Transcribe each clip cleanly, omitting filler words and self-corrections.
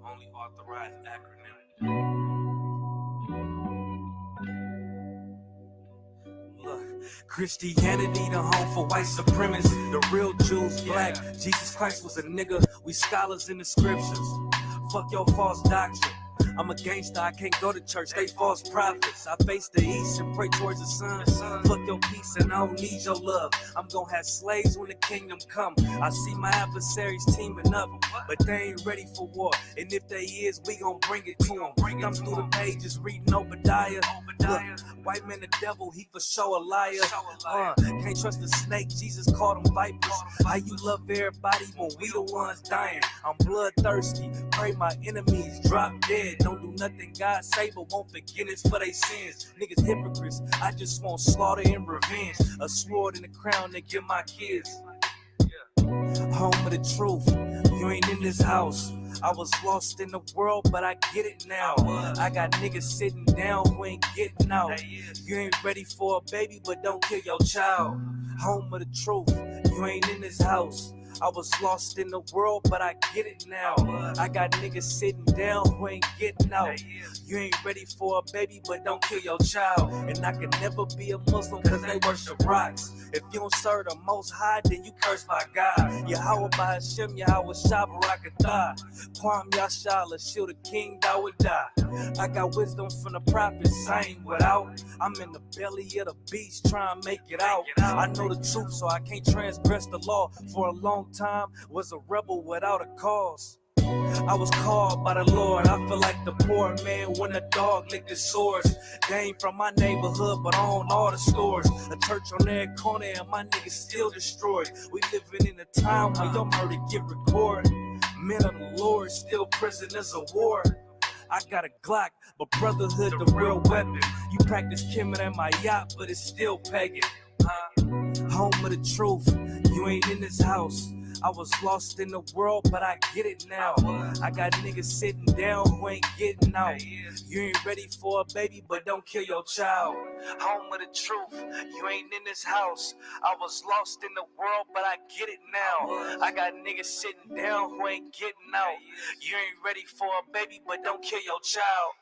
only authorized acronym. Look, Christianity, the home for white supremacists. The real Jews, black. Jesus Christ was a nigga. We scholars in the scriptures. Fuck your false doctrine. I'm a gangster, I can't go to church, they false prophets. I face the east and pray towards the sun. Fuck your peace and I don't need your love. I'm gonna have slaves when the kingdom come. I see my adversaries teaming up, but they ain't ready for war. And if they is, we gon' bring it to them. Thumb through the pages, reading Obadiah. Look, white man the devil, he for sure a liar. Can't trust the snake, Jesus called them vipers. How you love everybody when we the ones dying? I'm bloodthirsty, pray my enemies drop dead. Don't do nothing God say, but won't forgiveness for they sins. Niggas hypocrites, I just want slaughter and revenge. A sword and a crown to give my kids. Home of the truth, you ain't in this house. I was lost in the world, but I get it now. I got niggas sitting down who ain't getting out. You ain't ready for a baby, but don't kill your child. Home of the truth, you ain't in this house. I was lost in the world, but I get it now. I got niggas sitting down who ain't getting out. You ain't ready for a baby, but don't kill your child. And I can never be a Muslim cause they worship rocks. If you don't serve the Most High, then you curse by God. Yahweh by Hashem, Yahweh Shah Barakatah. Kwam Yasha, Lashil the King, thou would die. I got wisdom from the prophets, I ain't without. I'm in the belly of the beast, trying to make it out. I know the truth, so I can't transgress the law. For a long time, was a rebel without a cause. I was called by the Lord. I feel like the poor man when a dog licked his swords. They ain't from my neighborhood, but I own all the stores. A church on every corner and my niggas still destroyed. We living in a time where your murder get recorded. Men of the Lord still prisoners of war. I got a Glock, but brotherhood the real weapon. You practice Kemet at my yacht, but it's still pagan. Home of the truth, you ain't in this house. I was lost in the world, but I get it now. I got niggas sitting down who ain't getting out. You ain't ready for a baby, but don't kill your child. Home of the truth, you ain't in this house. I was lost in the world, but I get it now. I got niggas sitting down who ain't getting out. You ain't ready for a baby, but don't kill your child.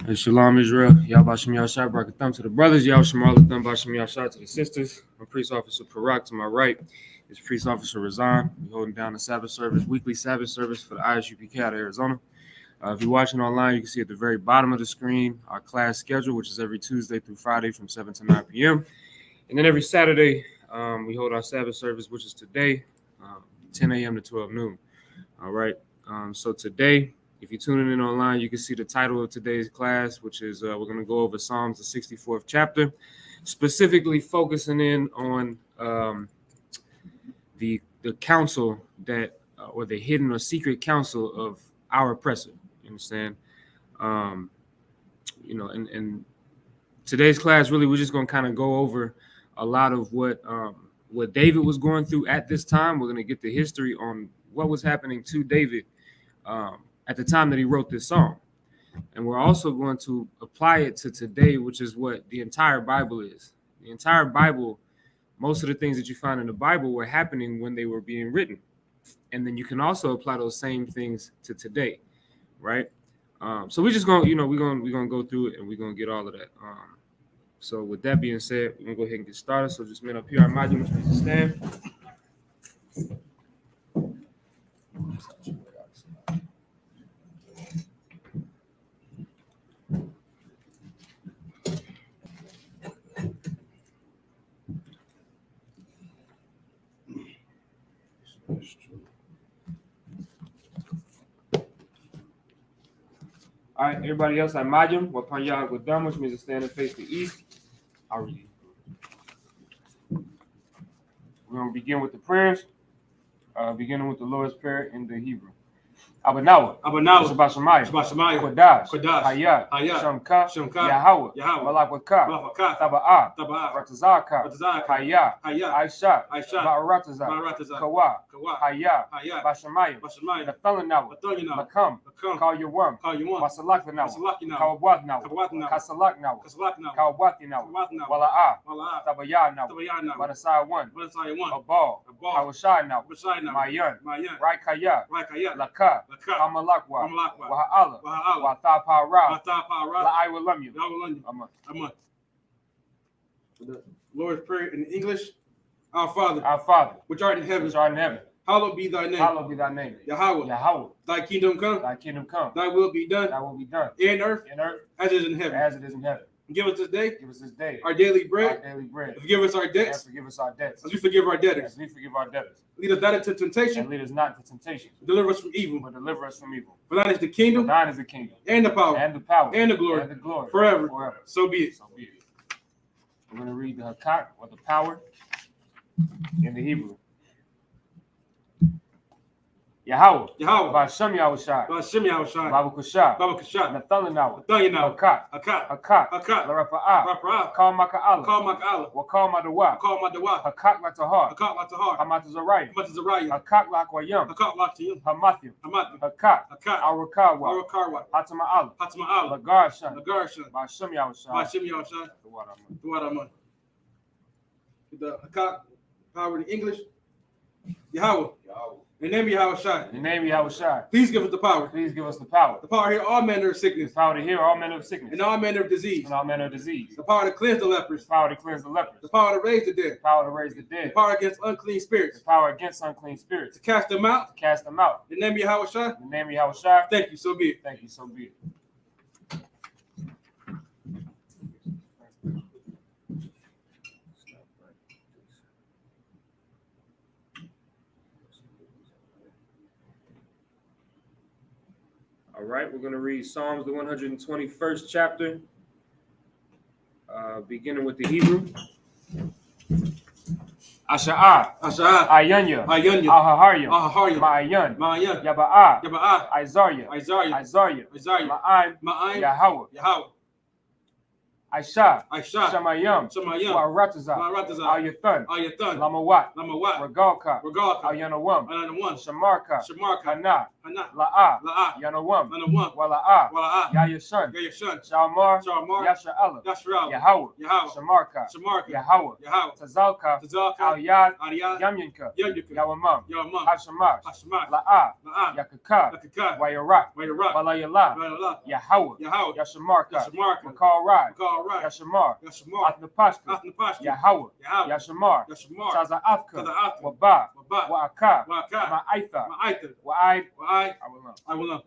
Hey, Shalom Israel, Yahbashim Yahshua, Barakatham to the brothers, Yahshua Malatham, Bashim Yahshua to the sisters. I'm Priest Officer Parak to my right. It's Priest Officer Razan. We're holding down the Sabbath service, weekly Sabbath service for the ISUPK out of Arizona. If you're watching online, you can see at the very bottom of the screen our class schedule, which is every Tuesday through Friday from 7 to 9 p.m. And then every Saturday, we hold our Sabbath service, which is today, 10 a.m. to 12 noon. All right. So today, if you're tuning in online, you can see the title of today's class, which is we're going to go over Psalms, the 64th chapter, specifically focusing in on the counsel that, or the hidden or secret counsel of our oppressor. You understand? And today's class, really, we're just going to kind of go over a lot of what David was going through at this time. We're going to get the history on what was happening to David at the time that he wrote this song. And we're also going to apply it to today, which is what the entire Bible is. The entire Bible, most of the things that you find in the Bible were happening when they were being written. And then you can also apply those same things to today, right? So we're just going to, we're going to go through it and we're going to get all of that. So with that being said, we're going to go ahead and get started. So just men up here, I imagine which means to stand. All right, everybody else, I imagine Wapanya Godam, which means to stand and face the east. I'll read it. We're going to to begin with the prayers, beginning with the Lord's Prayer in the Hebrew. Abanawa, Shabbat Shemayim, Kodash, Hayat, Shamka, Yahweh, Malakaka, Taba'a, Ratazaka, Hayat, Aisha, Ba'arataza, Kawa, Hayat, Bashamayim, Nathanawa, Makam, Call your worm, Wasalak Nawa, Kawabat Nawa, Kasalak Nawa, Kawabati Nawa, Wala'a, Tabaya Nawa, Badasai 1, Abal, Awashai Nawa, Mayan, Raikaya, Laka, Amalakwa, Waha'ala, Wathapara, I will love you. Amen. The Lord's Prayer in English. Our Father, which art in heaven, hallowed be thy name. Yahweh, thy kingdom come. Thy will be done. In earth, as it is in heaven. Give us this day our daily bread. Forgive us our debts. As we forgive our debtors. Lead us not into temptation. Deliver us from evil. For thine is the kingdom. And the power. And the glory. Forever. So be it. We're going to read the Hakat, or the power, in the Hebrew. Yahweh, Bashem Yahushai, Baba Kushah, Nathanawa, Hakat, Larapa'ah, Kal Maka'ala, Wakal Madawa, Hakat Latahar, Hamat Zariah, Hakat Lakwayam, Hamathim, Hakat, Arakawa, Hatama'ala, Lagarshan, Bashem Yahushai, The Hakat power in English. Yahweh. In the name of Yahushua. Please give us the power. The power to heal all manner of sickness. And all manner of disease. The power to cleanse the lepers. The power to raise the dead. The power against unclean spirits. To cast them out. In the name of Yahushua. Thank you, so be it. All right, we're going to read Psalms, the 121st chapter, beginning with the Hebrew. Asha'ah, Ayanya, Ahaharyam, Ma'ayan, Yaba'ah, Isaiah, Ma'an, Yahweh. Aisha, Shamayam, Warataza, Ayathan, Lamawat, Regalka, Ayanawam, Shamarka, Hana, La'a, Yanawam, Wala'a, Yayashan, Shalmar, Yasha'ala, Yahweh, Shamarka, Yahweh, Tazalka, Aliyad, Yamyanka, Yawamam, Hashamash, La'a, Yakaka, Wayarak, Walayala, Yahweh, Yashamarka, Makal Rad, Yashamar, Atnapashka, Yahweh, Yashamar, Saza Afka, Waba, Wa'aka, Ma'aitha, Wa'ai, I will know.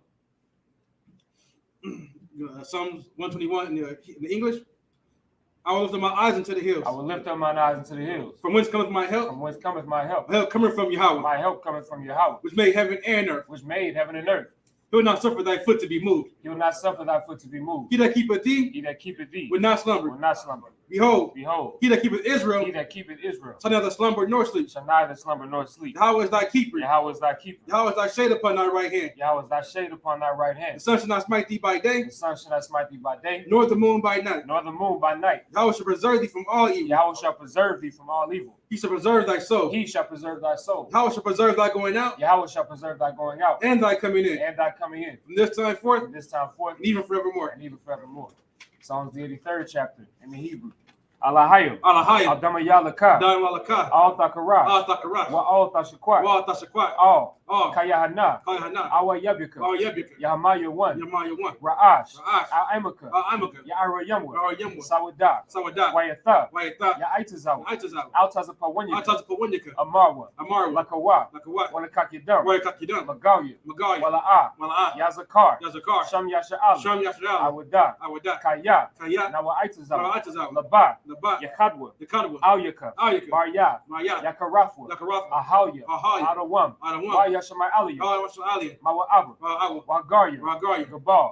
Psalms 121 in the English. I will lift up my eyes into the hills. From whence cometh my help? My help cometh from Yahweh. Which made heaven and earth. He will not suffer thy foot to be moved. He that keepeth thee will not slumber. Behold, he that keepeth Israel shall neither slumber nor sleep. Yahweh is thy keeper. Yahweh is thy shade upon thy right hand. The sun shall not smite thee by day, nor the moon by night. Yahweh shall preserve thee from all evil. He shall preserve thy soul. Yahweh shall preserve thy going out. And thy coming in. From this time forth. And even forevermore. Psalms the 83rd chapter in the Hebrew. Alahayim, Adama Yalaka, Al Thakara, Wa Al Tashakwat, Al Kayahana, Awa Yabika, Yahamaya 1, Ra'ash, Al Amaka, Ya'ara Yamwa, Sawadak, Wayatha, Ya'itazaw, Al Tazapawanyaka, Amarwa, Lakawa, Wanakakidam, Magalia, Wala'a, Yazakar, Sham Yasha'al, Awada, Kaya, Nawa Aitazaw, Labat, Yakadwa, Alyaka, Barya, Yakarafwa, Ahalya, Adawam, Yashamai Aliyah, Mawa'aba, Wagarya, Gabal,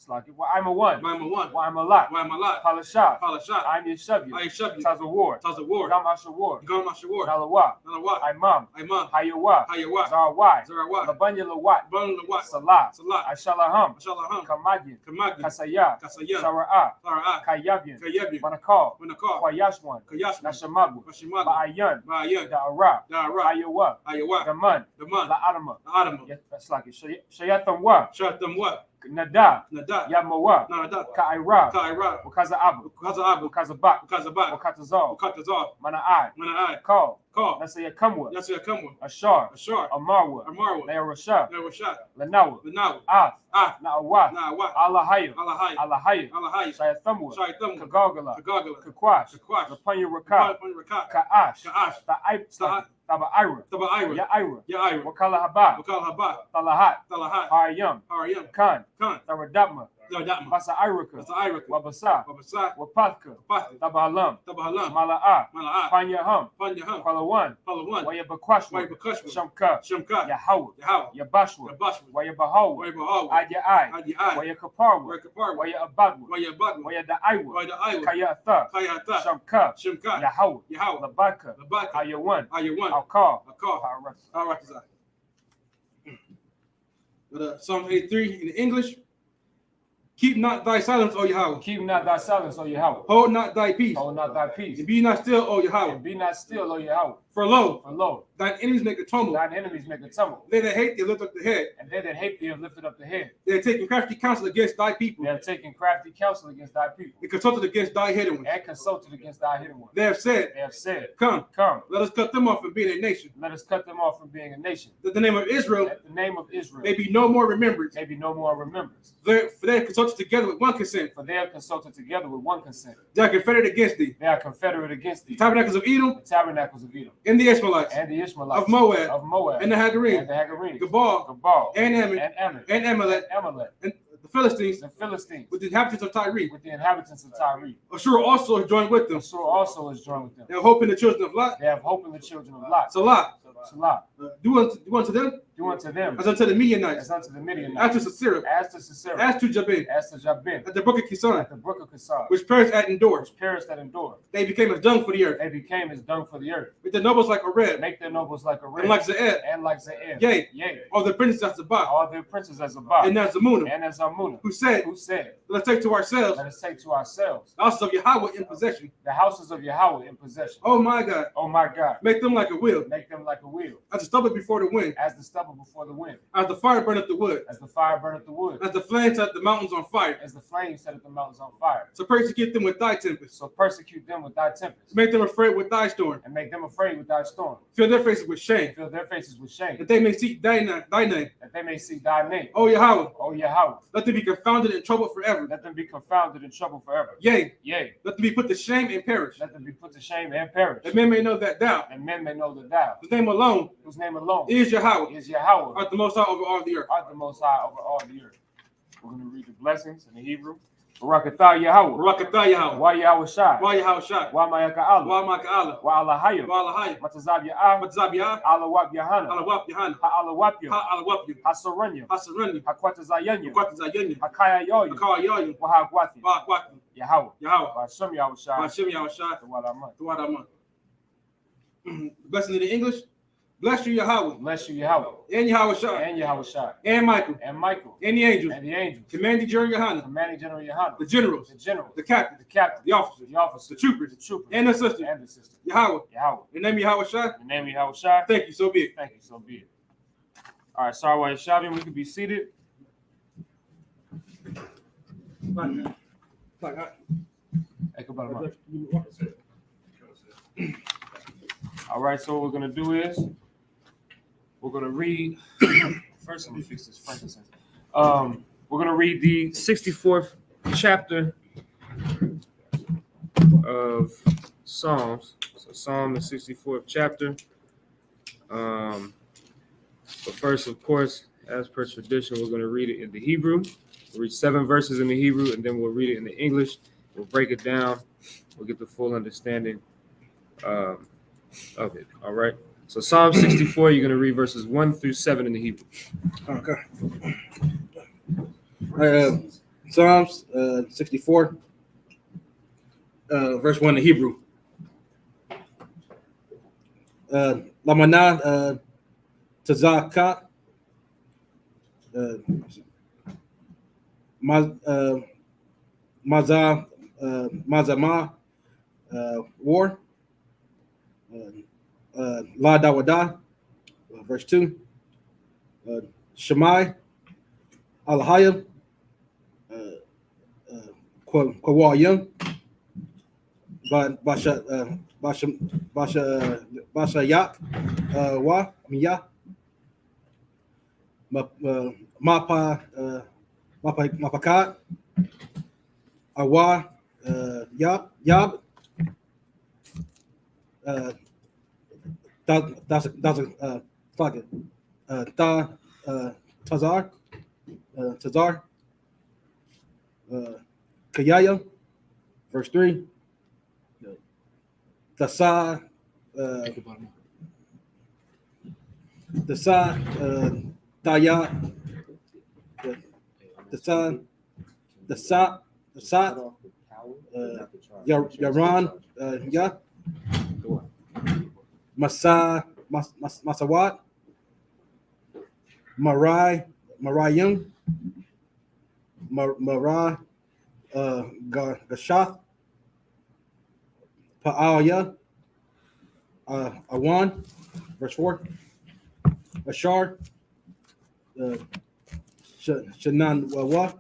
It's like I'm a one. I'm a one. I'm a lot. I'm a lot. Palashat. Palashat. I'm Yeshavi. ISUPK. Tazawar. Tazawar. Gamashawar. Gamashawar. Nalawa. Nalawa. Imam. Imam. Hayawa. Hayawa. Zarawai. Zarawai. Labanya Lawat. Bun Lawat. Salah. Salah. Ashalaham. Ashalaham. Kamagin. Kamagin. Kasaya. Kasaya. Sara'a. Sara'ah. Kayabian. Kayabian. Manakal. Manakal. Kwayashwan. Kayashman. Nashamagu. Mashimagu. Ba'ayan. Ba'ayan. Da'ara. Da'ara. Ayawa. Ayawa. Daman. Daman. La'adama. Adama. That's like it. Shayatamwa. Shatamwa. Nada. Nada. Yamawa. Nada. Ka'ira. Ka'ira. Wakaza Abu. Kaza Abu. Wakaza Bak. Kaza Ba. Wakatazal. Katazal. Mana'ai. Mana'ai. Call. Call. Nasaya Kamwa. Yasya Kamwa. Ashar. Ashar. Amarwa. Amarwa. Nairasha. Nawashat. Lanawa. Lanawa. Af. Ah. Na'awat. Na'awat. Allahaya. Alahai. Allahaya. Alahai. Shayathamwa. Shaitam. Kagagala. Kagagala. Kakwash. Kakwash. Lapanya Raka. Rakat. Ka'ash. Ka'ash. Taba Ira. Taba Ira. Ya Ira. Ya Ira. Wakala Haba. Wakal Haba. Talahat. Talahat. Haryam. Haryam. Khan. Khan. Taradapma. Datma. Basa Iraka. Basa Iraka. Wabasa. Wabasa. Wapathka. Path. Tabahalam. Tabahalam. Mala'a. Mala'ah. Panyaham. Panyaham. Palawan. Palawan. Wayabakwashwa. Wayabakushwa. Shamka. Shamka. Yahawa. Yahawa. Yabashwa. Yabashwa. Wayabahawa. Wayabahawa. Ajai. Ajai. Wayakaparwa. Wayakaparwa. Wayabagwa. Wayabagwa. Wayadaiwa. Wayadaiwa. Kayatha. Kayata. Shamka. Shimka. Yahawa. Yahawa. Labaka. Labaka. Ayawan. Ayawan. Alkal. Akal. Alright. Psalm 83 in English. Keep not thy silence, O Yahweh. Keep not thy silence, O Yahweh. Hold not thy peace. Hold not thy peace. And be not still, O Yahweh. And be not still, O Yahweh. For lo, thine enemies make a tumult. Thine enemies make a tumult. They that hate thee lift up the head. And they that hate thee have lifted up the head. They have taken crafty counsel against thy people. They have taken crafty counsel against thy people. They consulted against thy hidden ones. And consulted against thy hidden ones. They have said, Come, let us cut them off from being a nation. Let us cut them off from being a nation. That the name of Israel, may be no more remembered. May be no more remembrance. For they have consulted together with one consent. For they have consulted together with one consent. They are confederate against thee. They are confederate against thee. The tabernacles of Edom. The tabernacles of Edom. And the Ishmaelites. And the Ishmaelites. Of Moab. Of Moab. And the Hagarim. And the Hagarim. Gabal. And Ammon. And Ammon. And Amalek. And the Philistines. The Philistines. With the inhabitants of Tyre. With the inhabitants of Tyre. Ashur also is joined with them. Ashur also is joined with them. They have hope in the children of Lot. They have hope in the children of Lot. Salah. Salah. Do unto them. Do unto them. As unto the Midianites. As unto the Midianites. As to Sisera. As to Sisera. As to Jabin. As to Jabin. At the brook of Kisan. At the brook of Kisan. Which perished at Endor. Which perished at Endor. They became as dung for the earth. They became as dung for the earth. Make their nobles like a red. Make their nobles like a red. And like Zaed. And like Zaed. Yea. All their princes as Zabah. All their princes as Zabah. And as Zamunah. And as Zamunah. Who said. Let us take to ourselves. Let us take to ourselves. The houses of Yahweh in possession. The houses of Yahweh in possession. Oh my God. Oh my God. Make them like a wheel. Make them like a wheel. As the stubble before the wind. As the stubble before the wind. As the fire burneth the wood. As the fire burneth the wood. As the flames set the mountains on fire. As the flames set the mountains on fire. So persecute them with thy tempest. So persecute them with thy tempest. Make them afraid with thy storm. And make them afraid with thy storm. Fill their faces with shame. Fill their faces with shame. That they may seek thy name. That they may seek thy name. Oh Yahweh. Oh Yahweh. Let them be confounded and troubled forever. Let them be confounded and troubled forever. Yea. Let them be put to shame and perish. Let them be put to shame and perish. That men may know that thou. And men may know that thou. Whose name alone. Is Yahweh. Art the Most High over all the earth. Art the Most High over all the earth. We're going to read the blessings in the Hebrew. Barakatah Yahweh. Barakatah Yahweh. Wa Yahweh Shai. Wa Yahweh Shai. Wa Mayaka Allah. Wa Mayaka Allah. Wa Alahayim. Wa Alahayim. Matazab Ya'ah. Matazab Ya'ah. Alawap Yahana. Alawap Yahana. Ha'alawapyim. Ha'alawapyim. Hasaranyim. Hasaranyim. Hakwatazayanyim. Hakwatazayanyim. Hakaya Yoyim. Hakaya Yoyim. Wahagwathim. Wahagwathim. Yahweh. Ba'ashem Yahweh Shai. Ba'ashem Yahweh Shai. Tawadaman. Blessing in the English. Bless you, Yahweh. Bless you, Yahweh. And Yahweh Shai. And Yahweh Shai. And Michael. And Michael. And the angels. And the angels. Commanding General Yohana. Commanding General Yohana. The generals. The generals. The captain. The captain. The officers. The officers. The troopers. The troopers. And the assistant. And the assistant. Yahweh. Yahweh. The name of Yahweh Shai. The name of Yahweh Shai. Thank you, so be it. Thank you, so be it. All right, Sarway Shavim, we can be seated. All right, so what we're going to do is we're going to read. First, let me fix this frankincense. We're going to read the 64th chapter of Psalms. So, Psalm, the 64th chapter. But first, of course, as per tradition, we're going to read it in the Hebrew. We'll read 7 verses in the Hebrew, and then we'll read it in the English. We'll break it down. We'll get the full understanding of it. All right. So Psalm 64, you're going to read verses 1 through 7 in the Hebrew. Okay. Psalms 64, verse 1 in Hebrew. Lamana Tazaka Mazama War La Dawada, verse 2. Shemai Alahayim Kwawayim Basha Yak Wa Miya Mapakat Awa Yab Tazar Kayaya, verse 3. Dasa Daya Dasa Yaran Ya Masawat Marayim Marah Gashath Pa'aya Awan, verse 4. Ashar Shanan Wawa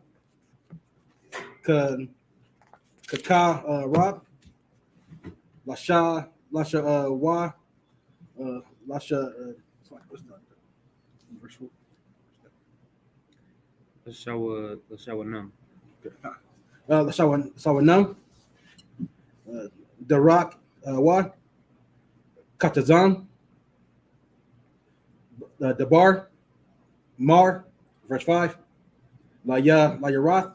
Kaka Rab Lasha Wa Lasha verse 4. Lashawanam. Lashawanam Darak Wa Katazam Dabar Mar, verse 5. Layarath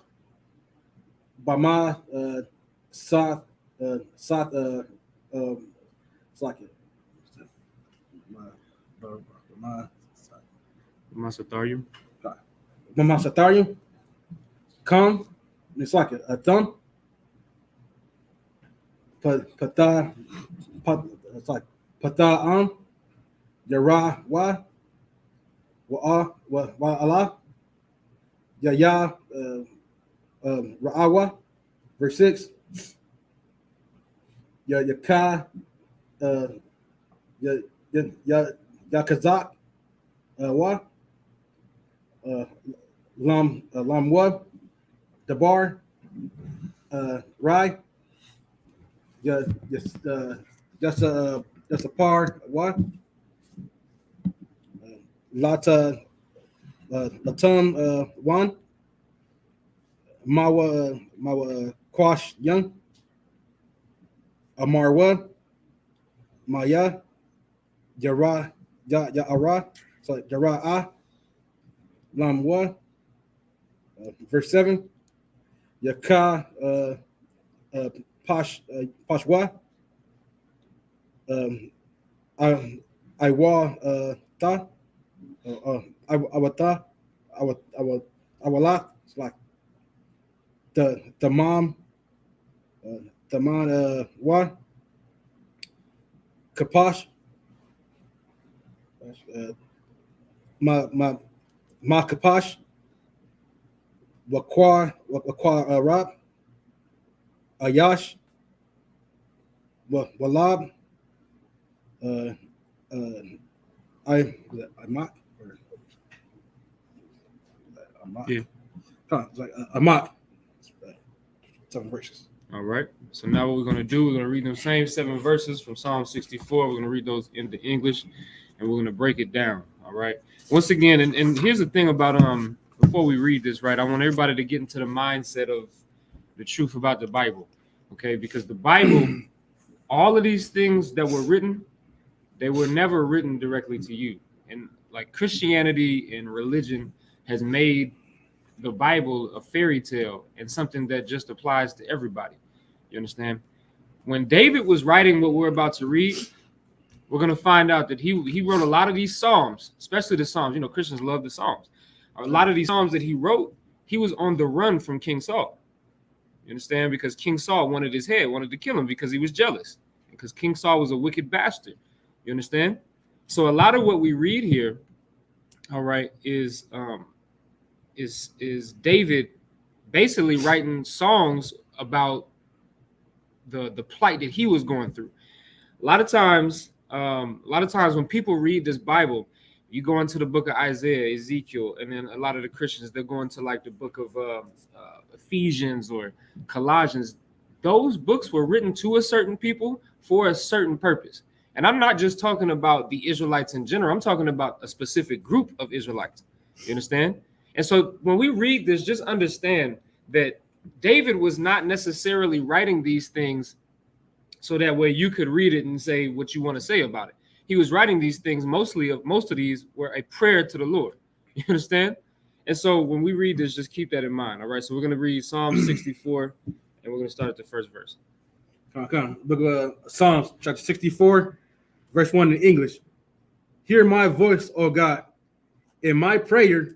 Bama Sath Slaki Masatarium. Mamasatarium Come, it's like a thumb. Pata it's like Pata Yara Wa Allah Yaya Ra'awa, verse 6. Yaka Yakazak Wa Lamwa Dabar Rai just a par what Lata Latum Wan Mawa Quash Young Amarwa Maya Yara Ara so Yara Lamwa verse 7. Yaka Pashwa Iwa Ta Awata Awala. It's like the mom Wa Kapash Ma Kapash Wakwa Rab Ayash Walab Amak Yeah. It's like Amak 7 verses. All right. So now what we're going to do, we're going to read those same 7 verses from Psalm 64. We're going to read those into English, and we're going to break it down. All right. Once again, and here's the thing about before we read this, right? I want everybody to get into the mindset of the truth about the Bible, okay? Because the Bible, all of these things that were written, they were never written directly to you. And like Christianity and religion has made the Bible a fairy tale and something that just applies to everybody. You understand? When David was writing what we're about to read, we're going to find out that he wrote a lot of these Psalms, especially the Psalms. You know, Christians love the Psalms. A lot of these Psalms that he wrote he was on the run from King Saul. You understand? Because King Saul wanted his head, wanted to kill him because he was jealous. Because King Saul was a wicked bastard. You understand? So a lot of what we read here, all right, is David basically writing songs about the plight that he was going through. A lot of times when people read this Bible, you go into the book of Isaiah, Ezekiel, and then a lot of the Christians, they're going to like the book of Ephesians or Colossians. Those books were written to a certain people for a certain purpose. And I'm not just talking about the Israelites in general. I'm talking about a specific group of Israelites. You understand? And so when we read this, just understand that David was not necessarily writing these things so that way you could read it and say what you want to say about it. He was writing these things, most of these were a prayer to the Lord. You understand? And so when we read this, just keep that in mind. All right. So we're going to read Psalm 64, and we're going to start at the first verse. Come. Look at Psalms chapter 64, verse 1 in English. Hear my voice, O God. In my prayer,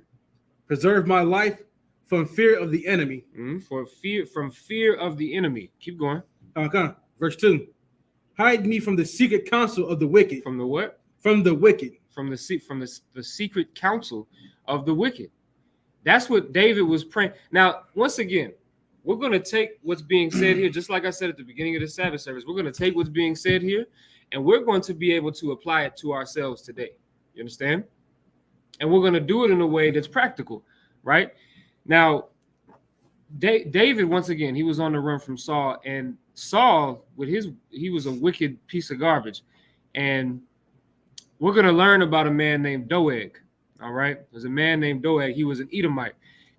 preserve my life from fear of the enemy. From fear of the enemy. Keep going. Come. Verse 2. Hide me from the secret counsel of the wicked. From the what? From the wicked. From the secret counsel of the wicked. That's what David was praying. Now, once again, we're going to take what's being said here, just like I said at the beginning of the Sabbath service. We're going to take what's being said here, and we're going to be able to apply it to ourselves today. You understand? And we're going to do it in a way that's practical, right? Now, David, once again, he was on the run from Saul, and Saul, he was a wicked piece of garbage. And we're going to learn about a man named Doeg. All right. There's a man named Doeg. He was an Edomite,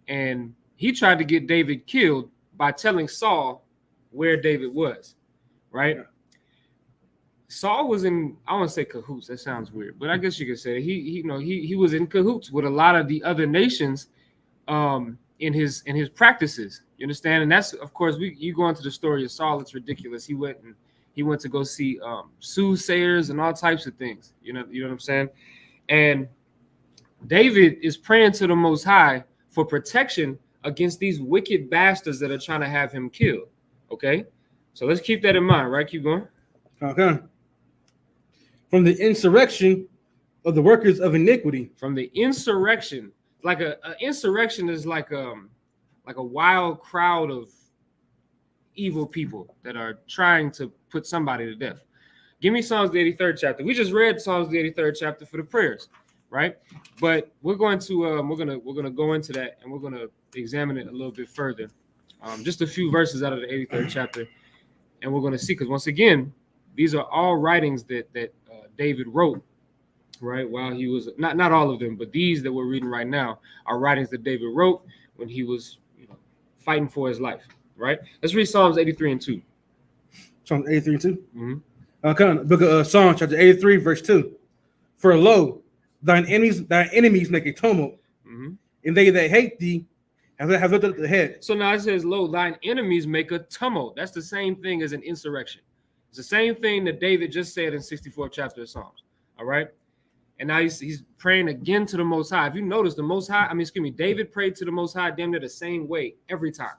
and he tried to get David killed by telling Saul where David was. Right. Yeah. Saul was in, I want to say cahoots. That sounds weird, but I guess you could say that he was in cahoots with a lot of the other nations in his practices. You understand? And that's, of course, you go into the story of Saul, it's ridiculous. He went to go see soothsayers and all types of things. You know what I'm saying? And David is praying to the Most High for protection against these wicked bastards that are trying to have him killed. Okay? So let's keep that in mind, right? Keep going. Okay. From the insurrection of the workers of iniquity. From the insurrection. Like an insurrection is like a wild crowd of evil people that are trying to put somebody to death. Give me Psalms the 83rd chapter. We just read Psalms the 83rd chapter for the prayers, right? But we're going to go into that, and we're going to examine it a little bit further. Just a few verses out of the 83rd chapter, and we're going to see, because once again, these are all writings that David wrote, right? While he was not all of them, but these that we're reading right now are writings that David wrote when he was fighting for his life, right? Let's read Psalms 83 and 2. Psalms 83 and 2. Mm-hmm. Book of Psalms chapter 83, verse 2. For lo, thine enemies make a tumult, mm-hmm. and they that hate thee have lifted up the head. So now it says, lo, thine enemies make a tumult. That's the same thing as an insurrection. It's the same thing that David just said in 64th chapter of Psalms. All right. And now he's praying again to the Most High. If you notice, David prayed to the Most High damn near the same way every time.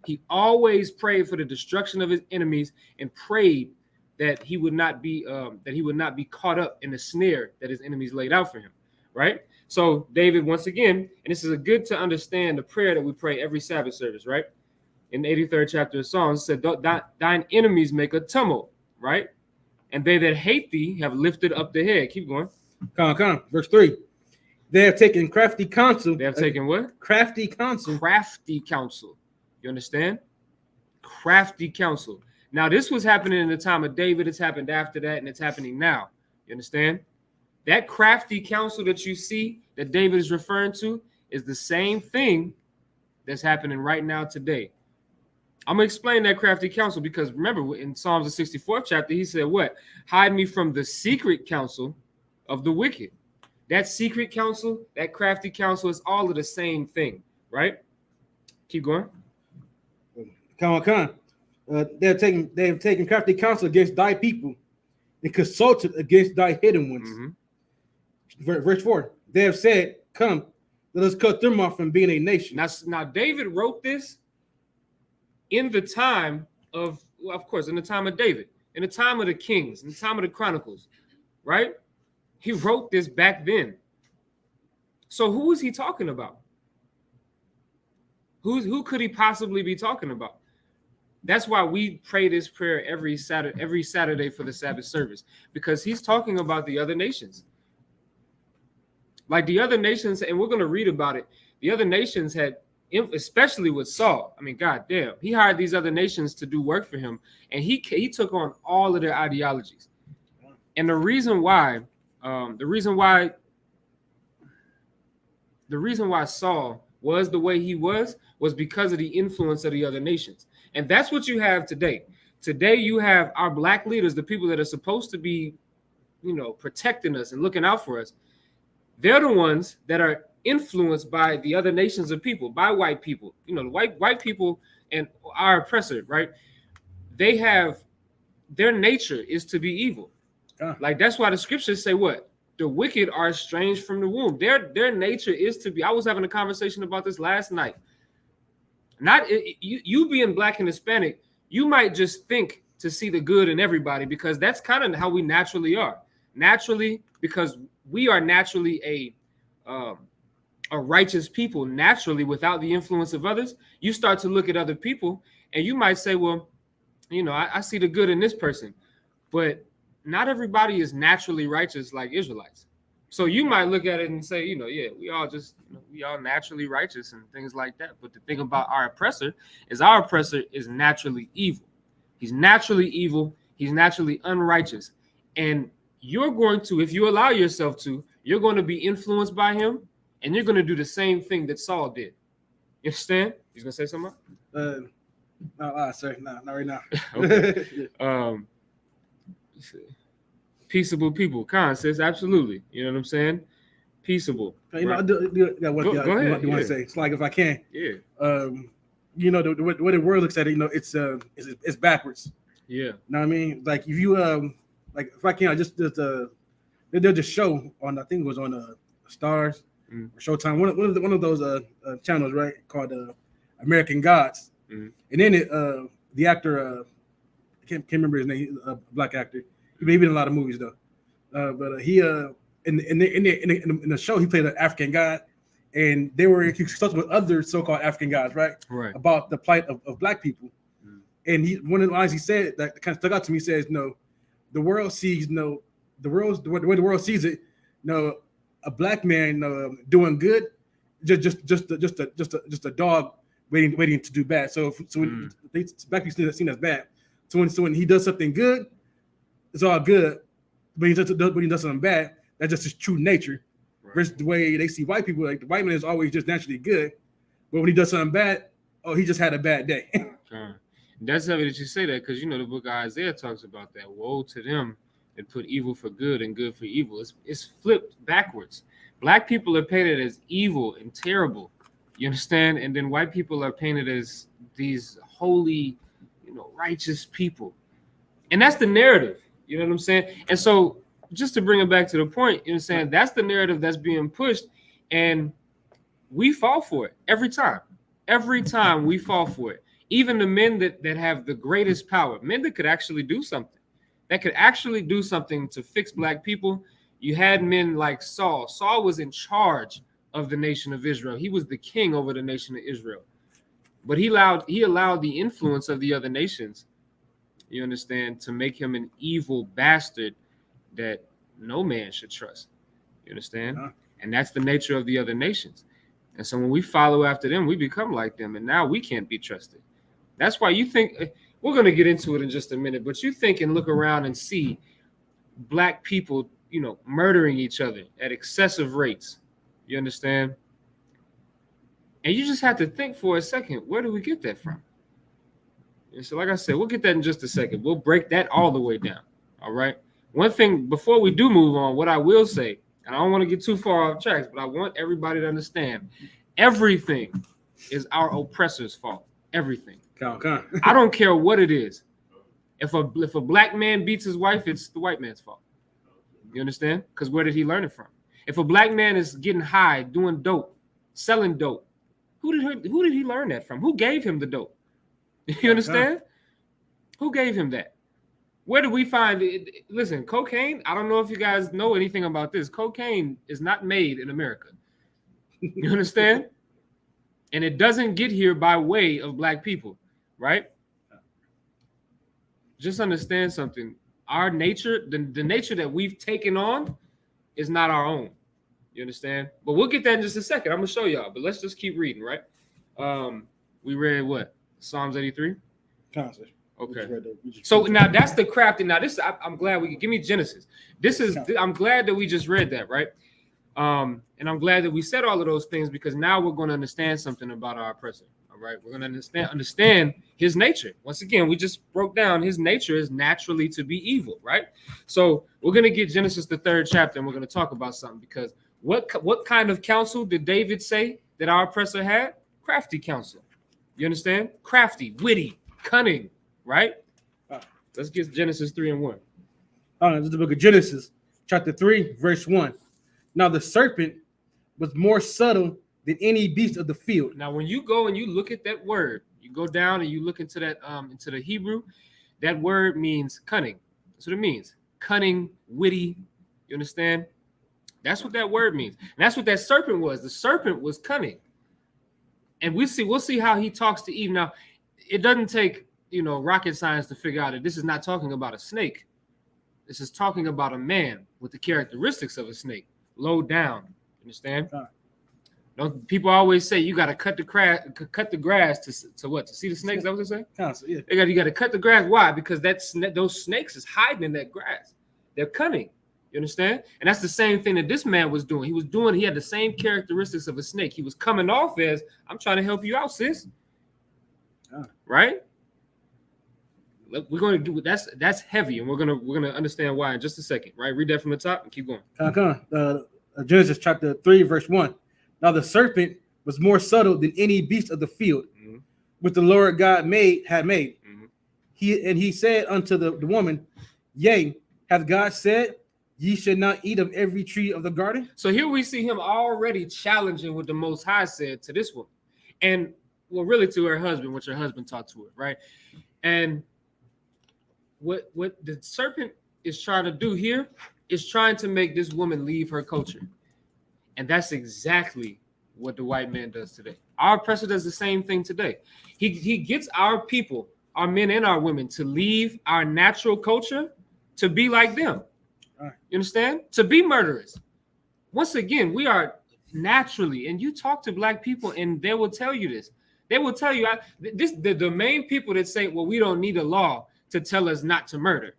He always prayed for the destruction of his enemies and prayed that he would not be caught up in the snare that his enemies laid out for him. Right. So David, once again, and this is a good to understand the prayer that we pray every Sabbath service, right? In the 83rd chapter of Psalms, it said, thine enemies make a tumult, right? And they that hate thee have lifted up the head. Keep going. Come. Verse 3. They have taken crafty counsel. They have taken what? Crafty counsel. Crafty counsel. You understand? Crafty counsel. Now, this was happening in the time of David. It's happened after that, and it's happening now. You understand? That crafty counsel that you see that David is referring to is the same thing that's happening right now today. I'm going to explain that crafty counsel because remember, in Psalms the 64th chapter, he said what? Hide me from the secret counsel of the wicked. That secret counsel, that crafty counsel is all of the same thing, right? Keep going. Come. They have taken crafty counsel against thy people and consulted against thy hidden ones. Mm-hmm. Verse 4. They have said, come, let us cut them off from being a nation. Now David wrote this in the time of, well, of course, in the time of David, in the time of the kings, in the time of the chronicles, right? He wrote this back then. So who is he talking about? Who could he possibly be talking about? That's why we pray this prayer every Saturday for the Sabbath service, because he's talking about the other nations. Like the other nations, and we're going to read about it. The other nations had, especially with Saul. I mean, goddamn, he hired these other nations to do work for him, and he took on all of their ideologies. And the reason why Saul was the way he was because of the influence of the other nations. And that's what you have today. Today you have our black leaders, the people that are supposed to be, protecting us and looking out for us. They're the ones that are influenced by the other nations of people, by white people. The white people and our oppressor, right? They have, their nature is to be evil. Like that's why the scriptures say what? The wicked are estranged from the womb. Their nature is to be. I was having a conversation about this last night. You being black and Hispanic, you might just think to see the good in everybody because that's kind of how we naturally are. Naturally, because we are naturally a righteous people. Naturally, without the influence of others, you start to look at other people and you might say, well, I see the good in this person, but not everybody is naturally righteous like Israelites. So you might look at it and say, yeah, we all naturally righteous and things like that. But the thing about our oppressor is naturally evil. He's naturally evil. He's naturally unrighteous. And you're going to, if you allow yourself to, you're going to be influenced by him and you're going to do the same thing that Saul did. You understand? He's going to say something? No, sorry, not right now. Okay. Peaceable people, says absolutely. You know what I'm saying? Peaceable. I do what go ahead. You want to say? It's like if I can. Yeah. The way the world looks at it, it's backwards. Yeah. You know what I mean? Like if you like if I can, they did a show on, I think it was on Stars or Showtime, one of those channels, right? Called American Gods. And then the actor, I can't remember his name, he's a black actor. He been in a lot of movies though. But he in the show he played an African god, and he talked with other so-called African gods, right? About the plight of black people. And one of the lines he said that kind of stuck out to me, he says, the world sees the way the world sees it, a black man doing good, just a dog waiting to do bad. So black people seen as bad. So when he does something good, it's all good. But when he does something bad, that's just his true nature. Right. Versus the way they see white people, like the white man is always just naturally good. But when he does something bad, he just had a bad day. That's heavy that you say that, because the book of Isaiah talks about that. Woe to them that put evil for good and good for evil. It's flipped backwards. Black people are painted as evil and terrible. You understand? And then white people are painted as these holy, righteous people. And that's the narrative. You know what I'm saying? And so just to bring it back to the point, that's the narrative that's being pushed, and we fall for it every time. Every time we fall for it. Even the men that have the greatest power, men that could actually do something, to fix black people. You had men like Saul. Saul was in charge of the nation of Israel. He was the king over the nation of Israel. But he allowed the influence of the other nations, you understand, to make him an evil bastard that no man should trust. You understand? And that's the nature of the other nations. And so when we follow after them, we become like them. And now we can't be trusted. That's why you think, we're going to get into it in just a minute, but you think and look around and see black people, murdering each other at excessive rates. You understand? And you just have to think for a second, where do we get that from? And so, like I said, we'll get that in just a second. We'll break that all the way down. All right. One thing before we do move on, what I will say, and I don't want to get too far off tracks, but I want everybody to understand everything is our oppressor's fault. Everything. I don't care what it is. If a black man beats his wife, it's the white man's fault. You understand? Because where did he learn it from? If a black man is getting high, doing dope, selling dope. Who did he learn that from? Who gave him the dope? You understand? Who gave him that? Where do we find it? Listen, cocaine, I don't know if you guys know anything about this. Cocaine is not made in America. You understand? And it doesn't get here by way of black people, right? Just understand something. Our nature, the nature that we've taken on is not our own. You understand? But we'll get that in just a second. I'm going to show y'all, but let's just keep reading, right? We read what? Psalms 83? Concept. Okay. So now that's the crafting. Now this, I'm glad we give me Genesis. I'm glad that we just read that, right? And I'm glad that we said all of those things because now we're going to understand something about our oppressor. All right, we're going to understand his nature. Once again, we just broke down his nature is naturally to be evil, right? So we're going to get Genesis the 3rd chapter, and we're going to talk about something because what kind of counsel did David say that our oppressor had? Crafty counsel. You understand? Crafty, witty, cunning. Right? Let's get Genesis 3 and 1. This is the book of Genesis, chapter 3, verse 1. Now the serpent was more subtle than any beast of the field. Now, when you go and you look at that word, you go down and you look into that into the Hebrew, that word means cunning. That's what it means. Cunning, witty. You understand? That's what that word means. And that's what that serpent was. The serpent was cunning. And we'll see how he talks to Eve. Now, it doesn't take rocket science to figure out that this is not talking about a snake. This is talking about a man with the characteristics of a snake, low down. Understand? Don't people always say you got to cut the grass to what? To see the snakes? Is that what they say? Yeah. You got to cut the grass. Why? Because those snakes is hiding in that grass. They're cunning. You understand? And that's the same thing that this man was doing. He had the same characteristics of a snake. He was coming off as, I'm trying to help you out, sis. Right? We're going to do that's heavy, and we're gonna understand why in just a second, right? Read that from the top and keep going. Genesis chapter 3, verse 1. Now the serpent was more subtle than any beast of the field, which the Lord God had made. He said unto the woman, Yea, hath God said, ye should not eat of every tree of the garden? So here we see him already challenging what the Most High said to this woman, and well, really to her husband, which her husband taught to her, right? And what the serpent is trying to do here is trying to make this woman leave her culture. And that's exactly what the white man does today. Our oppressor does the same thing today. He gets our people, our men and our women, to leave our natural culture to be like them. You understand? To be murderers. Once again, we are naturally, and you talk to black people and they will tell you this. They will tell you the main people that say, well, we don't need a law to tell us not to murder,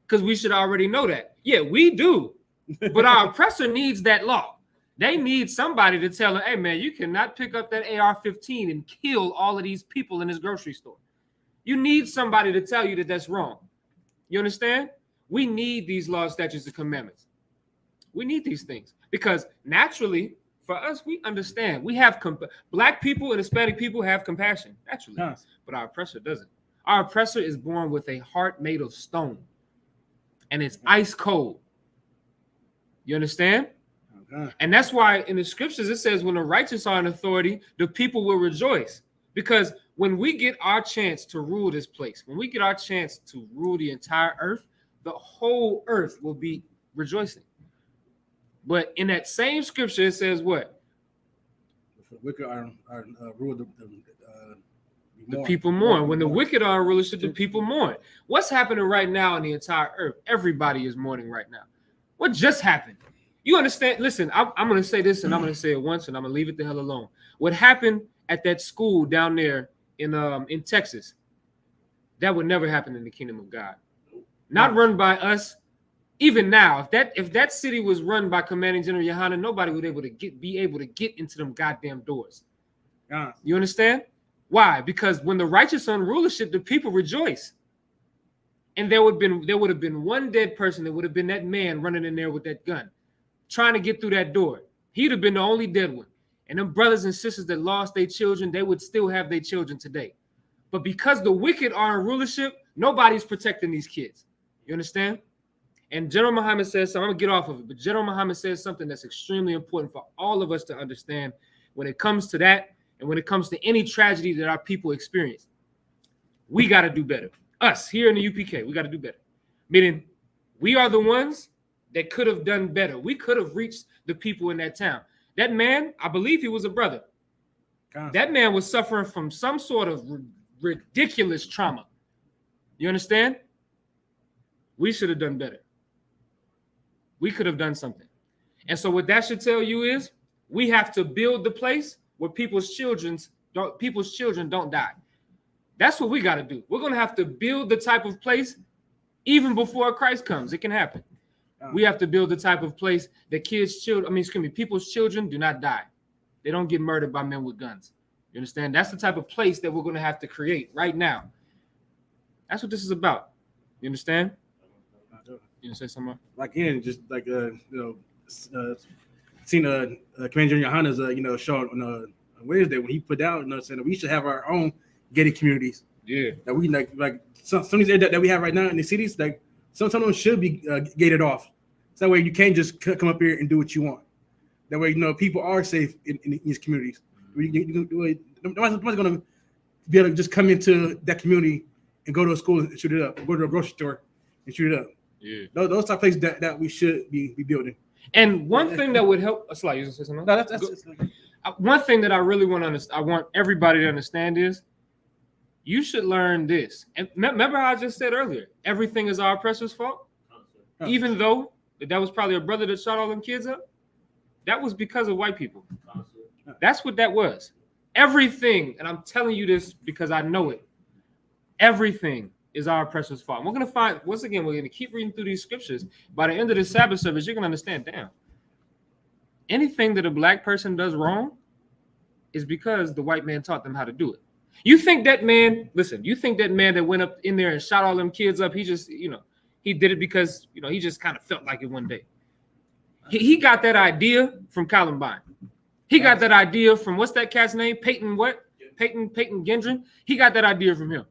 because we should already know that. Yeah, we do, but our oppressor needs that law. They need somebody to tell them, hey, man, you cannot pick up that AR-15 and kill all of these people in this grocery store. You need somebody to tell you that that's wrong. You understand? We need these laws, statutes, and commandments. We need these things because naturally, for us, we understand. We have black people and Hispanic people have compassion naturally, but our oppressor doesn't. Our oppressor is born with a heart made of stone, and it's ice cold. You understand? And that's why in the scriptures it says, when the righteous are in authority, the people will rejoice. Because when we get our chance to rule this place, when we get our chance to rule the entire earth, the whole earth will be rejoicing. But in that same scripture, it says what? The wicked are ruled the people mourn. When the wicked are in rulership, the people mourn. What's happening right now in the entire earth? Everybody is mourning right now. What just happened? You understand? Listen, I'm going to say this, and I'm going to say it once, and I'm going to leave it the hell alone. What happened at that school down there in Texas, that would never happen in the kingdom of God. Not run by us. Even now, if that city was run by Commanding General Yohanan, nobody would be able to get into them goddamn doors. You understand? Why? Because when the righteous are in rulership, the people rejoice. And there would have been one dead person. That would have been that man running in there with that gun, trying to get through that door. He'd have been the only dead one. And them brothers and sisters that lost their children, they would still have their children today. But because the wicked are in rulership, nobody's protecting these kids. You understand? And General Muhammad says something. I'm going to get off of it. But General Muhammad says something that's extremely important for all of us to understand, when it comes to that, and when it comes to any tragedy that our people experience, we got to do better. Us here in the UPK, we got to do better. Meaning, we are the ones that could have done better. We could have reached the people in that town. That man, I believe he was a brother. That man was suffering from some sort of ridiculous trauma. You understand? We should have done better. We could have done something. And so what that should tell you is we have to build the place where people's children don't die. That's what we got to do. We're going to have to build the type of place even before Christ comes. It can happen. We have to build the type of place that people's children do not die. They don't get murdered by men with guns. You understand? That's the type of place that we're going to have to create right now. That's what this is about. You understand? You say something? Like in just like seen Commander Johanna's show on Wednesday when he put out saying that we should have our own gated communities. Yeah. That we like some of these areas that we have right now in the cities, like some of them should be gated off. So that way you can't just come up here and do what you want. That way people are safe in these communities. Nobody's going to be able to just come into that community and go to a school and shoot it up, go to a grocery store and shoot it up. Yeah. Those type of places that we should be building. And one thing that would help, you say something? No, that's one thing that I really want to understand. I want everybody to understand is you should learn this. And remember how I just said earlier, everything is our oppressor's fault. Oh. Even though that was probably a brother that shot all them kids up, that was because of white people. That's what that was. Everything, and I'm telling you this because I know it. Everything is our oppressor's fault. And we're going to find, once again, we're going to keep reading through these scriptures. By the end of the Sabbath service, you're going to understand, damn, anything that a black person does wrong is because the white man taught them how to do it. You think that man, you think that man that went up in there and shot all them kids up, he just, he did it because, he just kind of felt like it one day. He got that idea from Columbine. He got that idea from, what's that cat's name? Peyton Gendron. He got that idea from him.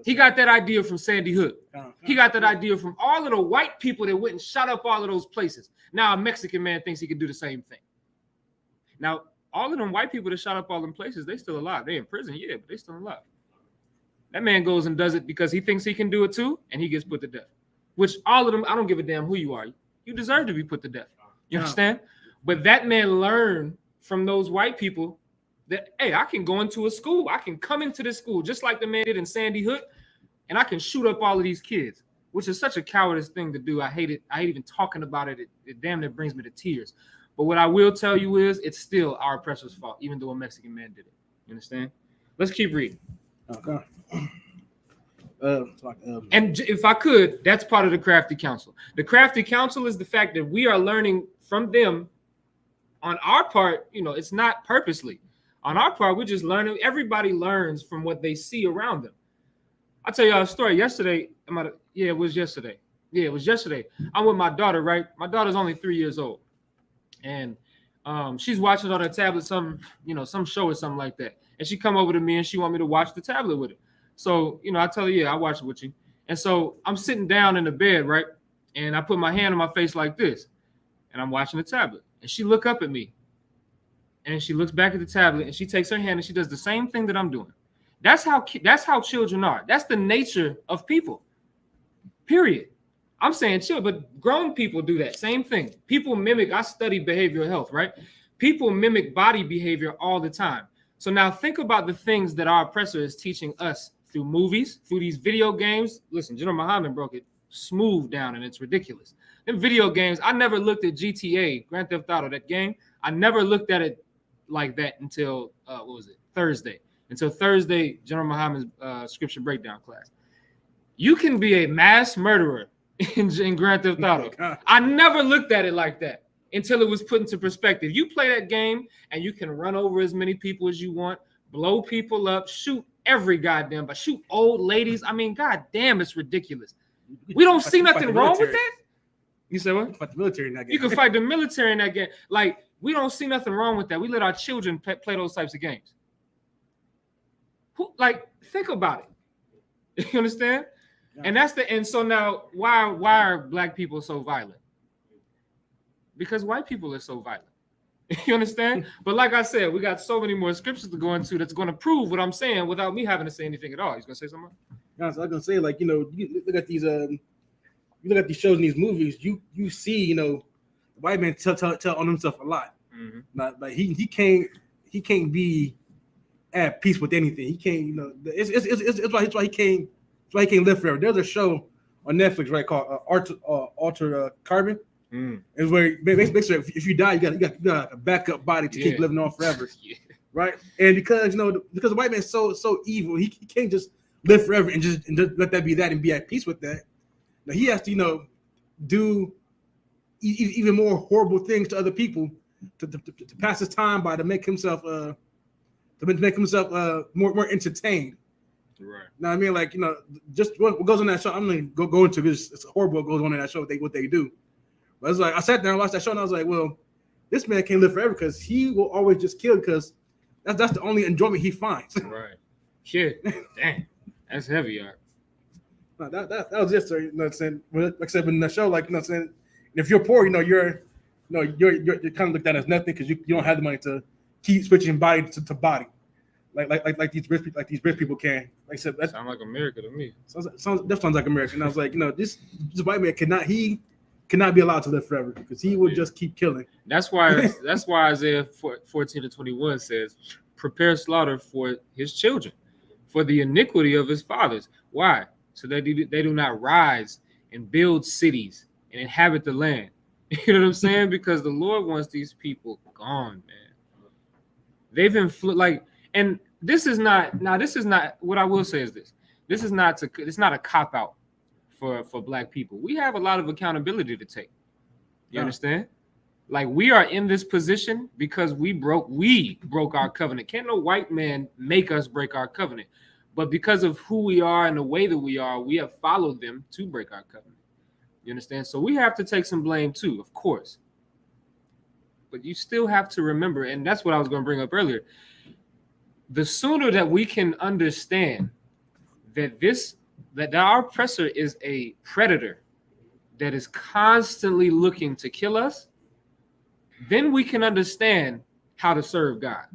He got that idea from Sandy Hook. He got that idea from all of the white people that went and shot up all of those places. Now a Mexican man thinks he can do the same thing. Now, all of them white people that shot up all them places, they still alive. They in prison, yeah, but they still alive. That man goes and does it because he thinks he can do it too, and he gets put to death. Which all of them, I don't give a damn who you are. You deserve to be put to death. You understand? But that man learned from those white people that, hey, I can go into a school. I can come into this school just like the man did in Sandy Hook, and I can shoot up all of these kids, which is such a cowardice thing to do. I hate it. I hate even talking about it. It damn near brings me to tears. But what I will tell you is it's still our oppressor's fault, even though a Mexican man did it. You understand? Let's keep reading. Okay. And if I could, that's part of the crafty counsel. The crafty counsel is the fact that we are learning from them. On our part, it's not purposely. On our part, we're just learning. Everybody learns from what they see around them. I'll tell y'all a story. Yesterday, it was yesterday. Yeah, it was yesterday. I'm with my daughter, right? My daughter's only 3 years old. And she's watching on her tablet some show or something like that. And she come over to me and she want me to watch the tablet with her. So, I tell her, yeah, I watch it with you. And so I'm sitting down in the bed, right? And I put my hand on my face like this. And I'm watching the tablet. And she look up at me. And she looks back at the tablet and she takes her hand and she does the same thing that I'm doing. That's how children are. That's the nature of people. Period. I'm saying chill, but grown people do that same thing. People mimic. I study behavioral health, right? People mimic body behavior all the time. So now think about the things that our oppressor is teaching us through movies, through these video games. Listen, General Muhammad broke it smooth down and it's ridiculous. In video games, I never looked at GTA, Grand Theft Auto, that game. I never looked at it like that until, Thursday. Until Thursday, General Muhammad's scripture breakdown class. You can be a mass murderer in Grand Theft Auto. I never looked at it like that until it was put into perspective. You play that game and you can run over as many people as you want, blow people up, shoot every goddamn, but shoot old ladies. I mean, goddamn, it's ridiculous. We don't see nothing wrong with that. You say what? Fight the military in that game. You can fight the military in that game. Like, we don't see nothing wrong with that. We let our children play those types of games. Think about it. You understand? Yeah. And so now, why are black people so violent? Because white people are so violent. You understand? But like I said, we got so many more scriptures to go into that's going to prove what I'm saying without me having to say anything at all. He's going to say something? I was gonna say, like, you look at these you look at these shows and these movies, you see, the white man tell on himself a lot. Mm-hmm. Not like he can't be at peace with anything. He can't, it's why he can't live forever. There's a show on Netflix, right, called Altered Carbon. It's where basically if you die, you got a backup body to keep living on forever. Right? And because the white man's so evil, he can't just live forever and just let that be that and be at peace with that. Now he has to do even more horrible things to other people to pass his time by, to make himself more entertained. Right. Now I mean, like, just what goes on that show. I'm gonna go into this. It's horrible what goes on in that show. What they do. But it's like I sat there and watched that show and I was like, well, this man can't live forever because he will always just kill, because that's the only enjoyment he finds. Right. Shit. Damn. That's heavy, y'all. No, that was it, sir. You know what I'm saying? Like I said, in the show, like, I'm saying, if you're poor, you're kind of looked at as nothing because you don't have the money to keep switching body to body, like these rich people can. Like I said, that sounds like America to me. That sounds like America. And I was like, this white man cannot be allowed to live forever because he will just keep killing. That's why Isaiah 14:21 says, "Prepare slaughter for his children, for the iniquity of his fathers." Why? So that they do not rise and build cities and inhabit the land. You know what I'm saying? Because the Lord wants these people gone, man. They've been and this is not what I will say is this. It's not a cop out for black people. We have a lot of accountability to take. You understand? Like, we are in this position because we broke our covenant. Can't no white man make us break our covenant. But because of who we are and the way that we are, we have followed them to break our covenant. You understand? So we have to take some blame too, of course. But you still have to remember, and that's what I was going to bring up earlier. The sooner that we can understand that our oppressor is a predator that is constantly looking to kill us, then we can understand how to serve God.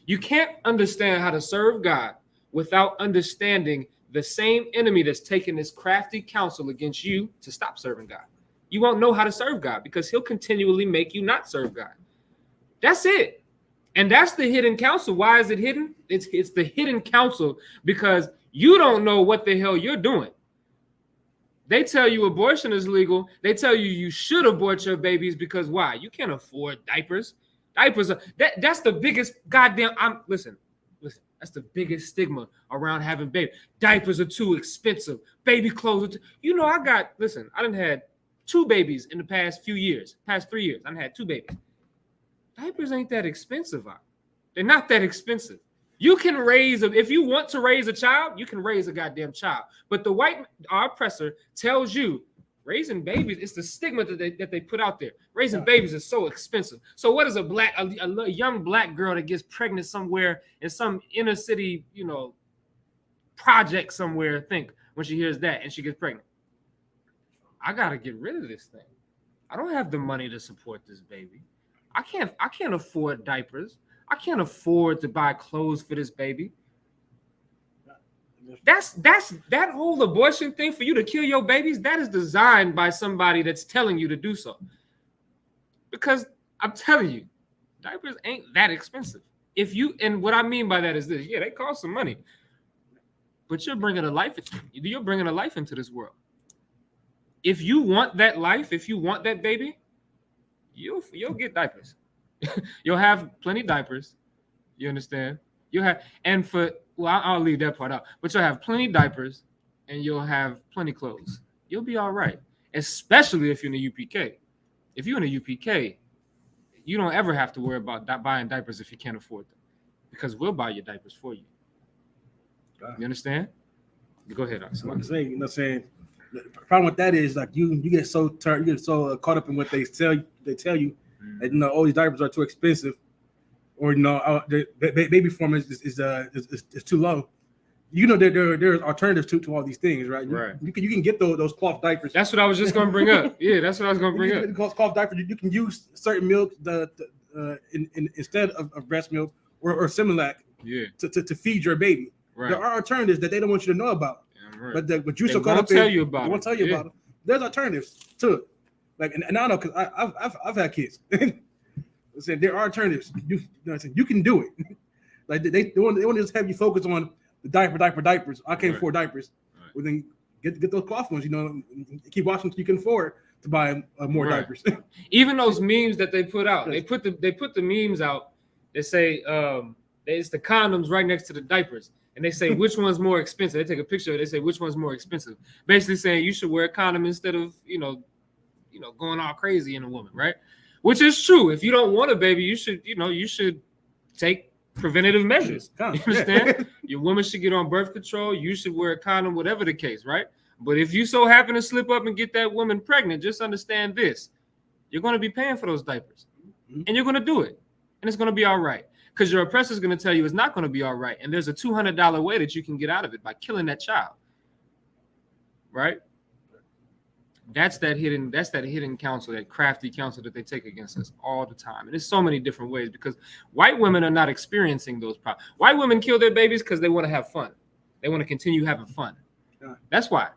You can't understand how to serve God without understanding the same enemy that's taking this crafty counsel against you to stop serving God. You won't know how to serve God because he'll continually make you not serve God. That's it. And that's the hidden counsel. Why is it hidden? It's the hidden counsel because you don't know what the hell you're doing. They tell you abortion is legal. They tell you should abort your babies because why? You can't afford diapers. Diapers are that's the biggest goddamn. Listen. That's the biggest stigma around having babies. Diapers are too expensive. Baby clothes I done had 2 babies in the past 3 years. I done had 2 babies. Diapers ain't that expensive. They're not that expensive. You can if you want to raise a child, you can raise a goddamn child. But our oppressor tells you raising babies, it's the stigma that they put out there. Raising babies is so expensive. So what does a young black girl that gets pregnant somewhere in some inner city, project somewhere think when she hears that and she gets pregnant? I got to get rid of this thing. I don't have the money to support this baby. I can't afford diapers. I can't afford to buy clothes for this baby. That's that whole abortion thing for you to kill your babies. That is designed by somebody that's telling you to do so. Because I'm telling you, diapers ain't that expensive. And what I mean by that is this: they cost some money, but you're bringing a life into this world. If you want that life, if you want that baby, you'll get diapers. You'll have plenty of diapers. You understand? I'll leave that part out. But you'll have plenty of diapers and you'll have plenty of clothes. You'll be all right. Especially if you're in the UPK. If you're in the UPK, you don't ever have to worry about buying diapers if you can't afford them. Because we'll buy your diapers for you. You understand? Go ahead. I'm saying, the problem with that is like you get so caught up in what they tell you that all these diapers are too expensive, or the baby formula is too low. There's alternatives to all these things, right? Right. You can get those cloth diapers. That's what I was just going to bring up. Yeah, that's what I was going to bring up. Cloth diapers. You can use certain milk, the instead of breast milk or Similac to feed your baby. Right. There are alternatives that they don't want you to know about. Right. But you they so caught up tell you about they won't tell you about them. There's alternatives to it. Like, and I know because I've had kids. Said there are alternatives. You can do it. Like they want to just have you focus on the diapers. I can't afford diapers. Right. Well, then get those cloth ones. Keep watching so you can afford to buy more diapers. Even those memes that they put out, they put the memes out. They say it's the condoms right next to the diapers, and they say which one's more expensive. They take a picture of it. They say which one's more expensive. Basically saying you should wear a condom instead of going all crazy in a woman, right? Which is true. If you don't want a baby, you should take preventative measures. You understand? Your woman should get on birth control. You should wear a condom, whatever the case, right? But if you so happen to slip up and get that woman pregnant, just understand this: you're going to be paying for those diapers, and you're going to do it, and it's going to be all right. Because your oppressor is going to tell you it's not going to be all right, and there's a $200 way that you can get out of it by killing that child, right? That's that hidden counsel, that crafty counsel that they take against us all the time. And there's so many different ways because white women are not experiencing those problems. White women kill their babies because they want to have fun. They want to continue having fun. That's why.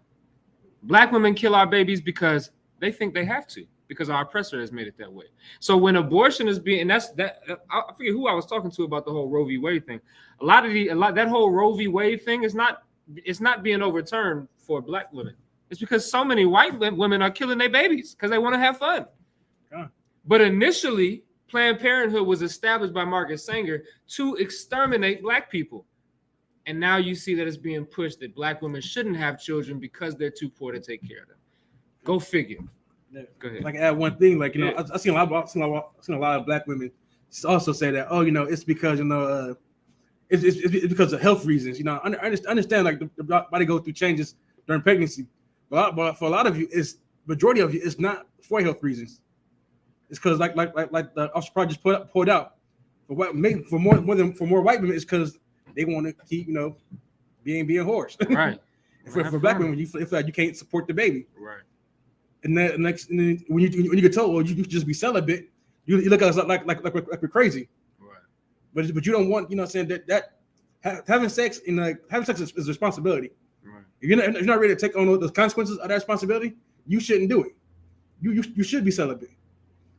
Black women kill our babies because they think they have to, because our oppressor has made it that way. So when abortion is being, and I forget who I was talking to about the whole Roe v. Wade thing. That whole Roe v. Wade thing is not being overturned for Black women. It's because so many white women are killing their babies because they want to have fun. Yeah. But initially, Planned Parenthood was established by Margaret Sanger to exterminate Black people. And now you see that it's being pushed that Black women shouldn't have children because they're too poor to take care of them. Go figure. Yeah. Go ahead. Like add one thing, like I've seen a lot of Black women also say that, it's because it's because of health reasons. I understand like the body goes through changes during pregnancy. But for a lot of you, majority of you, it's not for health reasons. It's because like the Officer Project just poured out for more white women, it's because they want to keep being whores. Right. for Black women, you feel like you can't support the baby. Right. And then when you get told, well, you just be celibate, you look at us like we're crazy. Right. But you don't want that having sex is a responsibility. Right. If you're not ready to take on those consequences of that responsibility, you shouldn't do it. You should be celibate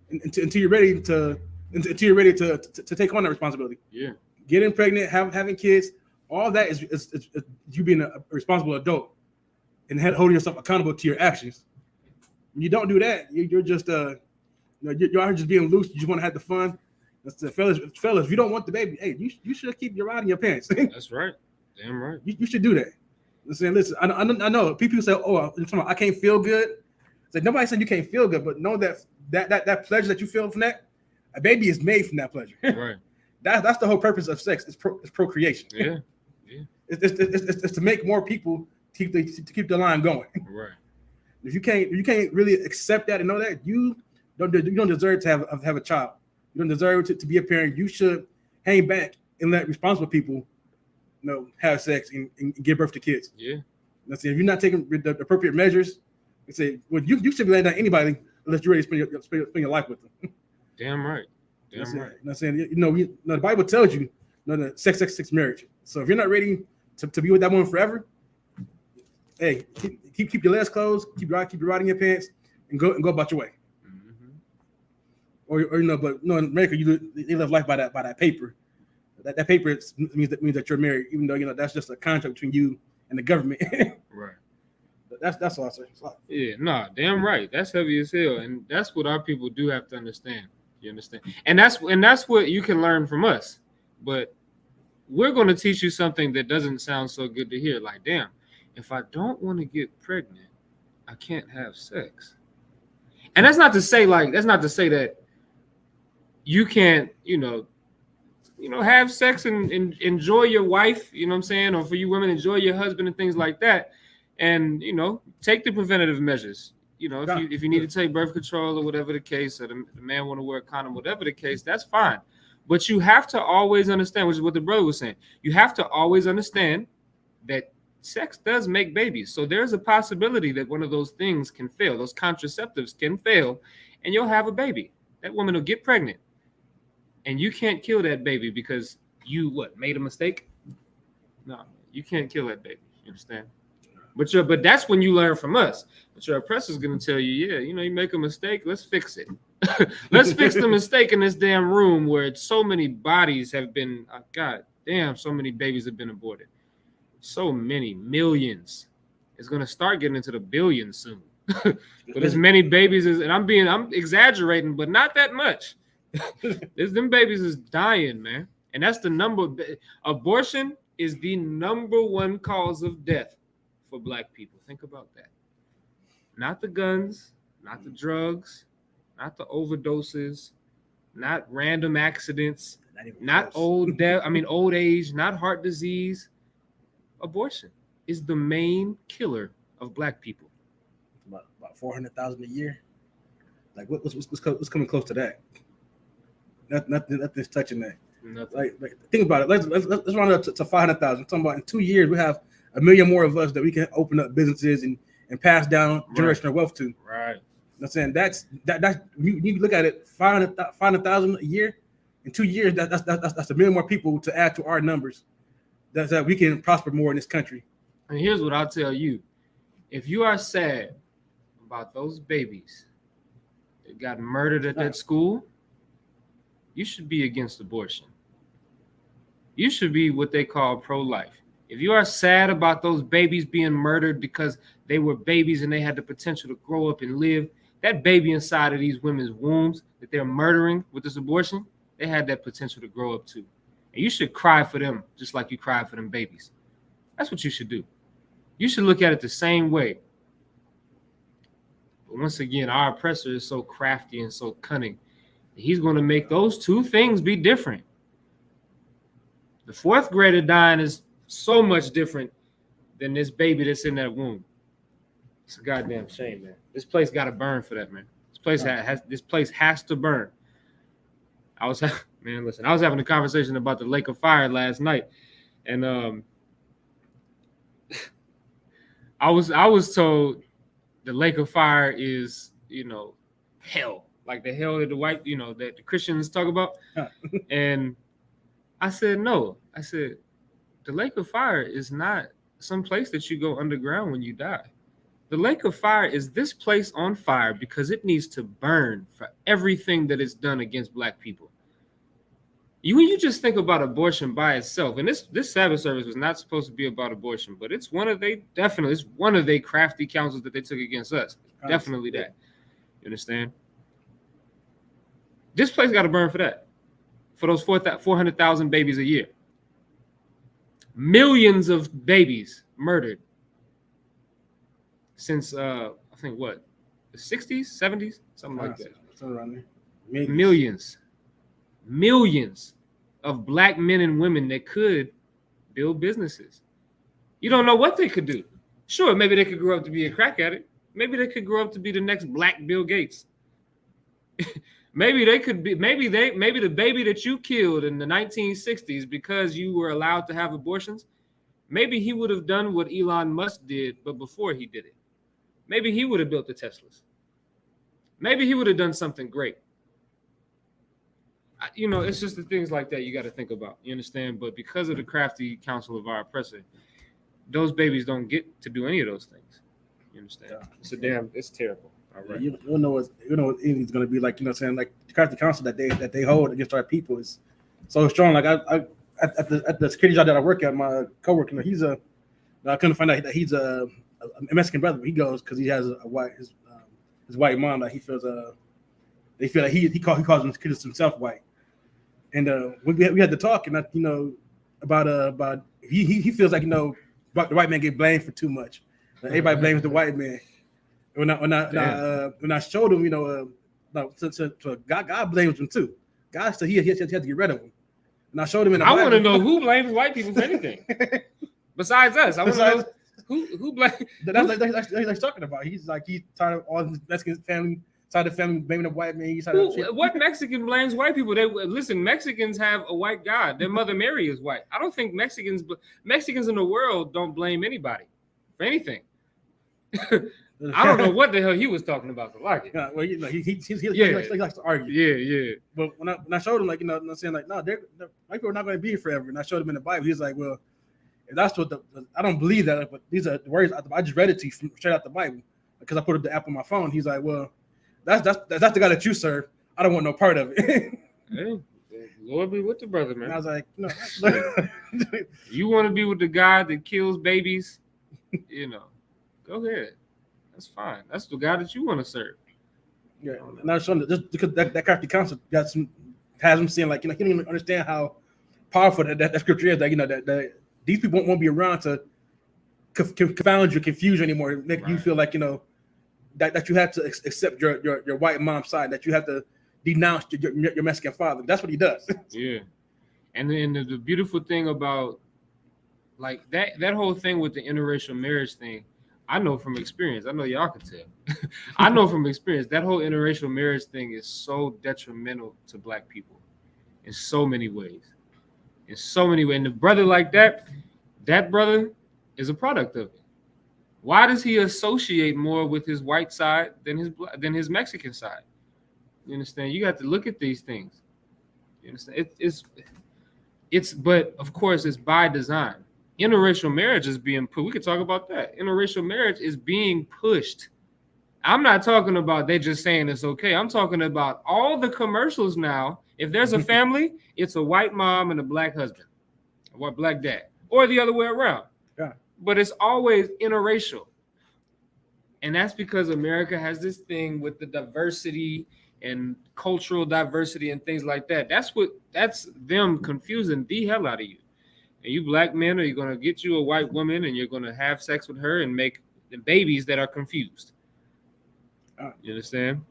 until you're ready to take on that responsibility. Yeah. Getting pregnant, having kids, all that is you being a responsible adult and holding yourself accountable to your actions. When you don't do that, you're just you're just being loose. You just want to have the fun. That's the fellas. If you don't want the baby, hey, you should keep your rod in your pants. That's right. Damn right. You should do that. Listen, I know people say, "Oh, I can't feel good." It's like nobody said you can't feel good, but know that pleasure that you feel from that, a baby is made from that pleasure. Right. That's the whole purpose of sex. It's procreation. Yeah. It's to make more people keep the line going. Right. If you can't really accept that and know that, you don't deserve to have a child. You don't deserve to be a parent. You should hang back and let responsible people have sex and give birth to kids. Yeah. If you're not taking the appropriate measures, you should be letting down anybody unless you're ready to spend your life with them. Damn right. Damn right. I'm saying, the Bible tells you, that sex, marriage. So if you're not ready to be with that woman forever, hey, keep your legs closed, keep your rod in your pants, and go about your way. Mm-hmm. But in America, they live life by that paper. That paper means that you're married, even though that's just a contract between you and the government. Right. That's all I say. Yeah, damn right. That's heavy as hell, and that's what our people do have to understand. You understand? And that's what you can learn from us. But we're going to teach you something that doesn't sound so good to hear. Like, damn, if I don't want to get pregnant, I can't have sex. And that's not to say that you can't, have sex and enjoy your wife, you know what I'm saying? Or for you women, enjoy your husband and things like that. And, take the preventative measures. If you need to take birth control or whatever the case, or the man want to wear a condom, whatever the case, that's fine. But you have to always understand, which is what the brother was saying. You have to always understand that sex does make babies. So there's a possibility that one of those things can fail. Those contraceptives can fail, and you'll have a baby. That woman will get pregnant. And you can't kill that baby because you made a mistake? No, you can't kill that baby. You understand? But that's when you learn from us. But your oppressor's gonna tell you, yeah, you make a mistake, let's fix it. Let's fix the mistake in this damn room where so many bodies have been, God damn, so many babies have been aborted. So many, millions. It's gonna start getting into the billions soon. But as many babies as, and I'm exaggerating, but not that much. Them babies is dying, man. And that's the number. Abortion is the number one cause of death for Black people. Think about that. Not the guns, not the drugs, not the overdoses, not random accidents, not old age, not heart disease. Abortion is the main killer of Black people. About 400,000 a year. Like what's coming close to that? Nothing's touching that. Like think about it. Let's round it up to 500,000. Talking about in 2 years we have 1 million more of us that we can open up businesses and pass down generational wealth to. Right. I'm saying that's you look at it, 500,000 a year. In 2 years, that's 1 million more people to add to our numbers. That we can prosper more in this country. And here's what I'll tell you: if you are sad about those babies that got murdered at that school, you should be against abortion. You should be what they call pro-life. If you are sad about those babies being murdered because they were babies and they had the potential to grow up and live, that baby inside of these women's wombs that they're murdering with this abortion, they had that potential to grow up too. And you should cry for them just like you cry for them babies. That's what you should do. You should look at it the same way. But once again, our oppressor is so crafty and so cunning. He's going to make those two things be different. The fourth grader dying is so much different than this baby that's in that womb. It's a goddamn shame, man. This place got to burn for that, man. This place has to burn. I was having a conversation about the lake of fire last night, and I was told the lake of fire is, hell, like the hell that the white, that the Christians talk about. And I said, no. I said, the lake of fire is not some place that you go underground when you die. The lake of fire is this place on fire because it needs to burn for everything that is done against Black people. When you just think about abortion by itself, and this Sabbath service was not supposed to be about abortion, but it's one of their crafty counsels that they took against us. Definitely that. You understand? This place got to burn for that. For those 400,000 babies a year. Millions of babies murdered since I think the 60s, 70s, something like that. Something around there. Millions of Black men and women that could build businesses. You don't know what they could do. Sure, maybe they could grow up to be a crack addict. Maybe they could grow up to be the next Black Bill Gates. Maybe the baby that you killed in the 1960s because you were allowed to have abortions, maybe he would have done what Elon Musk did, but before he did it. Maybe he would have built the Teslas. Maybe he would have done something great. It's just the things like that you got to think about. You understand? But because of the crafty counsel of our oppressor, those babies don't get to do any of those things. You understand? Yeah. It's terrible. All right. You don't know what it's going to be like. You know what I'm saying? Like the crafty counsel that they hold against our people is so strong. Like I at the security job that I work at, my coworker, I couldn't find out that he's a Mexican brother. He goes because he has his white mom. Like he feels they feel like he calls himself white. And we had to talk, and about he feels like the white man get blamed for too much. Like, everybody blames the white man. When I showed him, God blames him too. God said he had to get rid of him. And I showed him. I want to know who blames white people for anything besides us. I want to know who blames. That's like talking about. He's tired of all his Mexican family. Side of the family blaming the white man. What Mexican blames white people? Mexicans have a white God. Their Mother Mary is white. I don't think Mexicans in the world don't blame anybody for anything. I don't know what the hell he was talking about to like it. Yeah, well, he Yeah. likes to argue. Yeah. But when I showed him, like, I'm saying, like, no, they're white people are not going to be here forever. And I showed him in the Bible. He's like, well, if that's what I don't believe that, but these are the words I just read it to you from straight out the Bible because I put up the app on my phone. He's like, well, that's the guy that you serve. I don't want no part of it. Hey, Lord be with the brother, man. And I was like, no. You want to be with the guy that kills babies? Go ahead. That's fine. That's the guy that you want to serve. Yeah, and I was showing just because that crafty concept has him saying, like, he don't even understand how powerful that scripture is. Like, that these people won't be around to confound you, confuse you anymore, make you feel like that you have to accept your white mom's side, that you have to denounce your Mexican father. That's what he does. Yeah, and then the beautiful thing about like that whole thing with the interracial marriage thing, I know from experience. I know y'all can tell. I know from experience that whole interracial marriage thing is so detrimental to Black people in so many ways. In so many ways. And a brother like that brother is a product of it. Why does he associate more with his white side than his Mexican side? You understand? You got to look at these things. You understand? It's but of course it's by design. Interracial marriage is being put. We could talk about that. Interracial marriage is being pushed. I'm not talking about they just saying it's okay. I'm talking about all the commercials now. If there's a family, it's a white mom and a Black husband, or a Black dad, or the other way around. Yeah. But it's always interracial. And that's because America has this thing with the diversity and cultural diversity and things like that. That's them confusing the hell out of you. And you Black men, are you going to get you a white woman and you're going to have sex with her and make the babies that are confused? You understand?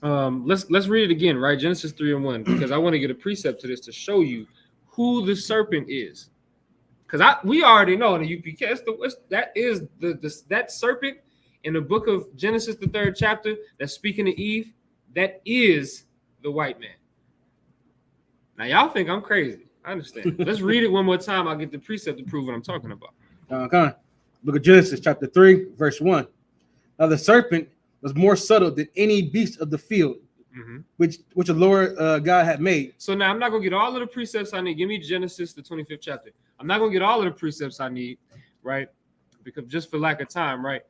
Let's read it again, right? Genesis 3:1, because I want to get a precept to this to show you who the serpent is. Because we already know in the UPK that serpent in the book of Genesis, the 3rd chapter, that's speaking to Eve, that is the white man. Now y'all think I'm crazy. I understand. Let's read it one more time. I'll get the precept to prove what I'm talking about. Okay. Book of Genesis, chapter 3, verse 1. Now the serpent was more subtle than any beast of the field, which the Lord God had made. So now I'm not going to get all of the precepts I need. Give me Genesis, the 25th chapter. I'm not going to get all of the precepts I need, right? Because just for lack of time, right?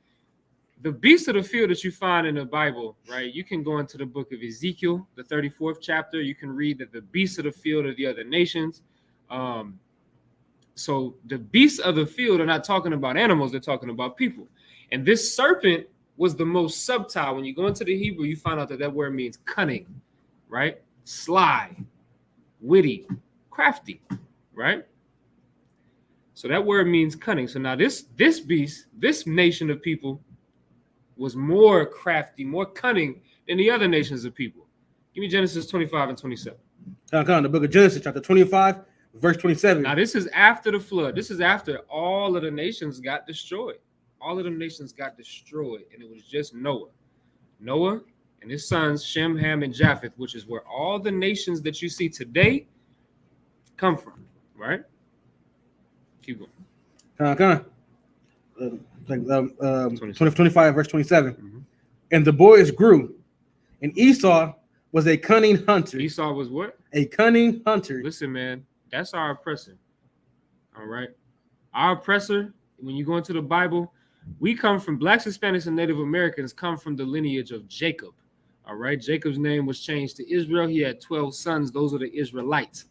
The beasts of the field that you find in the Bible, right? You can go into the book of Ezekiel, the 34th chapter. You can read that the beasts of the field are the other nations. So the beasts of the field are not talking about animals. They're talking about people. And this serpent was the most subtle. When you go into the Hebrew, you find out that word means cunning, right? Sly, witty, crafty, right? So that word means cunning. So now this beast, this nation of people, was more crafty, more cunning than the other nations of people. Give me Genesis 25 and 27. The book of Genesis, chapter 25, verse 27. Now, this is after the flood. This is after all of the nations got destroyed. All of the nations got destroyed, and it was just Noah. Noah and his sons, Shem, Ham, and Japheth, which is where all the nations that you see today come from, right? Keep going. 25, verse 27. And the boys grew, and Esau was a cunning hunter. Esau was what? A cunning hunter. Listen, man, that's our oppressor. All right. Our oppressor, when you go into the Bible, we come from Blacks, Hispanics, and Native Americans come from the lineage of Jacob. All right. Jacob's name was changed to Israel. He had 12 sons. Those are the Israelites.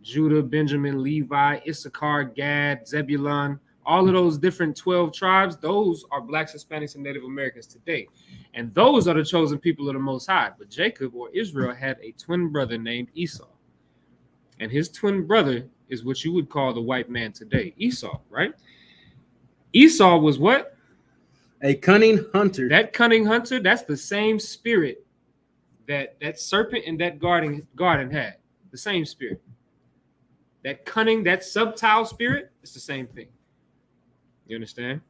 Judah, Benjamin, Levi, Issachar, Gad, Zebulun. All of those different 12 tribes, those are Blacks, Hispanics, and Native Americans today. And those are the chosen people of the Most High. But Jacob, or Israel, had a twin brother named Esau. And his twin brother is what you would call the white man today, Esau, right? Esau was what? A cunning hunter. That cunning hunter, that's the same spirit that serpent in that garden had. The same spirit. That cunning, that subtile spirit, it's the same thing. You understand?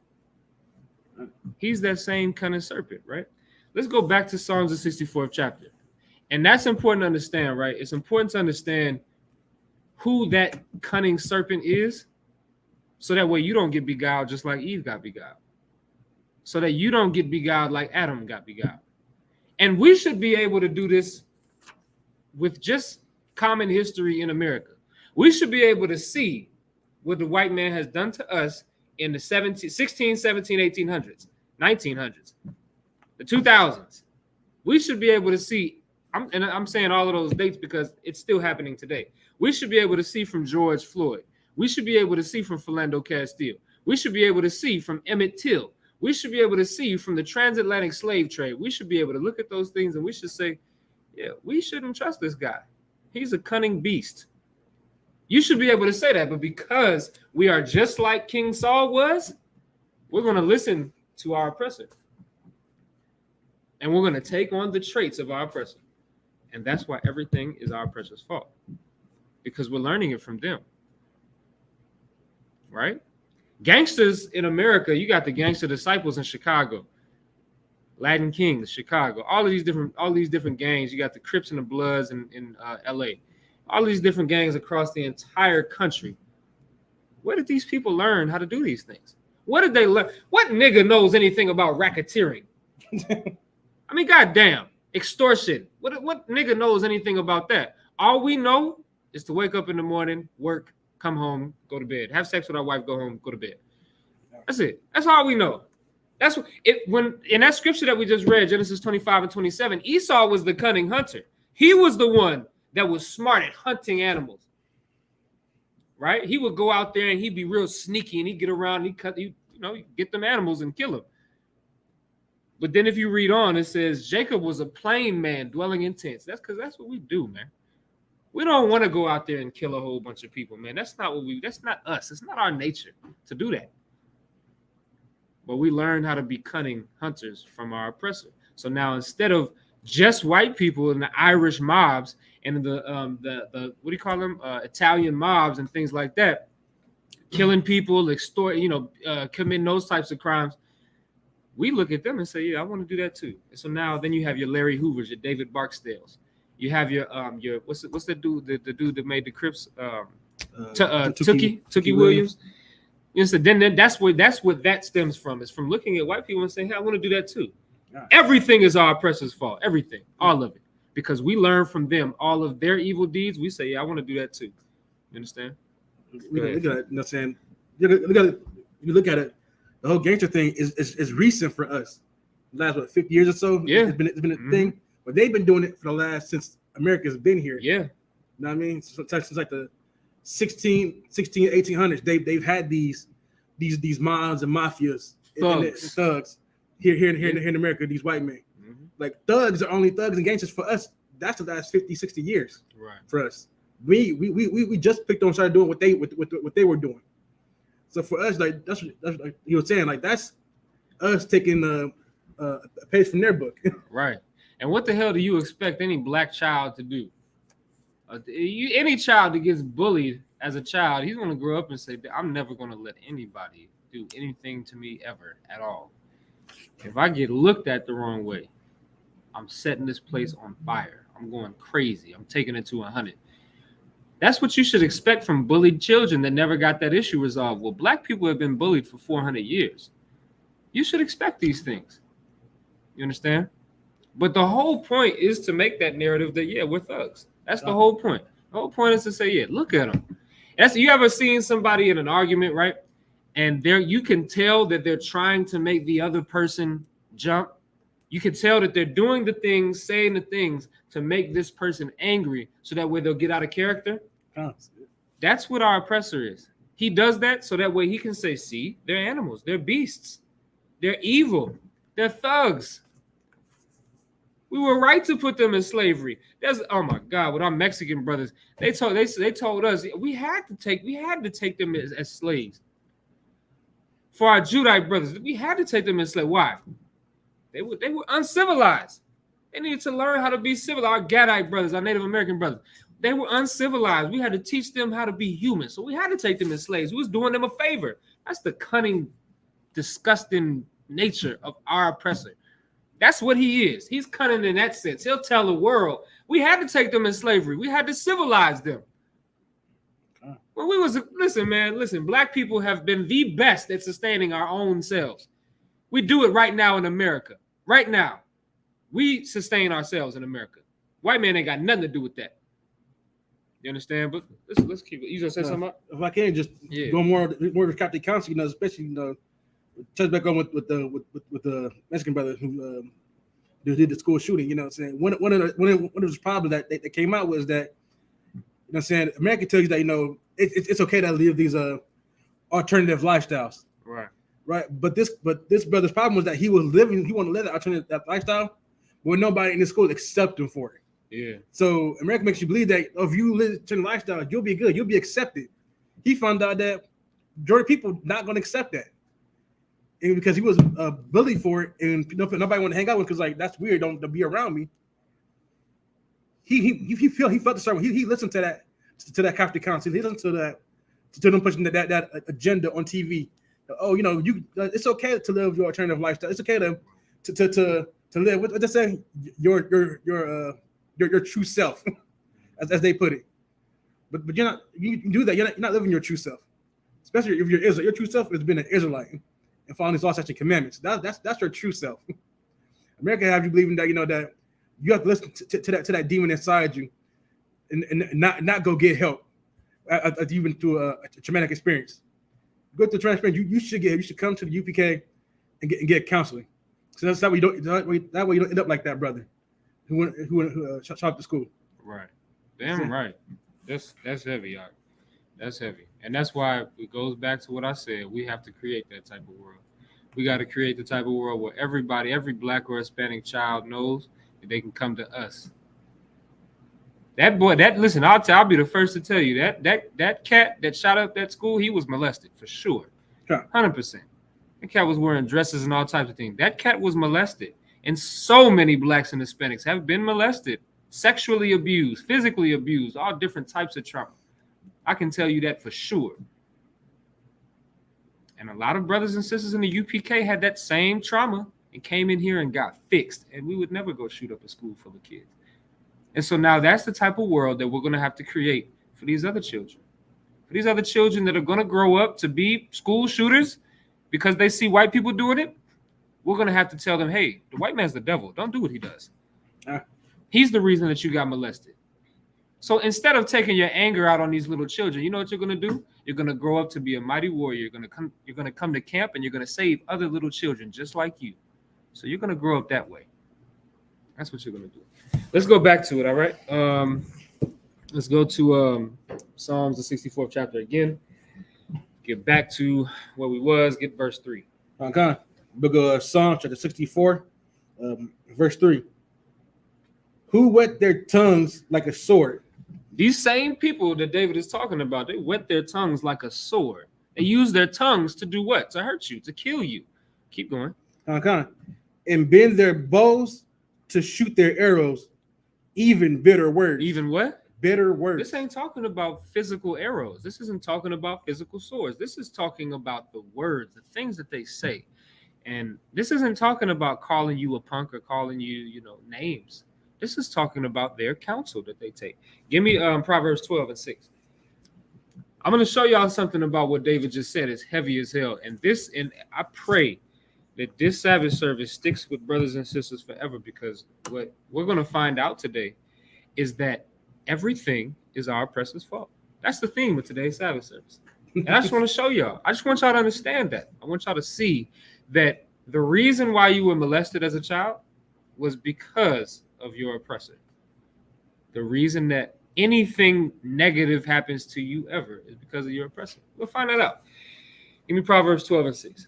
He's that same cunning serpent, right? Let's go back to Psalms, the 64th chapter. And that's important to understand, right? It's important to understand who that cunning serpent is, so that way you don't get beguiled just like Eve got beguiled. so that you don't get beguiled like Adam got beguiled. And we should be able to do this with just common history in America. We should be able to see what the white man has done to us in the 16, 17, 1800s, 1900s, the 2000s. We should be able to see, I'm saying all of those dates because it's still happening today. We should be able to see from George Floyd. We should be able to see from Philando Castile. We should be able to see from Emmett Till. We should be able to see from the transatlantic slave trade. We should be able to look at those things and we should say, yeah, we shouldn't trust this guy. He's a cunning beast. You should be able to say that, but because we are just like King Saul was, we're going to listen to our oppressor. And we're going to take on the traits of our oppressor. And that's why everything is our oppressor's fault. Because we're learning it from them. Right? Gangsters in America, you got the gangster disciples in Chicago, Latin Kings, Chicago, all these different gangs. You got the Crips and the Bloods in LA, all these different gangs across the entire country. Where did these people learn how to do these things? What did they learn? What nigga knows anything about racketeering? I mean, goddamn, extortion. What nigga knows anything about that? All we know is to wake up in the morning, work, come home, go to bed, have sex with our wife, go home, go to bed. That's it. That's all we know. That's what it when in that scripture that we just read, Genesis 25 and 27, Esau was the cunning hunter. He was the one that was smart at hunting animals. Right? He would go out there and he'd be real sneaky and he'd get around and he'd get them animals and kill them. But then if you read on, it says Jacob was a plain man dwelling in tents. That's because that's what we do, man. We don't want to go out there and kill a whole bunch of people, man. That's not us. It's not our nature to do that. But we learn how to be cunning hunters from our oppressor. So now instead of just white people and the Irish mobs and the what do you call them? Italian mobs and things like that, killing people, committing those types of crimes, we look at them and say, yeah, I want to do that too. And so now then you have your Larry Hoovers, your David Barksdales. You have your what's the dude the dude that made the Crips Tookie Williams. You know, so then that's what that stems from. Is from looking at white people and saying, hey, I want to do that too. Yeah. Everything is our oppressor's fault. Everything, all of it, because we learn from them all of their evil deeds. We say, yeah, I want to do that too. You understand? Look at it. You know what I'm saying? You look at it. The whole gangster thing is recent for us. The last 50 years or so. Yeah, it's been a thing. But they've been doing it for the last since America's been here. Yeah. You know what I mean? Since like the 1800s, they've had these mobs and mafias and thugs here in America, these white men. Mm-hmm. Like thugs are only thugs and gangsters for us. That's the last 50, 60 years. Right. For us. We just picked on started doing what they were doing. So for us, like that's like you were saying, like that's us taking a page from their book. Right. And what the hell do you expect any black child to do? Any child that gets bullied as a child, he's going to grow up and say, I'm never going to let anybody do anything to me ever at all. If I get looked at the wrong way, I'm setting this place on fire. I'm going crazy. I'm taking it to 100. That's what you should expect from bullied children that never got that issue resolved. Well, black people have been bullied for 400 years. You should expect these things. You understand? But the whole point is to make that narrative that, yeah, we're thugs. That's the whole point. The whole point is to say, yeah, look at them. You ever seen somebody in an argument, right? And you can tell that they're trying to make the other person jump. You can tell that they're doing the things, saying the things to make this person angry so that way they'll get out of character. That's what our oppressor is. He does that so that way he can say, see, they're animals. They're beasts. They're evil. They're thugs. We were right to put them in slavery. Oh my God, with our Mexican brothers, they told us we had to take them as slaves. For our Judite brothers, we had to take them as slaves. Why? They were uncivilized. They needed to learn how to be civil. Our Gadite brothers, our Native American brothers, they were uncivilized. We had to teach them how to be human. So we had to take them as slaves. We was doing them a favor. That's the cunning, disgusting nature of our oppressor. That's what he is. He's cunning in that sense. He'll tell the world, we had to take them in slavery. We had to civilize them. When listen, black people have been the best at sustaining our own selves. We do it right now in America. Right now. We sustain ourselves in America. White man ain't got nothing to do with that. You understand? But let's keep it. You gonna say something? If I can just go more with Captain Council, especially touch back on with the Mexican brother who did the school shooting. You know what I'm saying? One of the problems that came out was that, you know what I'm saying, America tells you that, it's okay to live these alternative lifestyles. Right. But this brother's problem was that he wanted to live that alternative lifestyle, but nobody in the school accept him for it. Yeah. So America makes you believe that if you live a certain lifestyle, you'll be good, you'll be accepted. He found out that majority of people not going to accept that, and because he was bullied for it, and nobody want to hang out with him because that's weird. Don't be around me. He felt the same way. He listened to that Catholic council. He listened to them pushing that agenda on TV. Oh, it's okay to live your alternative lifestyle. It's okay to live. What they say? Your true self, as they put it. But you do that. You're not living your true self, especially if you're Israel. Your true self has been an Israelite and following these law, statutes, and commandments. That's your true self. America have you believing that that you have to listen to that demon inside you, and not go get help after you've been through a traumatic experience. Go through transparent. You should come to the UPK and get counseling. So that's that way you don't end up like that brother who shot up the school. Right. Damn right. That's heavy, y'all. That's heavy. And that's why it goes back to what I said. We have to create that type of world. We got to create the type of world where everybody, every Black or Hispanic child knows that they can come to us. Listen, I'll be the first to tell you that cat that shot up that school, he was molested for sure. 100%. That cat was wearing dresses and all types of things. That cat was molested. And so many Blacks and Hispanics have been molested, sexually abused, physically abused, all different types of trauma. I can tell you that for sure. And a lot of brothers and sisters in the UPK had that same trauma and came in here and got fixed. And we would never go shoot up a school full of kids. And so now that's the type of world that we're going to have to create for these other children. For these other children that are going to grow up to be school shooters because they see white people doing it, we're going to have to tell them, hey, the white man's the devil. Don't do what he does. He's the reason that you got molested. So instead of taking your anger out on these little children, you know what you're going to do? You're going to grow up to be a mighty warrior. You're going to come to camp and you're going to save other little children just like you. So you're going to grow up that way. That's what you're going to do. Let's go back to it, all right? Let's go to Psalms, the 64th chapter again. Get back to where we was. Get verse 3. Okay. Book of Psalms, chapter 64, verse 3. Who whet their tongues like a sword? These same people that David is talking about, they whet their tongues like a sword. They use their tongues to do what? To hurt you, to kill you. Keep going. Okay. And bend their bows to shoot their arrows, even bitter words. Even what? Bitter words. This ain't talking about physical arrows. This isn't talking about physical swords. This is talking about the words, the things that they say. And this isn't talking about calling you a punk or calling you, names. This is talking about their counsel that they take. Give me Proverbs 12 and 6. I'm going to show y'all something about what David just said. It's heavy as hell. And I pray that this Sabbath service sticks with brothers and sisters forever, because what we're going to find out today is that everything is our oppressor's fault. That's the theme of today's Sabbath service. And I just want to show y'all. I just want y'all to understand that. I want y'all to see that the reason why you were molested as a child was because of your oppressor. The reason that anything negative happens to you ever is because of your oppressor. We'll find that out. Give me Proverbs 12 and 6.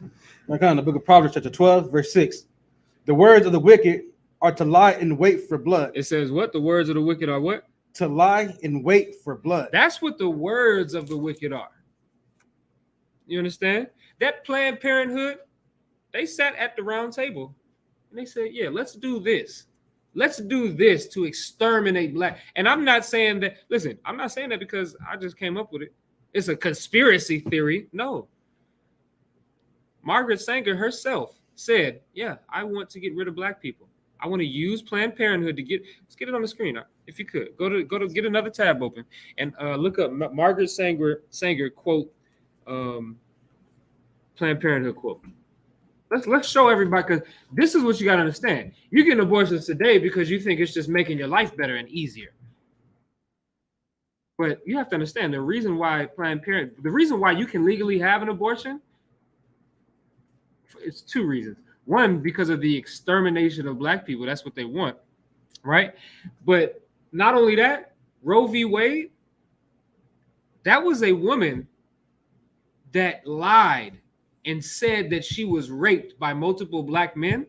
Okay, in the book of Proverbs, chapter 12, verse 6. The words of the wicked are to lie in wait for blood. It says what? The words of the wicked are what? To lie in wait for blood. That's what the words of the wicked are. You understand? That Planned Parenthood, they sat at the round table and they said, yeah, let's do this. Let's do this to exterminate Black. And I'm not saying that, listen, I'm not saying that because I just came up with it. It's a conspiracy theory. No. Margaret Sanger herself said, yeah, I want to get rid of Black people. I want to use Planned Parenthood to let's get it on the screen. If you could, go to get another tab open and look up Margaret Sanger quote, Planned Parenthood quote. Let's show everybody, because this is what you got to understand. You get abortions today because you think it's just making your life better and easier. But you have to understand the reason why the reason why you can legally have an abortion, it's two reasons. One, because of the extermination of black people. That's what they want, right? But not only that, Roe v. Wade, that was a woman that lied and said that she was raped by multiple black men.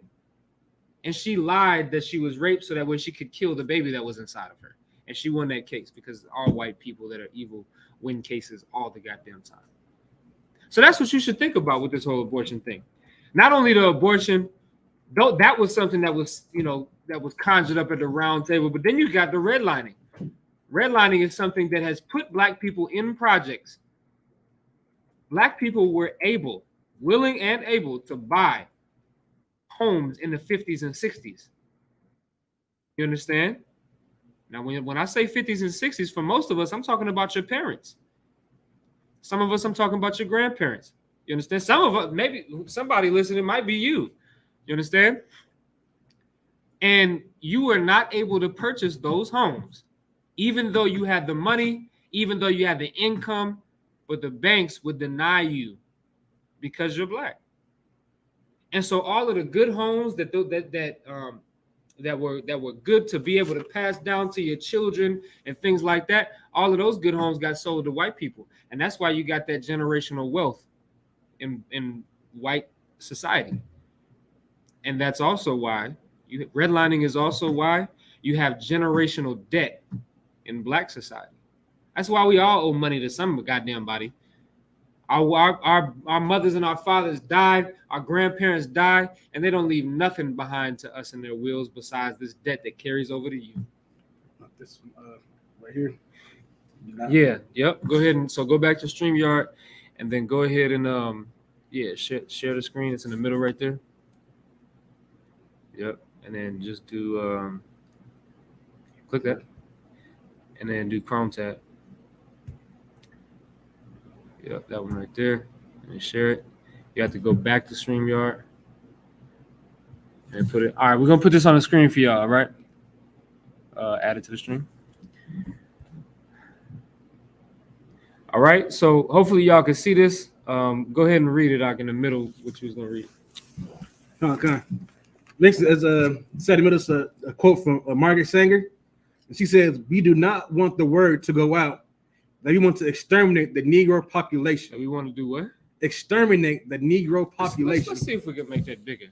And she lied that she was raped so that way she could kill the baby that was inside of her. And she won that case because all white people that are evil win cases all the goddamn time. So that's what you should think about with this whole abortion thing. Not only the abortion, though that was something that was, that was conjured up at the round table, but then you got the redlining. Redlining is something that has put black people in projects. Black people were willing and able to buy homes in the 50s and 60s. You understand? Now, when I say 50s and 60s, for most of us, I'm talking about your parents. Some of us, I'm talking about your grandparents. You understand? Some of us, maybe somebody listening might be you. You understand? And you were not able to purchase those homes, even though you had the money, even though you had the income, but the banks would deny you because you're black. And so all of the good homes that were good to be able to pass down to your children and things like that, all of those good homes got sold to white people. And that's why you got that generational wealth in white society. And that's also why redlining is also why you have generational debt in black society. That's why we all owe money to some goddamn body. Our mothers and our fathers died, our grandparents died, and they don't leave nothing behind to us in their wills besides this debt that carries over to you. This right here. Yeah, yep. Go ahead and go back to StreamYard, and then go ahead and share the screen. It's in the middle right there. Yep, and then just do click that, and then do Chrome tab. Yep, that one right there. And share it. You have to go back to StreamYard and put it. All right, we're gonna put this on the screen for y'all. All right, add it to the stream. All right, so hopefully y'all can see this. Go ahead and read it, in the middle, what you was gonna read. Okay. Next is said in the middle, a quote from Margaret Sanger. And she says, "We do not want the word to go out that we want to exterminate the Negro population." We want to do what? Exterminate the Negro population. Let's see if we can make that bigger.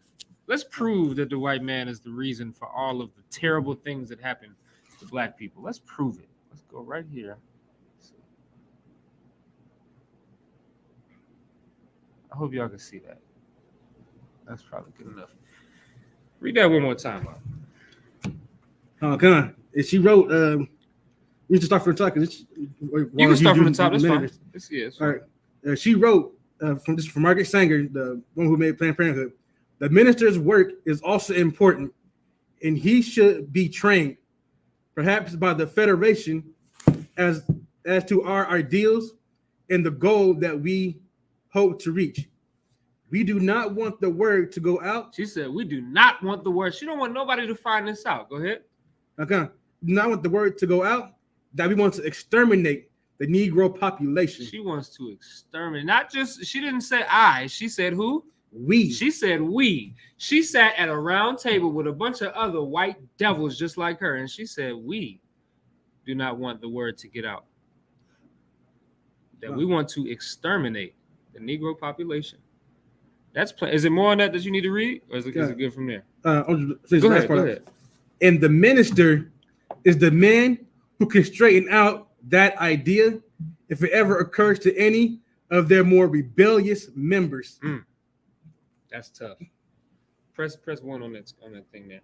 Let's prove that the white man is the reason for all of the terrible things that happen to black people. Let's prove it. Let's go right here. I hope y'all can see that. That's probably good enough. Read that one more time. Okay. And she wrote, we should start from the top. You can start from the top. That's fine. It's fine. All right. She wrote from Margaret Sanger, the one who made Planned Parenthood. "The minister's work is also important, and he should be trained, perhaps by the Federation, as to our ideals and the goal that we hope to reach. We do not want the word to go out." She said, "We do not want the word." She don't want nobody to find this out. Go ahead. Okay. Do not want the word to go out that we want to exterminate the Negro population. She wants to exterminate. Not just, she didn't say I. She said who? We. She said we. She sat at a round table with a bunch of other white devils just like her, and she said we do not want the word to get out. That we want to exterminate the Negro population. That's is it more on that you need to read, or is it good from there? Go ahead. "And the minister is the man who can straighten out that idea if it ever occurs to any of their more rebellious members." That's tough. Press one on that thing there.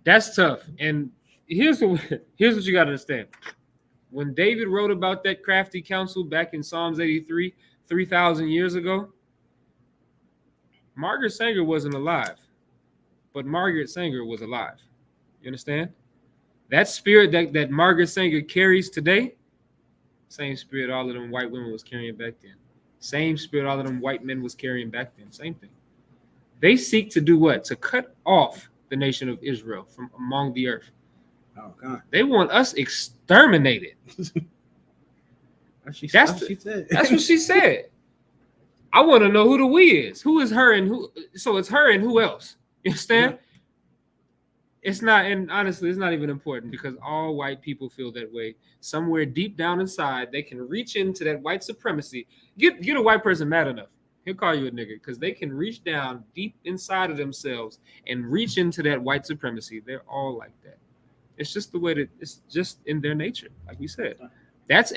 That's tough. And here's what you got to understand. When David wrote about that crafty counsel back in Psalms 83, 3,000 years ago, Margaret Sanger wasn't alive, but Margaret Sanger was alive. You understand? That spirit that Margaret Sanger carries today, same spirit all of them white women was carrying back then. Same spirit all of them white men was carrying back then. Same thing. They seek to do what? To cut off the nation of Israel from among the earth. Oh God. They want us exterminated. That's That's what she said. That's what she said. I want to know who the we is. Who is her and who? So it's her and who else? You understand? Yeah. It's not, and honestly, it's not even important because all white people feel that way. Somewhere deep down inside, they can reach into that white supremacy. Get a white person mad enough, he'll call you a nigger because they can reach down deep inside of themselves and reach into that white supremacy. They're all like that. It's just the way that it's just in their nature, like we said. That's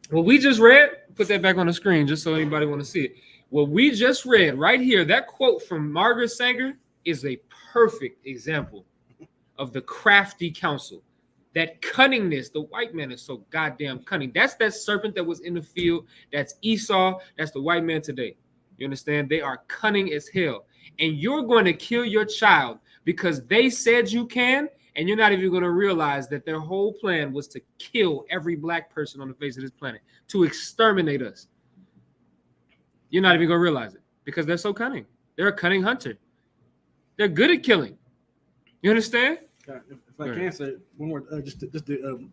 what we just read. Put that back on the screen just so anybody want to see it. What we just read right here, that quote from Margaret Sanger is a perfect example of the crafty counsel. That cunningness, the white man is so goddamn cunning. That's that serpent that was in the field. That's Esau. That's the white man today. You understand? They are cunning as hell. And you're going to kill your child because they said you can, and you're not even going to realize that their whole plan was to kill every black person on the face of this planet, to exterminate us. You're not even going to realize it because they're so cunning. They're a cunning hunter. They're good at killing. You understand? If I can say one more, just to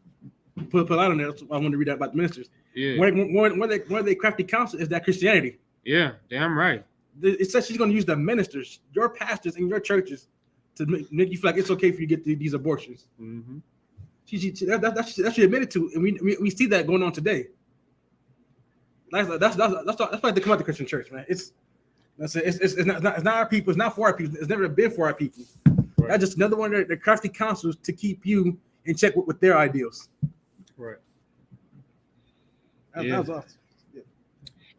put out on there, I want to read that about the ministers. Yeah. One of their crafty counsel is that Christianity. Yeah, damn right. It says she's going to use the ministers, your pastors in your churches, to make you feel like it's okay for you to get these abortions. Mm-hmm. That's she admitted to, and we see that going on today. That's why they come out the Christian church, man. It's not our people. It's not for our people. It's never been for our people. Right. That's just another one of the crafty counsels to keep you in check with their ideals. Right. That was awesome. Yeah.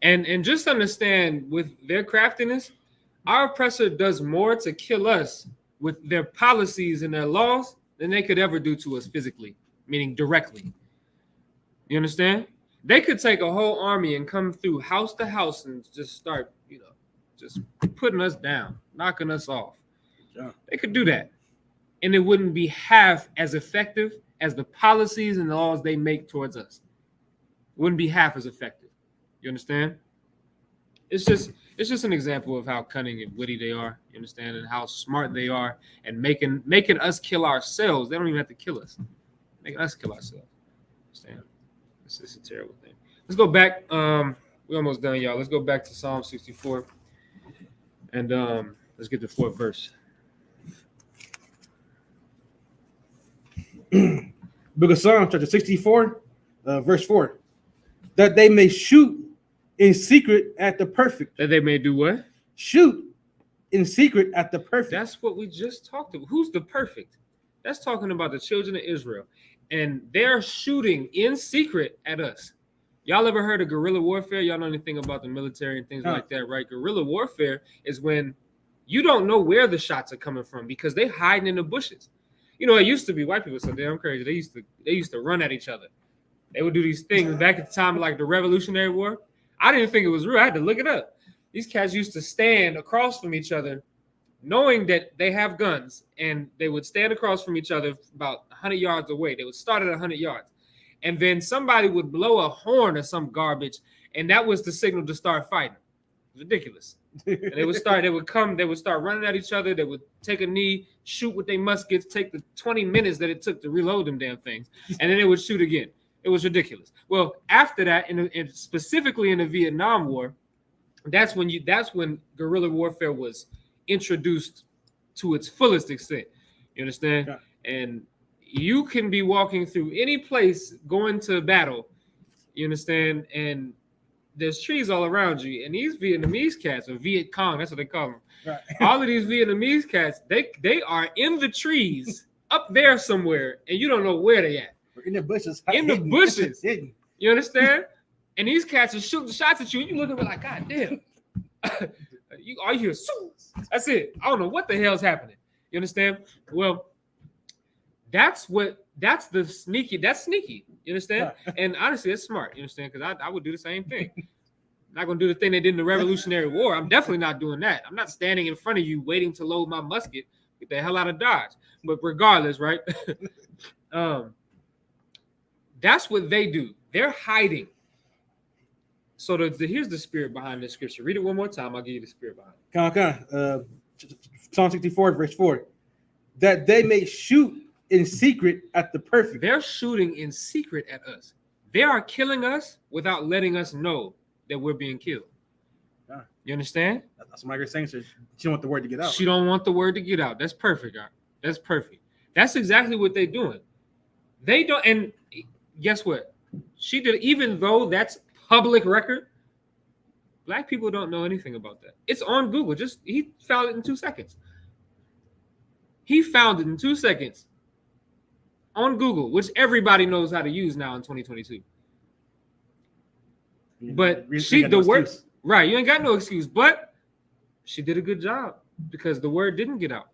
And just understand, with their craftiness, our oppressor does more to kill us with their policies and their laws than they could ever do to us physically, meaning directly. You understand? They could take a whole army and come through house to house and just start, just putting us down, knocking us off. Yeah. They could do that. And it wouldn't be half as effective as the policies and the laws they make towards us. It wouldn't be half as effective. You understand? It's just an example of how cunning and witty they are, you understand, and how smart they are, and making us kill ourselves. They don't even have to kill us. Making us kill ourselves. Understand? It's a terrible thing. Let's go back. We're almost done, y'all. Let's go back to Psalm 64. And let's get the fourth verse. Book of Psalms, chapter 64, verse 4. That they may shoot in secret at the perfect. That they may do what? Shoot in secret at the perfect. That's what we just talked about. Who's the perfect? That's talking about the children of Israel. And they're shooting in secret at us. Y'all ever heard of guerrilla warfare? Y'all know anything about the military and things like that, right? Guerrilla warfare is when you don't know where the shots are coming from because they're hiding in the bushes. It used to be white people so damn crazy. They used to run at each other. They would do these things back at the time of like the Revolutionary War. I didn't think it was real. I had to look it up. These cats used to stand across from each other, knowing that they have guns, and they would stand across from each other about 100 yards away. They would start at 100 yards. And then somebody would blow a horn or some garbage, and that was the signal to start fighting. It was ridiculous. And they would start running at each other. They would take a knee, shoot with their muskets, take the 20 minutes that it took to reload them damn things, and then they would shoot again. It was ridiculous. Well, after that, and specifically in the Vietnam War, that's when guerrilla warfare was introduced to its fullest extent. You understand? Yeah. And you can be walking through any place going to battle, you understand, and there's trees all around you. And these Vietnamese cats, or Viet Cong, that's what they call them. Right. All of these Vietnamese cats, they are in the trees up there somewhere, and you don't know where they at. In the bushes. In the bushes. You understand? And these cats are shooting shots at you, and you look at me like, God damn. All you hear, that's it. I don't know what the hell's happening. You understand? Well, that's sneaky. You understand? And honestly, it's smart. You understand? Because I would do the same thing. I'm not going to do the thing they did in the Revolutionary War. I'm definitely not doing that. I'm not standing in front of you waiting to load my musket. Get the hell out of Dodge. But regardless, right? That's what they do. They're hiding. So here's the spirit behind this scripture. Read it one more time. I'll give you the spirit behind it. Psalm 64, verse 4. That they may shoot in secret at the perfect. They're shooting in secret at us. They are killing us without letting us know that we're being killed. Yeah. You understand? That's what Margaret saying. She don't want the word to get out. She don't want the word to get out. That's perfect. That's perfect. That's exactly what they're doing. They don't. And guess what? She did. Even though that's public record, Black people don't know anything about that. It's on Google. He found it in 2 seconds. He found it in 2 seconds on Google, which everybody knows how to use now in 2022. But right, you ain't got no excuse. But she did a good job because the word didn't get out.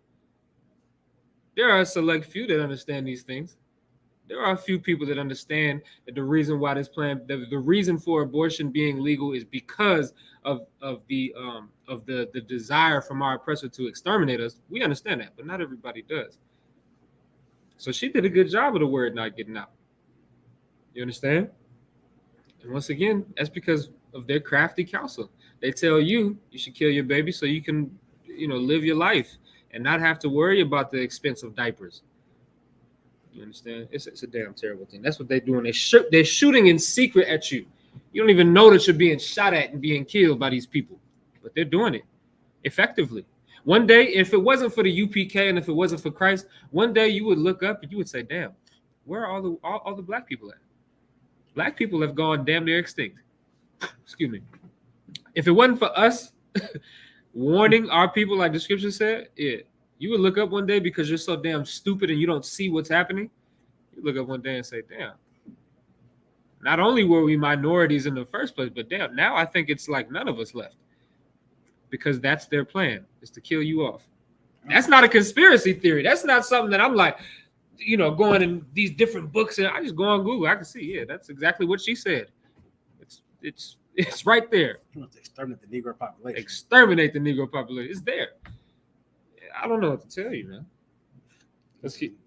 There are a select few that understand these things. There are a few people that understand that the reason why this plan, the reason for abortion being legal is because of the desire from our oppressor to exterminate us. We understand that, but not everybody does. So she did a good job of the word not getting out. You understand? And once again, that's because of their crafty counsel. They tell you should kill your baby so you can, live your life and not have to worry about the expense of diapers. You understand? It's a damn terrible thing. That's what they're doing. They're shooting in secret at you. You don't even know that you're being shot at and being killed by these people, but they're doing it effectively. One day, if it wasn't for the UPK and if it wasn't for Christ, one day you would look up and you would say, "Damn, where are all the Black people at? Black people have gone damn near extinct." Excuse me. If it wasn't for us warning our people, like the scripture said, you would look up one day because you're so damn stupid and you don't see what's happening. You look up one day and say, "Damn, not only were we minorities in the first place, but damn, now I think it's like none of us left." Because that's their plan, is to kill you off. That's not a conspiracy theory. That's not something that I'm like, going in these different books and I just go on Google. I can see, that's exactly what she said. It's right there. Exterminate the Negro population. Exterminate the Negro population. It's there. I don't know what to tell you, man.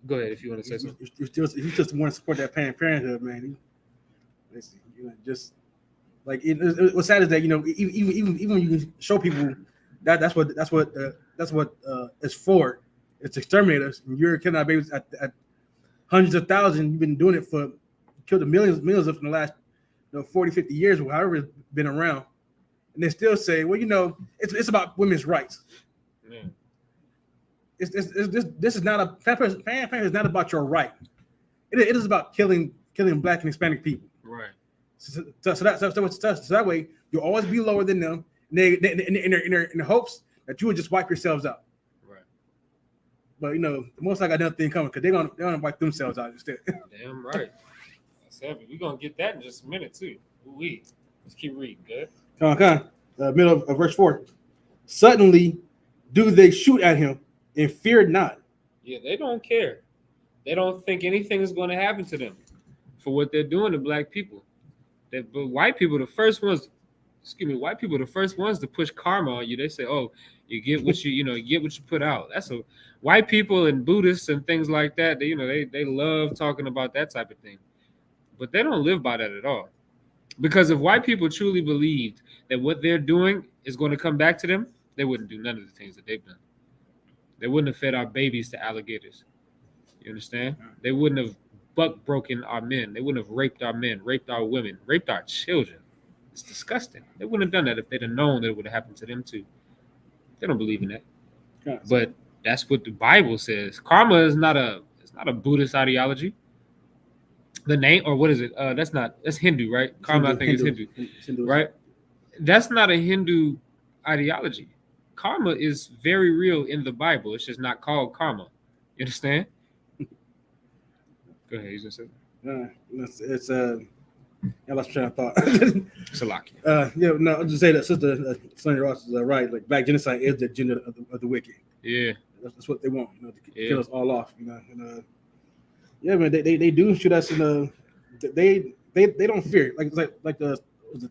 Go ahead if you want to say something. If you just want to support that Planned Parenthood, man. Just like what's sad is that even when you can show people that's what it's for. It's exterminators. And you're killing our babies at hundreds of thousands. You've been doing it for killed the millions of them in the last 40, 50 years, or however it's been around. And they still say, well, it's about women's rights. Yeah. This is not a Planned Parenthood is not about your right. It is about killing Black and Hispanic people. Right. So that way you'll always be lower than them. In the hopes that you would just wipe yourselves out. Right. But most like I got nothing coming because they're gonna wipe themselves out instead. Damn right. That's heavy. We're gonna get that in just a minute too. Let's keep reading, good. Come on. Middle of verse 4. Suddenly do they shoot at him and fear not. Yeah, they don't care. They don't think anything is going to happen to them for what they're doing to Black people. But white people, the first ones to push karma on you. They say, "Oh, you get what you get what you put out." That's white people and Buddhists and things like that. They love talking about that type of thing, but they don't live by that at all. Because if white people truly believed that what they're doing is going to come back to them, they wouldn't do none of the things that they've done. They wouldn't have fed our babies to alligators. You understand? They wouldn't have broken our men. They wouldn't have raped our men, raped our women, raped our children. It's disgusting. They wouldn't have done that if they'd have known that it would have happened to them too. They don't believe in that. Yeah. But that's what the Bible says. Karma is not a Buddhist ideology. The name, or what is it? That's Hindu, right? Karma, I think is Hindu, right? That's not a Hindu ideology. Karma is very real in the Bible. It's just not called karma. You understand? Go ahead. You just said. It's I lost train of thought. Salakia. I'll just say that Sister Sonny Ross is right. Like Black genocide is the agenda of the wicked. Yeah, that's what they want. To kill us all off. And man, they do shoot us in they don't fear like the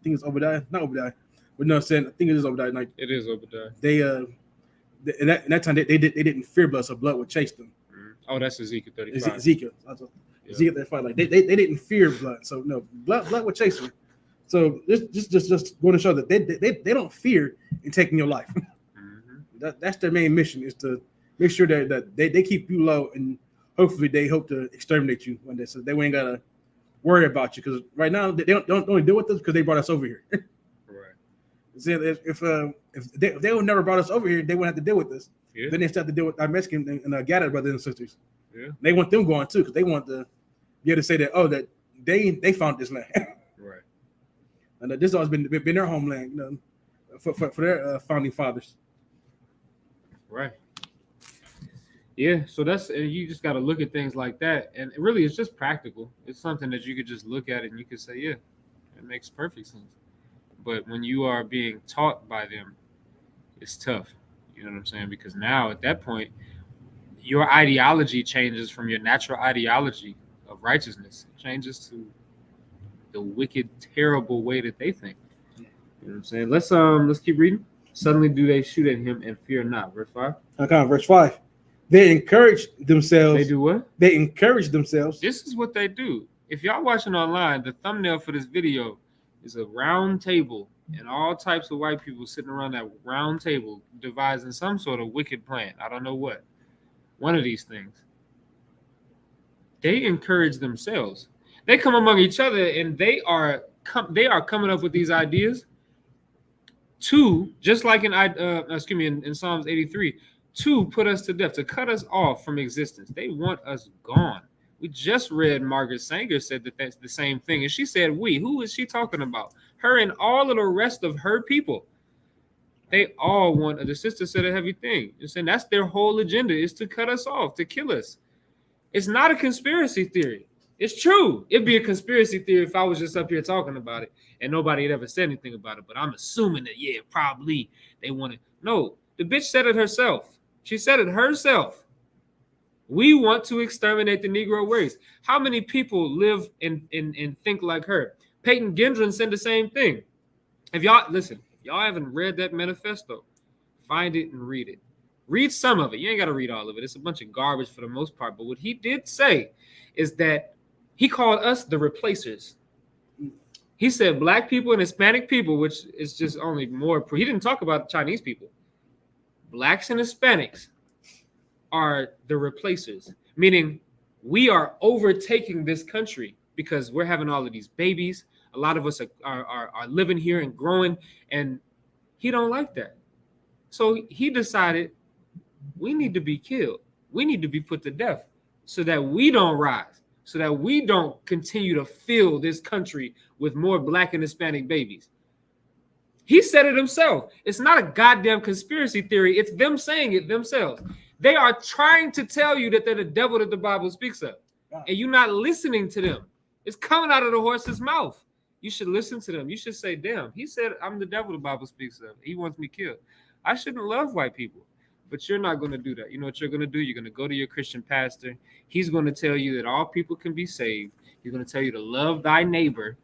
thing is Obadiah, not Obadiah, but no, saying I think it is Obadiah. Like it is Obadiah. They in that time they didn't fear blood, so blood would chase them. Oh, that's Ezekiel 35. Ezekiel 35. Like they didn't fear blood, so no blood would chase them. So this just going to show that they don't fear in taking your life. That's their main mission, is to make sure that they keep you low, and hopefully they hope to exterminate you one day, so they ain't gotta worry about you. Because right now they don't only deal with us because they brought us over here. Right. If they would never brought us over here, they wouldn't have to deal with this. Yeah. Then they start to deal with our Mexican and Gada brothers and sisters. Yeah. They want them going too, because they want to be able to say that that they found this land. Right. And this has always been their homeland, you know, for their founding fathers. Right. Yeah. So that's, you just got to look at things like that, and really, it's just practical. It's something that you could just look at and you could say, yeah, it makes perfect sense. But when you are being taught by them, it's tough. You know what I'm saying? Because now at that point, your ideology changes from your natural ideology of righteousness. It changes to the wicked, terrible way that they think. You know what I'm saying? Let's keep reading. Suddenly do they shoot at him and fear not. Verse 5. Okay, verse 5. They encourage themselves. They do what? They encourage themselves. This is what they do. If y'all watching online, the thumbnail for this video is a round table and all types of white people sitting around that round table devising some sort of wicked plan. I don't know what. One of these things. They encourage themselves. They come among each other and they are coming up with these ideas to, just like in Psalms 83, to put us to death, to cut us off from existence. They want us gone. We just read Margaret Sanger said that that's the same thing. And she said, we. Who is she talking about? Her and all of the rest of her people. They all want, the sister said a heavy thing. You're saying that's their whole agenda, is to cut us off, to kill us. It's not a conspiracy theory. It's true. It'd be a conspiracy theory if I was just up here talking about it and nobody had ever said anything about it. But I'm assuming that, yeah, probably they want to. No, the bitch said it herself. She said it herself. We want to exterminate the Negro race. How many people live and think like her? Peyton Gendron said the same thing. If y'all haven't read that manifesto, find it and read it. Read some of it. You ain't got to read all of it. It's a bunch of garbage for the most part. But what he did say is that he called us the replacers. He said black people and Hispanic people, which is just only more. He didn't talk about Chinese people. Blacks and Hispanics are the replacers, meaning we are overtaking this country because we're having all of these babies. A lot of us are living here and growing, and he don't like that. So he decided we need to be killed. We need to be put to death so that we don't rise, so that we don't continue to fill this country with more black and Hispanic babies. He said it himself. It's not a goddamn conspiracy theory. It's them saying it themselves. They are trying to tell you that they're the devil that the Bible speaks of, and you're not listening to them. It's coming out of the horse's mouth. You should listen to them. You should say, damn, he said I'm the devil the Bible speaks of. He wants me killed. I shouldn't love white people. But you're not going to do that. You know what you're going to do? You're going to go to your Christian pastor. He's going to tell you that all people can be saved. He's going to tell you to love thy neighbor.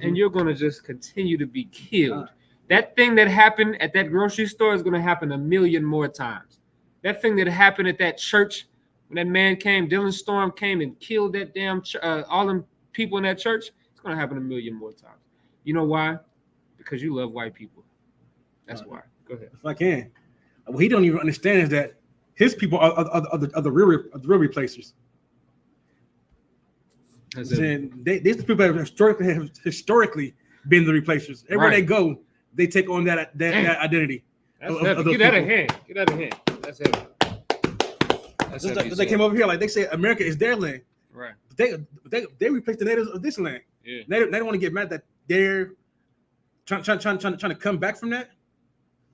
And you're going to just continue to be killed. That thing that happened at that grocery store is going to happen a million more times. That thing that happened at that church when that man came, Dylan Storm came and killed that damn all them people in that church, it's going to happen a million more times. You know why? Because you love white people. That's why. Go ahead. If I can. What he don't even understand is that his people are the real replacers. These people have historically been the replacers. Everywhere they go, they take on that identity. Get that a hand. Get that a hand. That's heavy. That's heavy. They came over here like they say America is their land. Right. But they replaced the natives of this land. Yeah. They don't want to get mad that they're trying to come back from that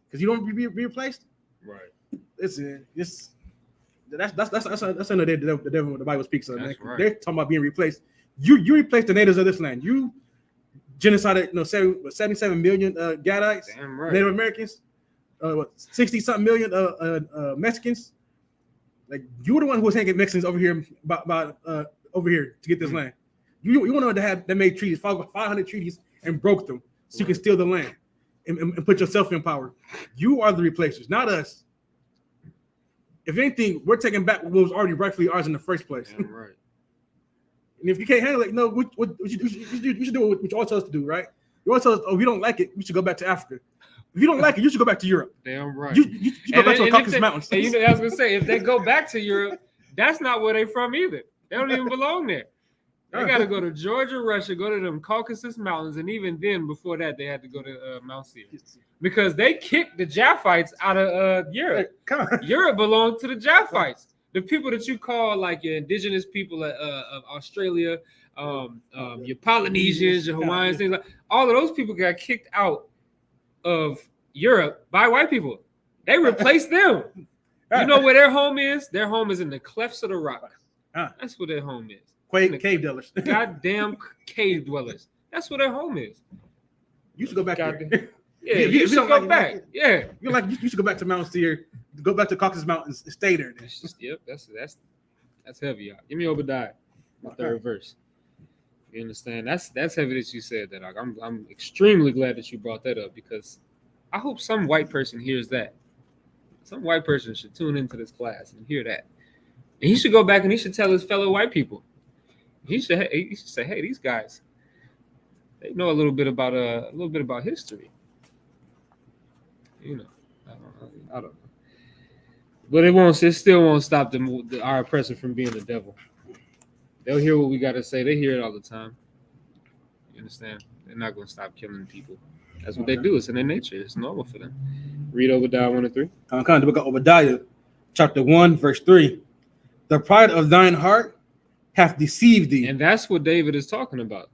because you don't be replaced. Right. That's another the devil the Bible speaks of. Man. Right. They're talking about being replaced. You replaced the natives of this land. You genocided 77 million Gadites, right. Native Americans, 60-something million Mexicans. Like you were the one who was hanging Mexicans over here over here to get this land. You want to that made treaties, 500 treaties, and broke them so you can steal the land and put yourself in power. You are the replacers, not us. If anything, we're taking back what was already rightfully ours in the first place. Right. And if you can't handle it, you should do what you all tell us to do, right? You all tell us, oh, we don't like it, we should go back to Africa. If you don't like it, you should go back to Europe. Damn right. You go back to the Caucasus Mountains. And I was gonna say, if they go back to Europe, that's not where they from either. They don't even belong there. They got to go to Georgia, Russia, go to them Caucasus Mountains, and even then, before that, they had to go to Mount Seir because they kicked the Japhites out of Europe. Europe belonged to the Japhites, the people that you call like your indigenous people of Australia, your Polynesians, your Hawaiians, things like all of those people got kicked out of Europe by white people. They replaced them. You know where their home is? Their home is in the clefts of the rock. That's where their home is. Cave dwellers. Goddamn cave dwellers. That's where their home is. You should go back there. Yeah, you should go back. Yeah. You should go back to Mount Seir, go back to Caucasus Mountains and stay there. Yep, that's heavy, y'all. Give me Obadiah, the third verse. You understand? That's heavy that you said that. I'm extremely glad that you brought that up because I hope some white person hears that. Some white person should tune into this class and hear that. And he should go back and he should tell his fellow white people. He should say, hey, these guys, they know a little bit about history. You know, I don't know. But it still won't stop our oppressor from being the devil. They'll hear what we got to say. They hear it all the time. You understand? They're not going to stop killing people. That's what they do. It's in their nature. It's normal for them. Read Obadiah 1 and 3. The book of Obadiah, chapter 1, verse 3. The pride of thine heart hath deceived thee. And that's what David is talking about,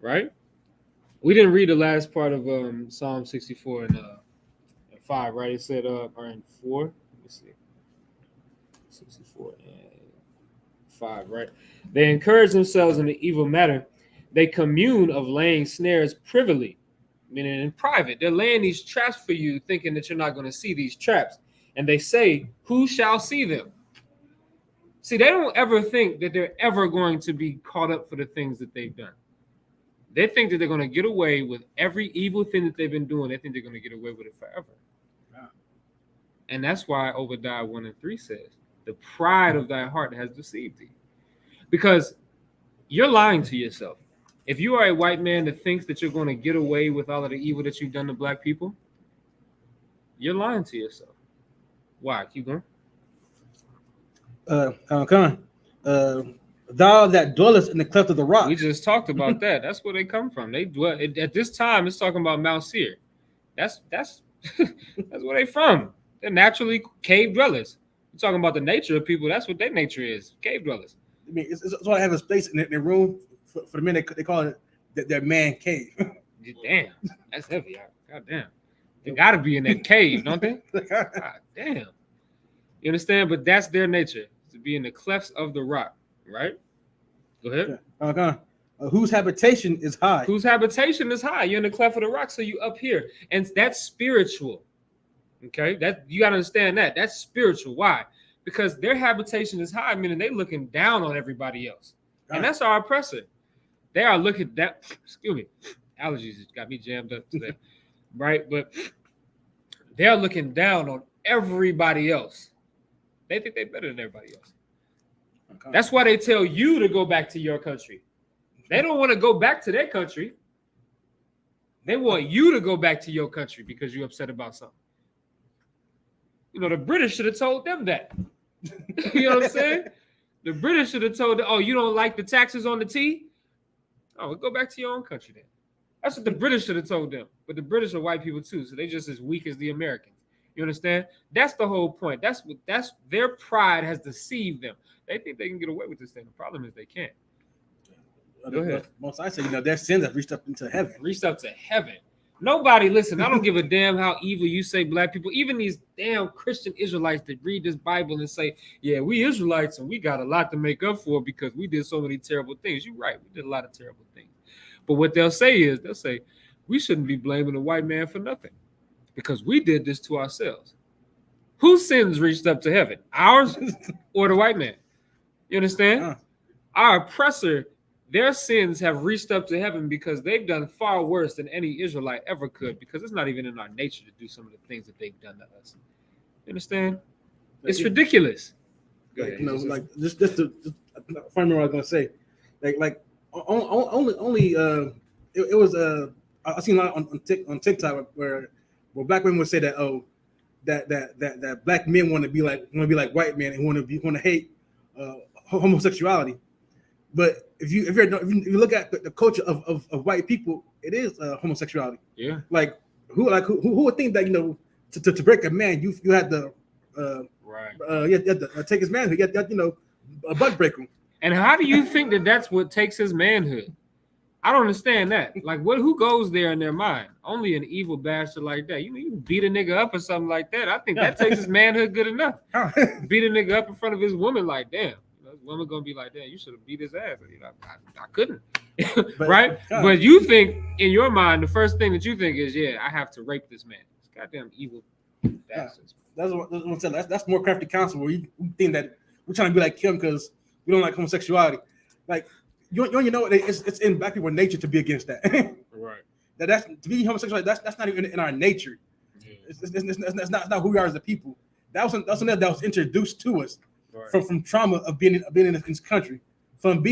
right? We didn't read the last part of Psalm 64 and 5, right? It said, or in 4. Let me see. 64 and 5, right? They encourage themselves in the evil matter. They commune of laying snares privily, meaning in private. They're laying these traps for you, thinking that you're not going to see these traps. And they say, who shall see them? See, they don't ever think that they're ever going to be caught up for the things that they've done. They think that they're going to get away with every evil thing that they've been doing. They think they're going to get away with it forever. Yeah. And that's why Obadiah 1 and 3 says, the pride of thy heart has deceived thee. Because you're lying to yourself. If you are a white man that thinks that you're going to get away with all of the evil that you've done to black people, you're lying to yourself. Why? Keep going. Thou that dwellest in the cleft of the rock. We just talked about that. That's where they come from. They dwell at this time. It's talking about Mount Seir. That's that's where they from. They're naturally cave dwellers. We're talking about the nature of people. That's what their nature is. Cave dwellers. I mean, it's why I have a space in their room for the men. They call it their man cave. Damn, that's heavy. God damn, they gotta be in that cave, don't they? God damn. You understand? But that's their nature, to be in the clefts of the rock, right? Go ahead. Whose habitation is high. Whose habitation is high. You're in the cleft of the rock, so you up here. And that's spiritual. Okay? That you gotta understand that. That's spiritual. Why? Because their habitation is high, meaning they're looking down on everybody else. And that's our oppressor. They are looking that, excuse me, allergies got me jammed up today. Right? But they're looking down on everybody else. They think they're better than everybody else. Okay. That's why they tell you to go back to your country. They don't want to go back to their country. They want you to go back to your country because you're upset about something. You know, the British should have told them that. You know what I'm saying? The British should have told them, oh, you don't like the taxes on the tea? Oh, well, go back to your own country then. That's what the British should have told them. But the British are white people too, so they're just as weak as the Americans. You understand? That's the whole point. That's their pride has deceived them. They think they can get away with this thing. The problem is they can't. Go ahead. Most I say, their sins have reached up into heaven. Reached up to heaven. Nobody, listen, I don't give a damn how evil you say black people. Even these damn Christian Israelites that read this Bible and say, yeah, we Israelites and we got a lot to make up for because we did so many terrible things. You're right. We did a lot of terrible things. But what they'll say, we shouldn't be blaming the white man for nothing because we did this to ourselves. Whose sins reached up to heaven? Ours or the white man? You understand? Our oppressor, their sins have reached up to heaven because they've done far worse than any Israelite ever could, because it's not even in our nature to do some of the things that they've done to us. You understand? It's ridiculous. Just to find what I was going to say. Only it was I seen a lot on TikTok where black women would say that that black men want to be like white men and want to hate homosexuality. But if you look at the culture of white people, it is homosexuality. Yeah. Like who would think that to break a man you had to right. you had to take his manhood, you had to, a butt break him. And how do you think that that's what takes his manhood? I don't understand that. Like, who goes there in their mind? Only an evil bastard like that. You beat a nigga up or something like that. I think that takes his manhood good enough. Beat a nigga up in front of his woman, like, damn. This woman gonna be like, damn, you should have beat his ass. I couldn't. Right? But you think in your mind, the first thing that you think is, yeah, I have to rape this man. It's goddamn evil bastards. That's what I'm saying. That's more crafty counsel where you think that we're trying to be like him because we don't like homosexuality. Like you know it's in black people nature to be against that. Right. That's to be homosexual. That's not even in our nature. Yeah. It's not who we are as a people. That was introduced to us from trauma of being in this country, from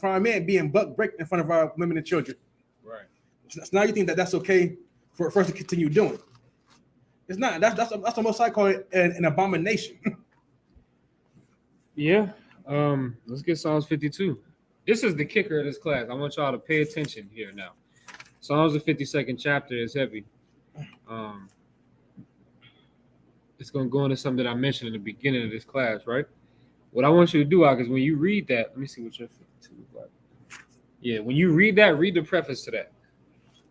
our men being butt breaked in front of our women and children. Right. So now you think that that's okay for us to continue doing? It's not. That's almost I call it an abomination. Yeah. Let's get Psalms 52. This is the kicker of this class. I want y'all to pay attention here now. Psalms the 52nd chapter is heavy. It's going to go into something that I mentioned in the beginning of this class, right? What I want you to do, is when you read that, let me see what your 52 is like. Yeah, when you read that, read the preface to that.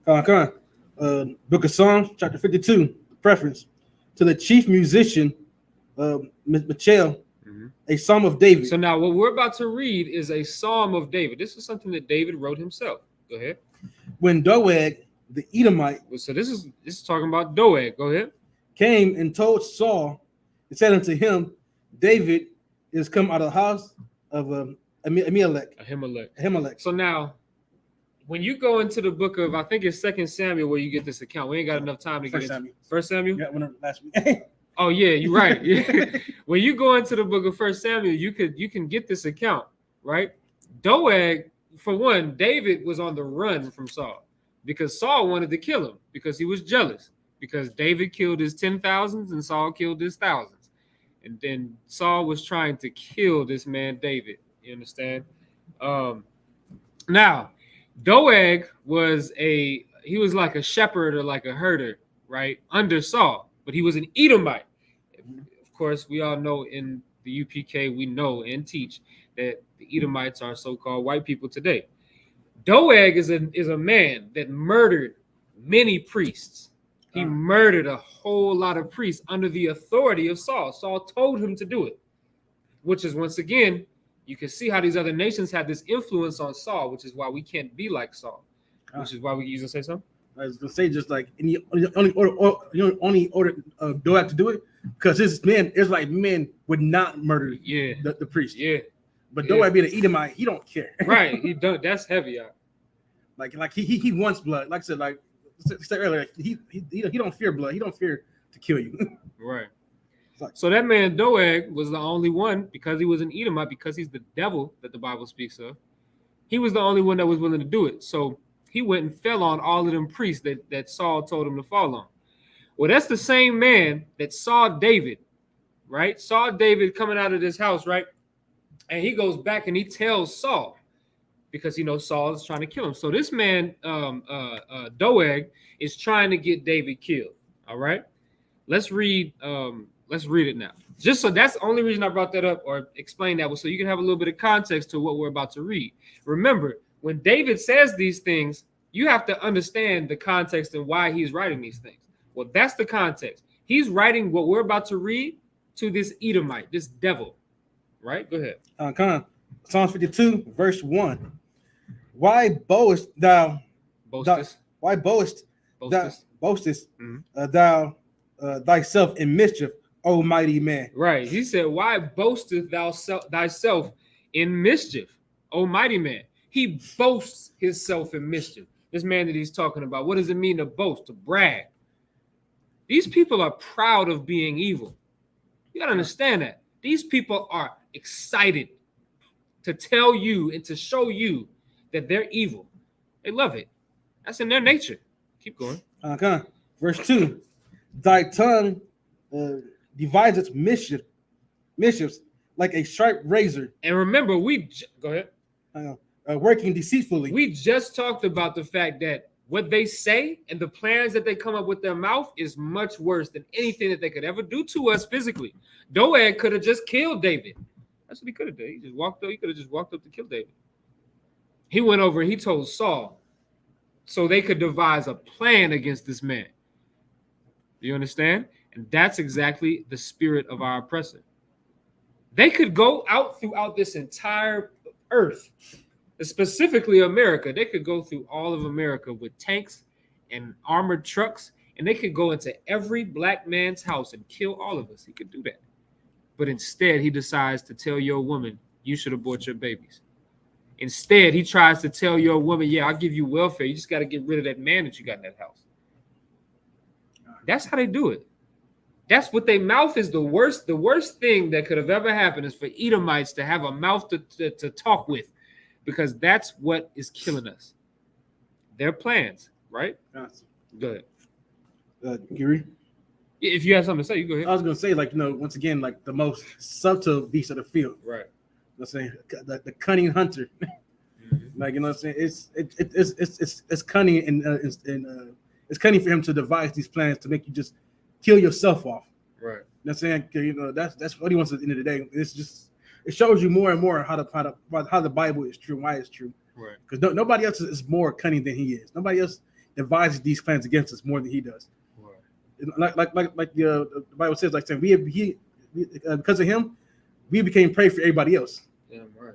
Come on. Book of Psalms, chapter 52, preface. To the chief musician, Michelle, a psalm of David. So now what we're about to read is a psalm of David. This is something that David wrote himself. Go ahead. When Doeg, the Edomite. So this is talking about Doeg. Go ahead. Came and told Saul, and said unto him, David is come out of the house of Ahimelech. So now, when you go into the book of, I think it's 2 Samuel where you get this account. We ain't got enough time to get into 1 Samuel. Yeah, last week. Oh yeah, you're right. Yeah. When you go into the book of 1 Samuel, you can get this account, right? Doeg, for one, David was on the run from Saul because Saul wanted to kill him because he was jealous. Because David killed his 10,000s and Saul killed his thousands. And then Saul was trying to kill this man David. You understand? Now, Doeg was like a shepherd or like a herder, right? Under Saul, but he was an Edomite. Of course, we all know in the UPK, we know and teach that the Edomites are so-called white people today. Doeg is a man that murdered many priests. He murdered a whole lot of priests under the authority of Saul. Saul told him to do it, which is, once again, you can see how these other nations have this influence on Saul, which is why we can't be like Saul, which is why we use to say something. I was gonna say, just like only order Doeg to do it because his men, Israelite men, would not murder the priest. Yeah, but Doeg being an Edomite, he don't care. Right, he don't. That's heavy. Like he wants blood. Like I said, like I said earlier, he don't fear blood. He don't fear to kill you. Right. So that man Doeg was the only one, because he was an Edomite, because he's the devil that the Bible speaks of. He was the only one that was willing to do it. So he went and fell on all of them priests that Saul told him to fall on. Well, that's the same man that saw David, right? Saw David coming out of this house, right? And he goes back and he tells Saul, because he knows Saul is trying to kill him. So this man, Doeg, is trying to get David killed. All right. Let's read it now. Just so that's the only reason I brought that up or explain that was so you can have a little bit of context to what we're about to read. Remember, when David says these things, you have to understand the context and why he's writing these things. Well, that's the context. He's writing what we're about to read to this Edomite, this devil. Right? Go ahead. Psalms 52, verse 1. Why boastest thou? Why boastest thou thyself in mischief, O mighty man? Right. He said, why boastest thou thyself in mischief, O mighty man? He boasts himself in mischief. This man that he's talking about, what does it mean to boast, to brag? These people are proud of being evil. You got to understand that. These people are excited to tell you and to show you that they're evil. They love it. That's in their nature. Keep going. Okay. Verse 2. Thy tongue divides its mischiefs like a sharp razor. And remember, go ahead. Working deceitfully. We just talked about the fact that what they say and the plans that they come up with their mouth is much worse than anything that they could ever do to us physically. Doeg could have just killed David. That's what he could have done. He could have just walked up to kill David. He went over and he told Saul so they could devise a plan against this man. Do you understand? And that's exactly the spirit of our oppressor. They could go out throughout this entire earth, specifically America. They could go through all of America with tanks and armored trucks, and they could go into every black man's house and kill all of us. He could do that. But instead, he decides to tell your woman, you should abort your babies. Instead, he tries to tell your woman, yeah, I'll give you welfare. You just got to get rid of that man that you got in that house. That's how they do it. That's what they mouth is the worst. The worst thing that could have ever happened is for Edomites to have a mouth to talk with, because that's what is killing us. Their plans, right? Yes. Go ahead. Gary? If you have something to say, you go ahead. I was going to say, once again, the most subtle beast of the field. Right. Let's say the cunning hunter. Mm-hmm. You know what I'm saying? It's cunning and it's cunning for him to devise these plans to make you just kill yourself off. Right. You know what I'm saying? That's what he wants at the end of the day. It shows you more and more how the Bible is true, why it's true. Right. Because nobody else is more cunning than he is. Nobody else devises these plans against us more than he does. Right. Like the Bible says, saying because of him, we became prey for everybody else. Yeah, right.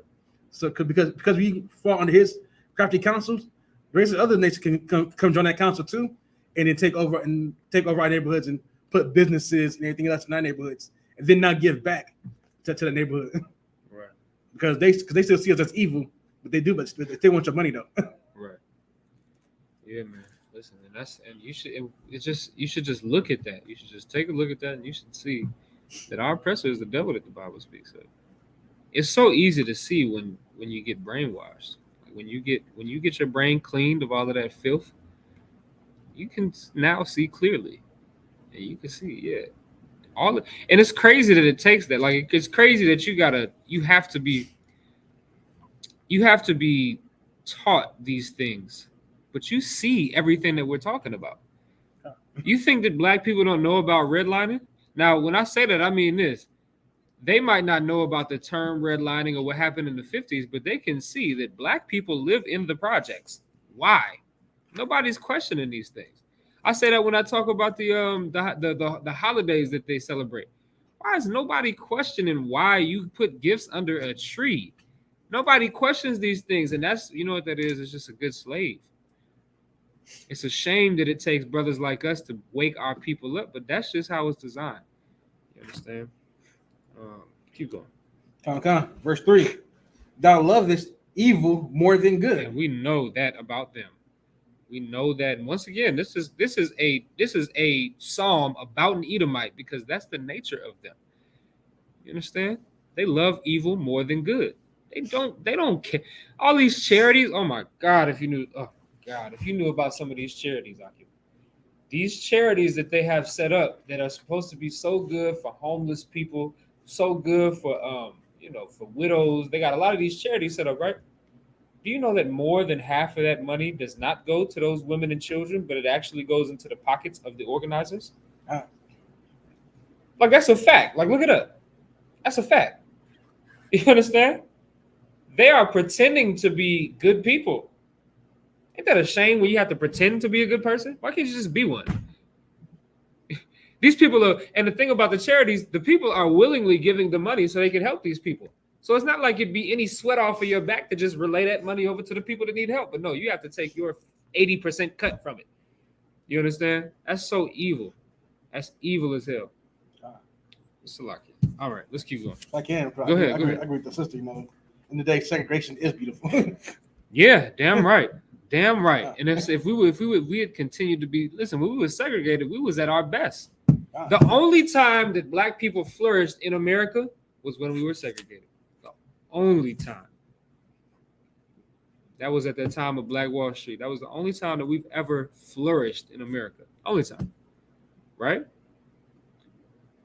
So because we fall under his crafty counsels, various other nations can come join that council too, and then take over our neighborhoods and put businesses and everything else in our neighborhoods, and then not give back to the neighborhood. Right. Because they still see us as evil, but they still want your money though. Right. Yeah, man. Listen, you should just look at that. You should just take a look at that, and you should see that our oppressor is the devil that the Bible speaks of. It's so easy to see when you get brainwashed. When you get your brain cleaned of all of that filth, you can now see clearly, and you can see, and it's crazy that it takes that. It's crazy that you have to be taught these things, but you see everything that we're talking about. You think that black people don't know about redlining? Now, when I say that, I mean this. They might not know about the term redlining or what happened in the 50s, but they can see that black people live in the projects. Why? Nobody's questioning these things. I say that when I talk about the holidays that they celebrate. Why is nobody questioning why you put gifts under a tree? Nobody questions these things, and that's, you know what that is? It's just a good slave. It's a shame that it takes brothers like us to wake our people up, but that's just how it's designed. You understand? Keep going. Verse 3. Thou lovest evil more than good. And we know that about them. We know that. And once again, this is a psalm about an Edomite, because that's the nature of them. You understand? They love evil more than good. They don't care. All these charities. Oh my God! If you knew about some of these charities, these charities that they have set up that are supposed to be so good for homeless people, so good for for widows. They got a lot of these charities set up, right? Do you know that more than half of that money does not go to those women and children, but it actually goes into the pockets of the organizers? That's a fact. Look it up. That's a fact. You understand? They are pretending to be good people. Ain't that a shame when you have to pretend to be a good person? Why can't you just be one? These people are, and the thing about the charities, the people are willingly giving the money so they can help these people. So it's not like it'd be any sweat off of your back to just relay that money over to the people that need help. But no, you have to take your 80% cut from it. You understand? That's so evil. That's evil as hell. Salaki. All right, let's keep going. I can. Go ahead. I agree with the sister. In the day, segregation is beautiful. Yeah, damn right. Damn right. And if we had continued to be, listen, when we were segregated, we was at our best. The only time that black people flourished in America was when we were segregated. The only time. That was at the time of Black Wall Street. That was the only time that we've ever flourished in America. Only time, right?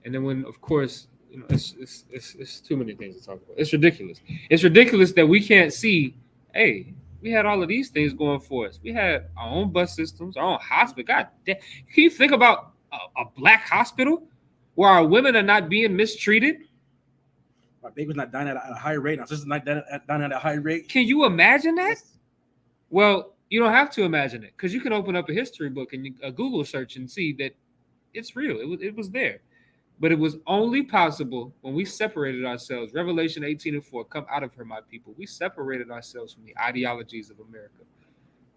And then when, of course, you know, it's too many things to talk about. It's ridiculous. It's ridiculous that we can't see, hey, we had all of these things going for us. We had our own bus systems, our own hospital. God damn. Can you think about a black hospital where our women are not being mistreated? My baby's not dying at a high rate. My sister's not dying at a high rate. Can you imagine that? Well, you don't have to imagine it, because you can open up a history book and a Google search and see that it's real. It was there. But it was only possible when we separated ourselves. Revelation 18:4, come out of her, my people. We separated ourselves from the ideologies of America.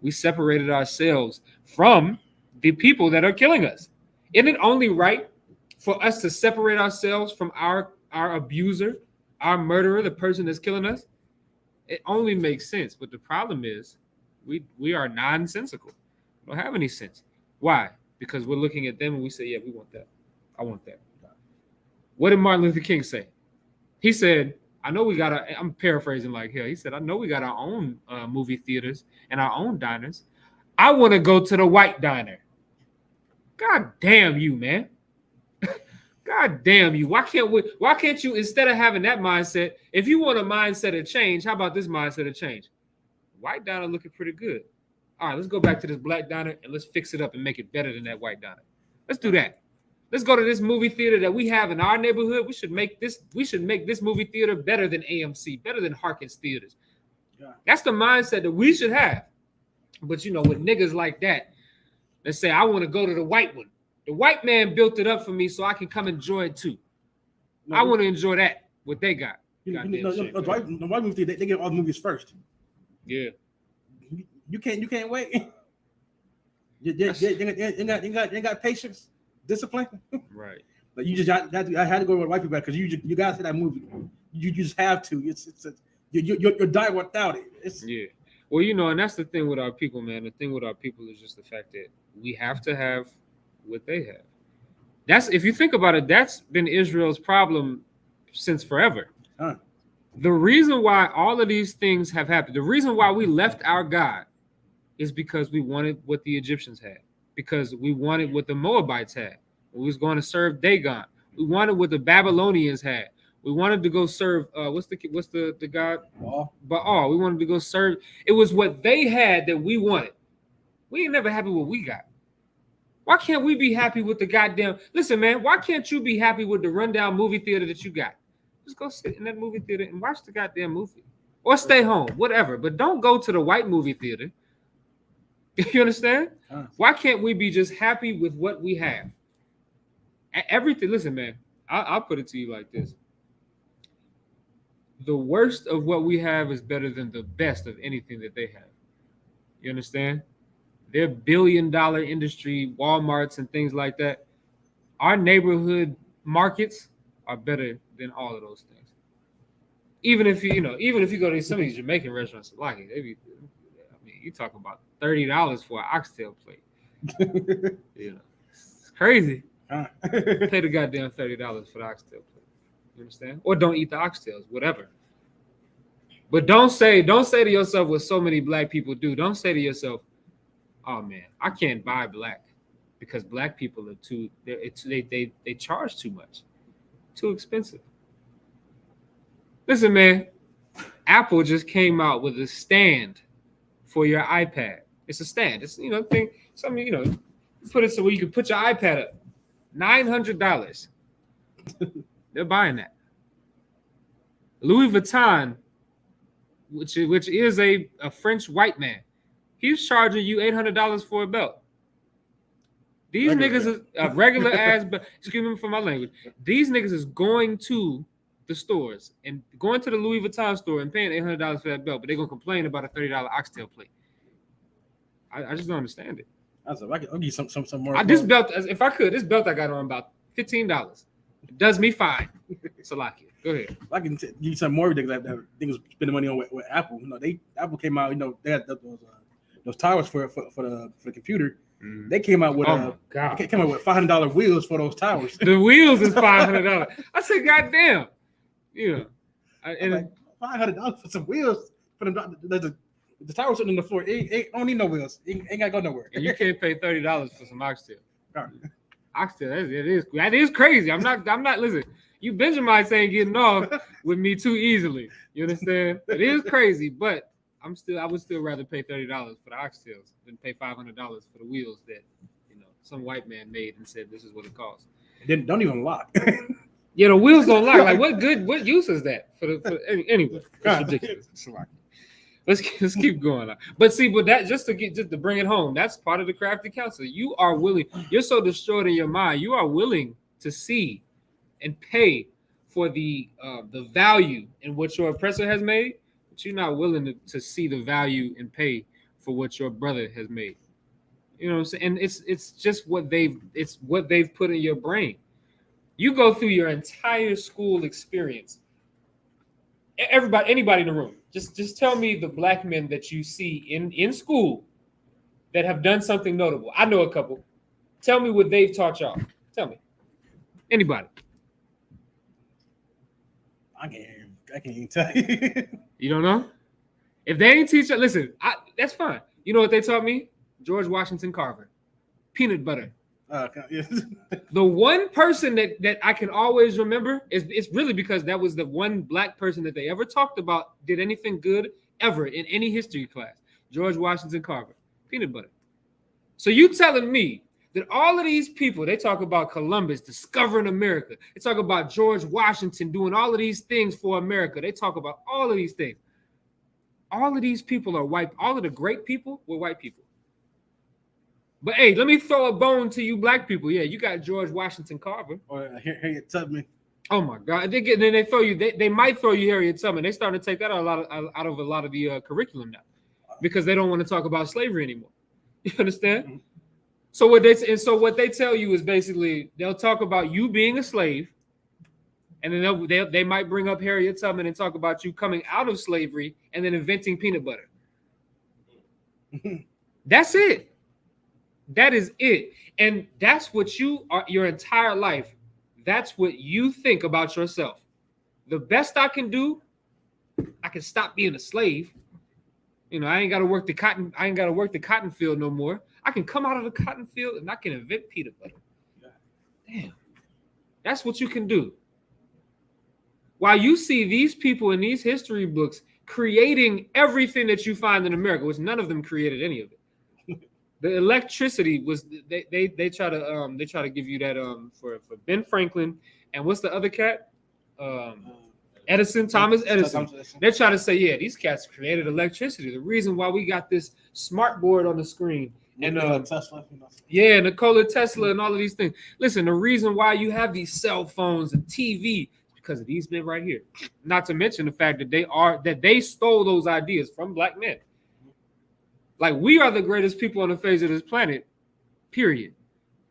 We separated ourselves from the people that are killing us. Isn't it only right for us to separate ourselves from our abuser, our murderer, the person that's killing us? It only makes sense. But the problem is we are nonsensical. We don't have any sense. Why? Because we're looking at them and we say, yeah, we want that. I want that. What did Martin Luther King say? He said, I know we got I'm paraphrasing like hell. He said, I know we got our own movie theaters and our own diners. I want to go to the white diner. God damn you, man. God damn you. Why can't you, instead of having that mindset, if you want a mindset of change, how about this mindset of change? White diner looking pretty good. All right, let's go back to this black diner and let's fix it up and make it better than that white diner. Let's do that. Let's go to this movie theater that we have in our neighborhood. We should make this movie theater better than AMC, better than Harkins Theaters. Yeah. That's the mindset that we should have. But you know, with niggas like that, let's say I want to go to the white one. The white man built it up for me so I can come enjoy it too. No, I want to enjoy that, what they got. The white movie theater, they get all the movies first. Yeah. You can't wait. You got patience. Discipline, right? But you just I had to go with white people because you guys see that movie. You just have to. You're dying without it. Yeah. Well, you know, and that's the thing with our people, man. The thing with our people is just the fact that we have to have what they have. That's, if you think about it, that's been Israel's problem since forever. Huh. The reason why all of these things have happened, the reason why we left our God, is because we wanted what the Egyptians had. Because we wanted what the Moabites had. We was going to serve Dagon. We wanted what the Babylonians had. We wanted to go serve what's the god? Baal. We wanted to go serve. It was what they had that we wanted. We ain't never happy with what we got. Why can't we be happy with the goddamn? Listen, man, why can't you be happy with the rundown movie theater that you got? Just go sit in that movie theater and watch the goddamn movie. Or stay home, whatever. But don't go to the white movie theater. You understand? Why can't we be just happy with what we have? Everything. Listen, man, I'll put it to you like this. The worst of what we have is better than the best of anything that they have. You understand? Their billion-dollar industry, Walmarts and things like that. Our neighborhood markets are better than all of those things. Even if you go to some of these Jamaican restaurants, like it, you talk about $30 for an oxtail plate. You know, it's crazy. Pay the goddamn $30 for the oxtail plate. You understand? Or don't eat the oxtails, whatever. But don't say to yourself what so many black people do. Don't say to yourself, "Oh man, I can't buy black because black people are they charge too much, too expensive." Listen, man, Apple just came out with a stand for your iPad. It's a stand. It's thing. Something put it so where you can put your iPad up. $900. They're buying that. Louis Vuitton, which is a French white man, he's charging you $800 for a belt. These niggas is a regular ass. Excuse me for my language. These niggas is going to the stores and going to the Louis Vuitton store and paying $800 for that belt, but they're gonna complain about a $30 oxtail plate. I just don't understand it. I'll give you some more. This belt, if I could, this belt I got on about $15. It does me fine. Salakia. Go ahead. I can give you some more ridiculous that niggas spending money on with Apple. Apple came out. They had those towers for the computer. Mm. They came out with came out with $500 wheels for those towers. The wheels is $500. I said, goddamn. Yeah. And like $500 for some wheels for them. The tire was sitting on the floor. It don't need no wheels. It ain't gotta go nowhere. And you can't pay $30 for some oxtail. All right. Oxtail, that is crazy. I'm not. Listen, you Benjamites ain't getting off with me too easily. You understand? It is crazy, but I would still rather pay $30 for the oxtails than pay $500 for the wheels that some white man made and said this is what it costs. Then don't even lock. Yeah, the wheels don't lock. Like what use is that anyway? It's ridiculous. Let's keep going. But that just to bring it home, that's part of the crafty counsel. You are willing. You're so destroyed in your mind. You are willing to see and pay for the value in what your oppressor has made, but you're not willing to see the value and pay for what your brother has made. You know what I'm saying? And it's just what they've put in your brain. You go through your entire school experience. Anybody in the room, just tell me the black men that you see in school that have done something notable. I know a couple. Tell me what they've taught y'all. Tell me. Anybody. I can't even tell you. You don't know? If they ain't teach you, listen, that's fine. You know what they taught me? George Washington Carver. Peanut butter. Yeah. The one person that I can always remember it's really because that was the one black person that they ever talked about did anything good ever in any history class. George Washington Carver. Peanut butter. So you telling me that all of these people, they talk about Columbus discovering America. They talk about George Washington doing all of these things for America. They talk about all of these things. All of these people are white. All of the great people were white people. But hey, let me throw a bone to you black people. Yeah, you got George Washington Carver. Or Harriet Tubman. Oh my God! Then they throw you. They might throw you Harriet Tubman. They starting to take that out of a lot of the curriculum now, because they don't want to talk about slavery anymore. You understand? Mm-hmm. So what they tell you is basically they'll talk about you being a slave, and then they might bring up Harriet Tubman and talk about you coming out of slavery and then inventing peanut butter. That's it. That is it. And that's what you are your entire life. That's what you think about yourself. The best I can do, I can stop being a slave. I ain't got to work the cotton field no more. I can come out of the cotton field and I can invent peanut butter. Damn. That's what you can do. While you see these people in these history books creating everything that you find in America, which none of them created any of it. The electricity was they try to give you that for Ben Franklin, and what's the other cat? Thomas Edison. They try to say, yeah, these cats created electricity. The reason why we got this smart board on the screen and Tesla. Yeah, Nikola Tesla and all of these things. Listen, the reason why you have these cell phones and TV is because of these men right here. Not to mention the fact that they stole those ideas from black men. Like, we are the greatest people on the face of this planet, period.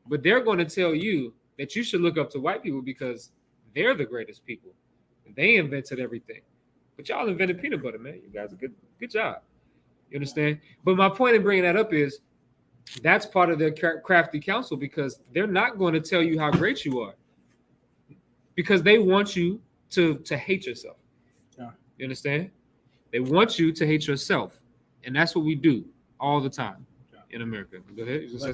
But they're going to tell you that you should look up to white people because they're the greatest people. They invented everything. But y'all invented peanut butter, man. You guys are good job. You understand? But my point in bringing that up is that's part of their crafty counsel, because they're not going to tell you how great you are, because they want you to hate yourself. Yeah. You understand? They want you to hate yourself. And that's what we do all the time in America. Go ahead. Just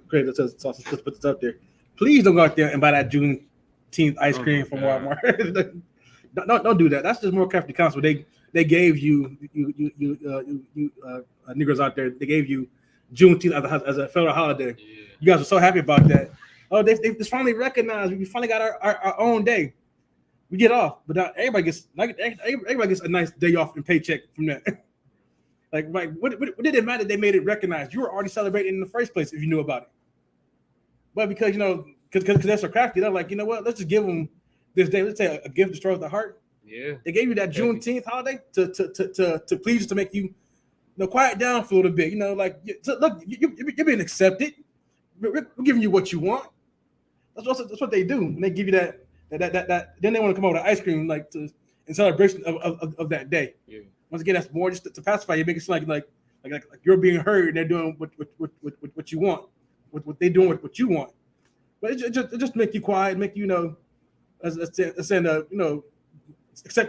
great. Let's put this up there. Please don't go out there and buy that Juneteenth ice cream from Walmart. Don't do that. That's just more crafty counsel. They gave you Negroes out there. They gave you Juneteenth as a federal holiday. Yeah. You guys are so happy about that. Oh, they just finally recognized. We finally got our own day. We get off, but now everybody gets a nice day off and paycheck from that. Like, what did it matter? They made it recognized. You were already celebrating in the first place if you knew about it. But because because they're so crafty, they're like, you know what? Let's just give them this day. Let's say a gift destroys the heart. Yeah. They gave you that Juneteenth holiday to please you, to make you quiet down for a little bit. Like, look, you're being accepted. We're giving you what you want. That's what they do. And they give you that. Then they want to come over with ice cream, like in celebration of that day. Yeah. Once again, that's more just to pacify you, make it seem like you're being heard and they're doing what you want, what they're doing what you want. But it just make you quiet, make you accept the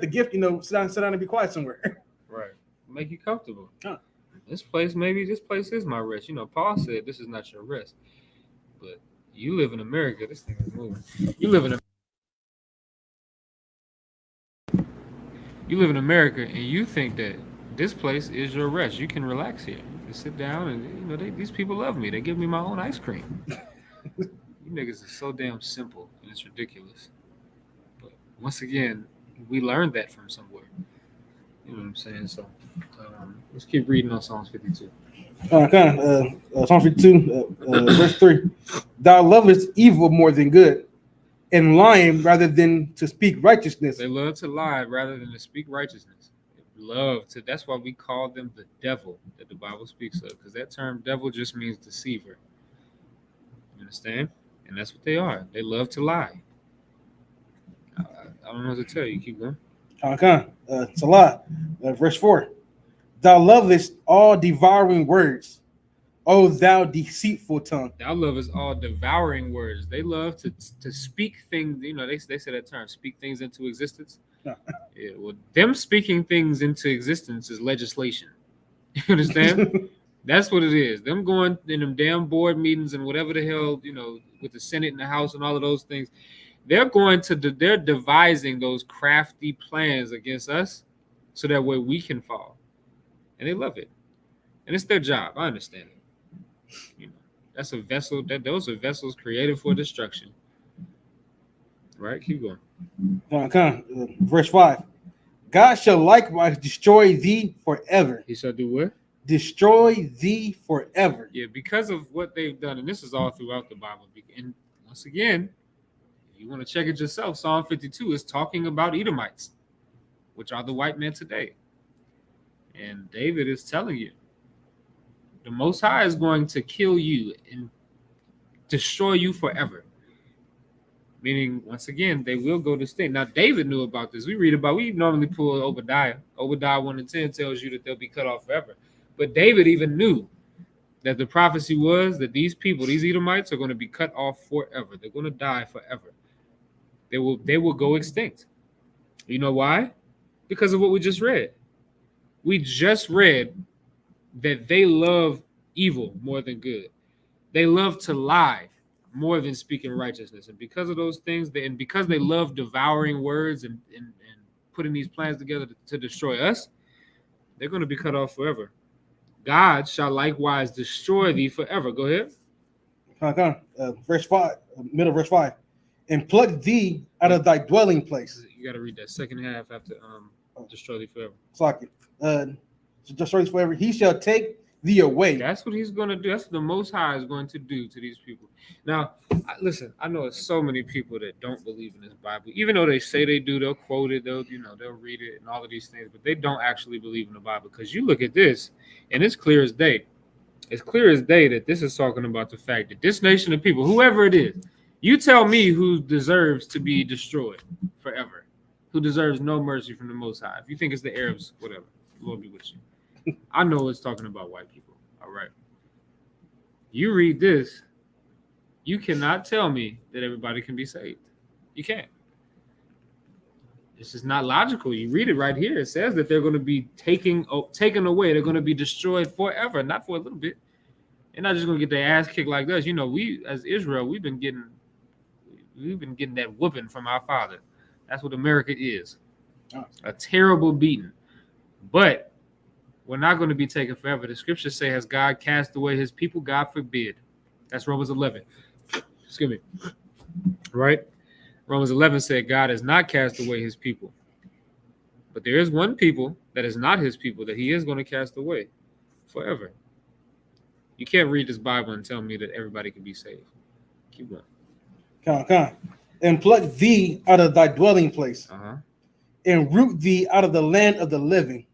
gift, sit down and be quiet somewhere. Right. make you comfortable. Huh. This place is my rest. Paul said this is not your rest. But you live in America. This thing is moving. You live in America, and you think that this place is your rest. You can relax here. You can sit down, and these people love me. They give me my own ice cream. You niggas are so damn simple, and it's ridiculous. But once again, we learned that from somewhere. You know what I'm saying? So let's keep reading on Psalms 52. Psalms 52, verse 3. Thou lovest evil more than good, and lying rather than to speak righteousness. They love to lie rather than to speak righteousness. That's why we call them the devil that the Bible speaks of, because that term devil just means deceiver. You understand? And that's what they are. They love to lie. I don't know what to tell you. Keep going. It's a lie. Verse 4. Thou lovest all devouring words, O thou deceitful tongue. Thou lovest all devouring words. They love to speak things. They say that term, speak things into existence. Yeah, well, them speaking things into existence is legislation. You understand? That's what it is. Them going in them damn board meetings and whatever the hell, with the Senate and the House and all of those things. They're devising those crafty plans against us so that way we can fall. And they love it. And it's their job. I understand it. That's a vessel. Those are vessels created for destruction. Right? Keep going. Verse 5. God shall likewise destroy thee forever. He shall do what? Destroy thee forever. Yeah, because of what they've done. And this is all throughout the Bible. And once again, if you want to check it yourself, Psalm 52 is talking about Edomites, which are the white men today. And David is telling you, the Most High is going to kill you and destroy you forever. Meaning, once again, they will go distinct. Now, David knew about this. We normally pull Obadiah. Obadiah 1 and 10 tells you that they'll be cut off forever. But David even knew that the prophecy was that these people, these Edomites, are going to be cut off forever. They're going to die forever. They will go extinct. You know why? Because of what we just read. We just read that they love evil more than good. They love to lie more than speaking righteousness. And because of those things, and because they love devouring words and putting these plans together to destroy us, they're going to be cut off forever. God shall likewise destroy thee forever. Go ahead. Verse 5, middle of verse 5. And pluck thee out of thy dwelling place. You got to read that second half after destroy thee forever. Destroy thee forever. He shall take thee away. That's what he's going to do. That's what the Most High is going to do to these people. Now, listen, I know there's so many people that don't believe in this Bible. Even though they say they do, they'll quote it, they'll read it and all of these things, but they don't actually believe in the Bible. Because you look at this, and it's clear as day. It's clear as day that this is talking about the fact that this nation of people, whoever it is, you tell me who deserves to be destroyed forever, who deserves no mercy from the Most High. If you think it's the Arabs, whatever, Lord be with you. I know it's talking about white people. All right. You read this, you cannot tell me that everybody can be saved. You can't. It's just not logical. You read it right here. It says that they're going to be taken away. They're going to be destroyed forever, not for a little bit. They're not just going to get their ass kicked like us. We as Israel, we've been getting that whooping from our father. That's what America is. A terrible beating. But we're not going to be taken forever. The scriptures say, has God cast away his people? God forbid. That's Romans 11. Excuse me. Right? Romans 11 said God has not cast away his people. But there is one people that is not his people that he is going to cast away forever. You can't read this Bible and tell me that everybody can be saved. Keep going. Come. And pluck thee out of thy dwelling place, and root thee out of the land of the living.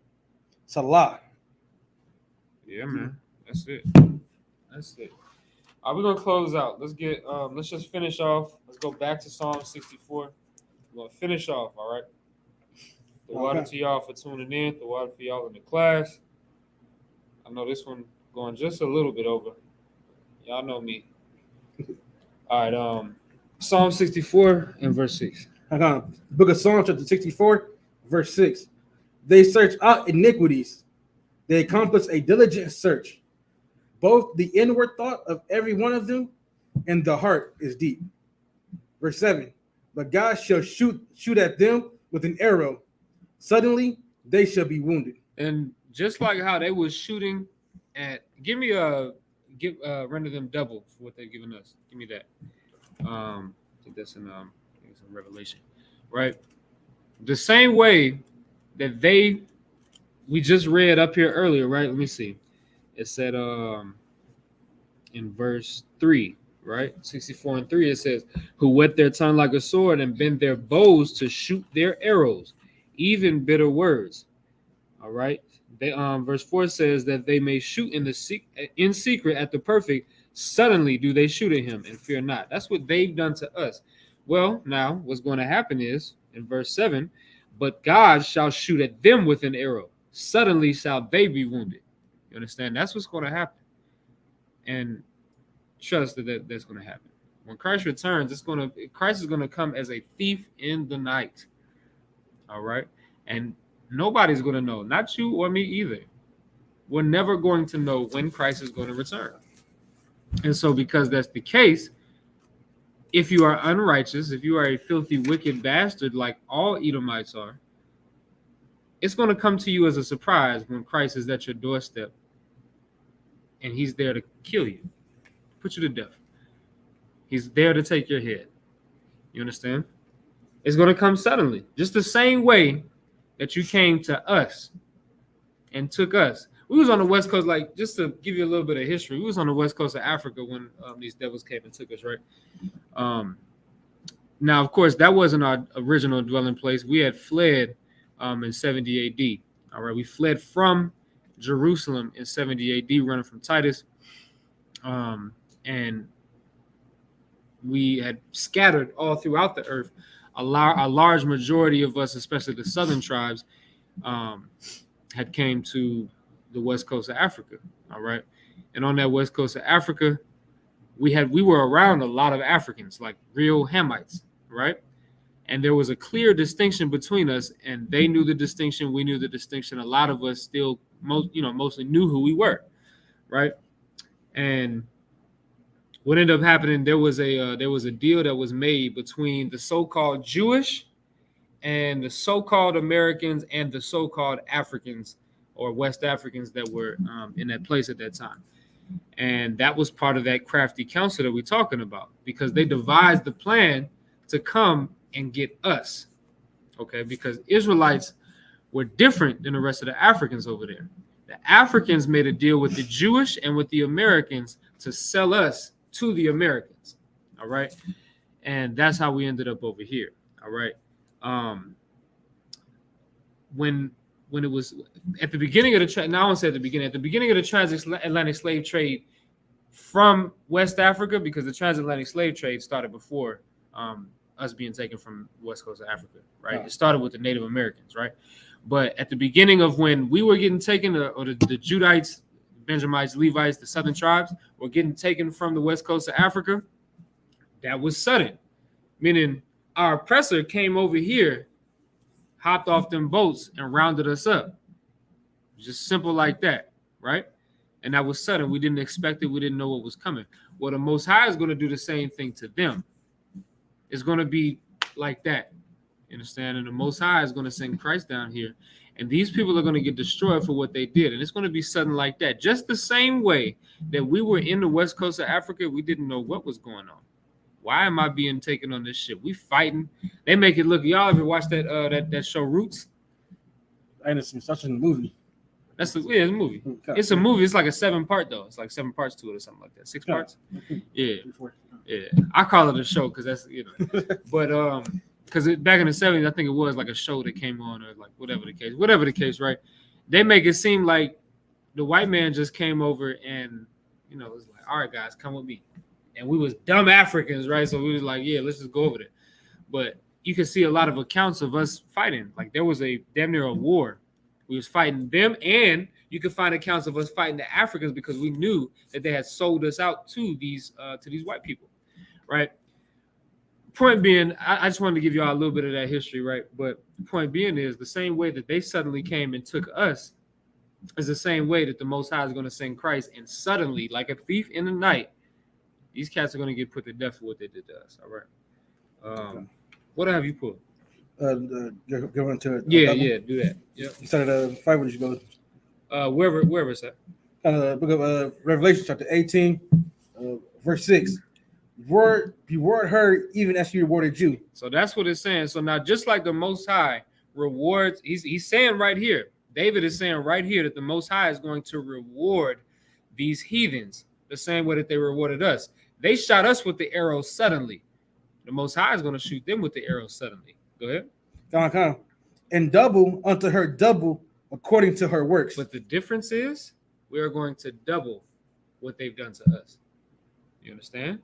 Salah. Yeah, man. That's it. All right, we're gonna close out. Let's just finish off. Let's go back to Psalm 64. We're gonna finish off, all right? The water to y'all for tuning in, the water for y'all in the class. I know this one going just a little bit over. Y'all know me. All right, Psalm 64 and verse 6. Book of Psalms, chapter 64, verse 6. They search out iniquities They accomplish a diligent search. Both the inward thought of every one of them and the heart is deep. Verse 7. But God shall shoot at them with an arrow. Suddenly they shall be wounded. And just like how they was shooting at, render them double for what they've given us. Give me that. I think that's in Revelation, right? The same way that we just read up here earlier, right? Let me see. It said in verse 3, right? 64:3, it says, who whet their tongue like a sword and bend their bows to shoot their arrows, even bitter words. All right. They verse 4 says that they may shoot in secret at the perfect. Suddenly do they shoot at him and fear not. That's what they've done to us. Well, now what's going to happen is in verse 7, but God shall shoot at them with an arrow. Suddenly shall they be wounded. You understand? That's what's going to happen. And trust that's going to happen. When Christ returns, Christ is going to come as a thief in the night. All right. And nobody's going to know, not you or me either. We're never going to know when Christ is going to return. And so because that's the case, if you are unrighteous, if you are a filthy, wicked bastard like all Edomites are, it's going to come to you as a surprise when Christ is at your doorstep and he's there to kill you, put you to death. He's there to take your head. You understand? It's going to come suddenly, just the same way that you came to us and took us. We was on the West Coast, like, just to give you a little bit of history, we was on the West Coast of Africa when these devils came and took us, right? Now, of course, that wasn't our original dwelling place. We had fled in 70 AD. All right, we fled from Jerusalem in 70 AD, running from Titus. And we had scattered all throughout the earth. A large majority of us, especially the southern tribes, had came to the west coast of Africa. All right, and on that west coast of Africa, we were around a lot of Africans, like real Hamites, right? And there was a clear distinction between us, and they knew the distinction. We knew the distinction. A lot of us still, mostly knew who we were, right? And what ended up happening, there was a deal that was made between the so-called Jewish and the so-called Americans and the so-called Africans or West Africans that were in that place at that time. And that was part of that crafty council that we're talking about, because they devised the plan to come and get us, okay? Because Israelites were different than the rest of the Africans over there. The Africans made a deal with the Jewish and with the Americans to sell us to the Americans, all right? And that's how we ended up over here, all right? When it was at the beginning of the now I won't say at the beginning of the transatlantic slave trade from West Africa, because the transatlantic slave trade started before us being taken from the west coast of Africa, right? It started with the Native Americans, right? But at the beginning of when we were getting taken, or the Judites, Benjamites, Levites, the southern tribes were getting taken from the west coast of Africa, that was sudden, meaning our oppressor came over here, hopped off them boats and rounded us up. Just simple like that, right? And that was sudden. We didn't expect it. We didn't know what was coming. Well, the Most High is going to do the same thing to them. It's going to be like that. You understand? And the Most High is going to send Christ down here. And these people are going to get destroyed for what they did. And it's going to be sudden like that. Just the same way that we were in the west coast of Africa, we didn't know what was going on. Why am I being taken on this ship? We fighting. They make it look. Y'all ever watch that show Roots? I ain't seen such a movie. It's a movie. It's a movie. It's like a 7-part though. It's like 7 parts to it or something like that. 6 parts. Yeah. I call it a show because that's But because back in the 70s, I think it was like a show that came on, or like whatever the case, right? They make it seem like the white man just came over and it was like, all right, guys, come with me. And we was dumb Africans, right? So we was like, yeah, let's just go over there. But you can see a lot of accounts of us fighting. Like there was a damn near a war. We was fighting them, and you could find accounts of us fighting the Africans because we knew that they had sold us out to these white people, right? Point being, I just wanted to give you all a little bit of that history, right? But the point being is the same way that they suddenly came and took us, is the same way that the Most High is going to send Christ, and suddenly, like a thief in the night, these cats are going to get put to death for what they did to us. All right. What have you pulled? Go into it. Yeah, do that. Yep. You started 5 when you go. Wherever it's at. Book of Revelation, chapter 18, verse 6. Reward her even as she rewarded you. So that's what it's saying. So now, just like the Most High rewards, he's saying right here, David is saying right here that the Most High is going to reward these heathens the same way that they rewarded us. They shot us with the arrow suddenly. The Most High is going to shoot them with the arrow suddenly. Go ahead. And double unto her double according to her works. But the difference is we are going to double what they've done to us. You understand?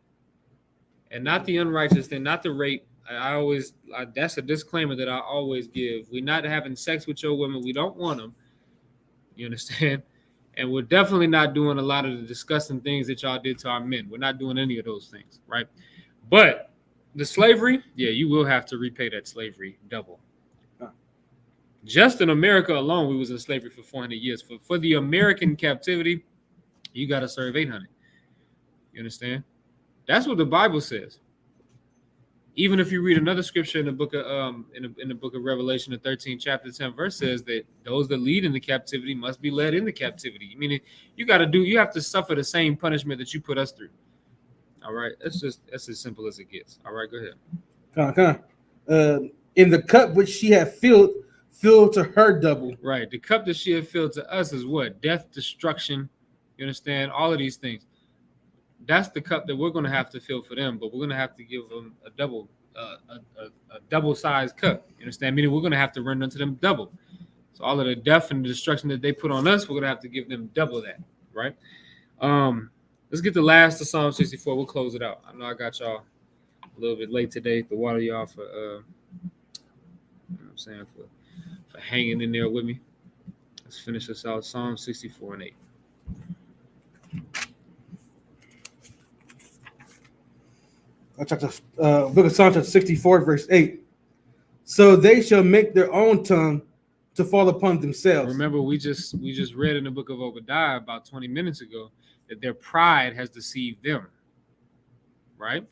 And not the unrighteous thing, not the rape. That's a disclaimer that I always give. We're not having sex with your women. We don't want them. You understand? And we're definitely not doing a lot of the disgusting things that y'all did to our men. We're not doing any of those things, right? But the slavery, yeah, you will have to repay that slavery double. Just in America alone, we was in slavery for 400 years. For the American captivity, you got to serve 800. You understand? That's what the Bible says. Even if you read another scripture in the book of in the book of Revelation, the 13th chapter, 10th verse says that those that lead into captivity must be led into captivity. Meaning you have to suffer the same punishment that you put us through. All right, that's as simple as it gets. All right, go ahead. In the cup which she had filled to her double. Right, the cup that she had filled to us is what? Death, destruction. You understand? All of these things. That's the cup that we're going to have to fill for them, but we're going to have to give them a double-sized cup. You understand? Meaning we're going to have to render unto them double. So all of the death and the destruction that they put on us, we're going to have to give them double that, right? Let's get the last of Psalm 64. We'll close it out. I know I got y'all a little bit late today. The water y'all for, you know what I'm saying, for hanging in there with me. Let's finish this out. Psalm 64 and 8. Book of Psalms, chapter 64, verse 8. So they shall make their own tongue to fall upon themselves. Remember, we just read in the book of Obadiah about 20 minutes ago that their pride has deceived them. Right?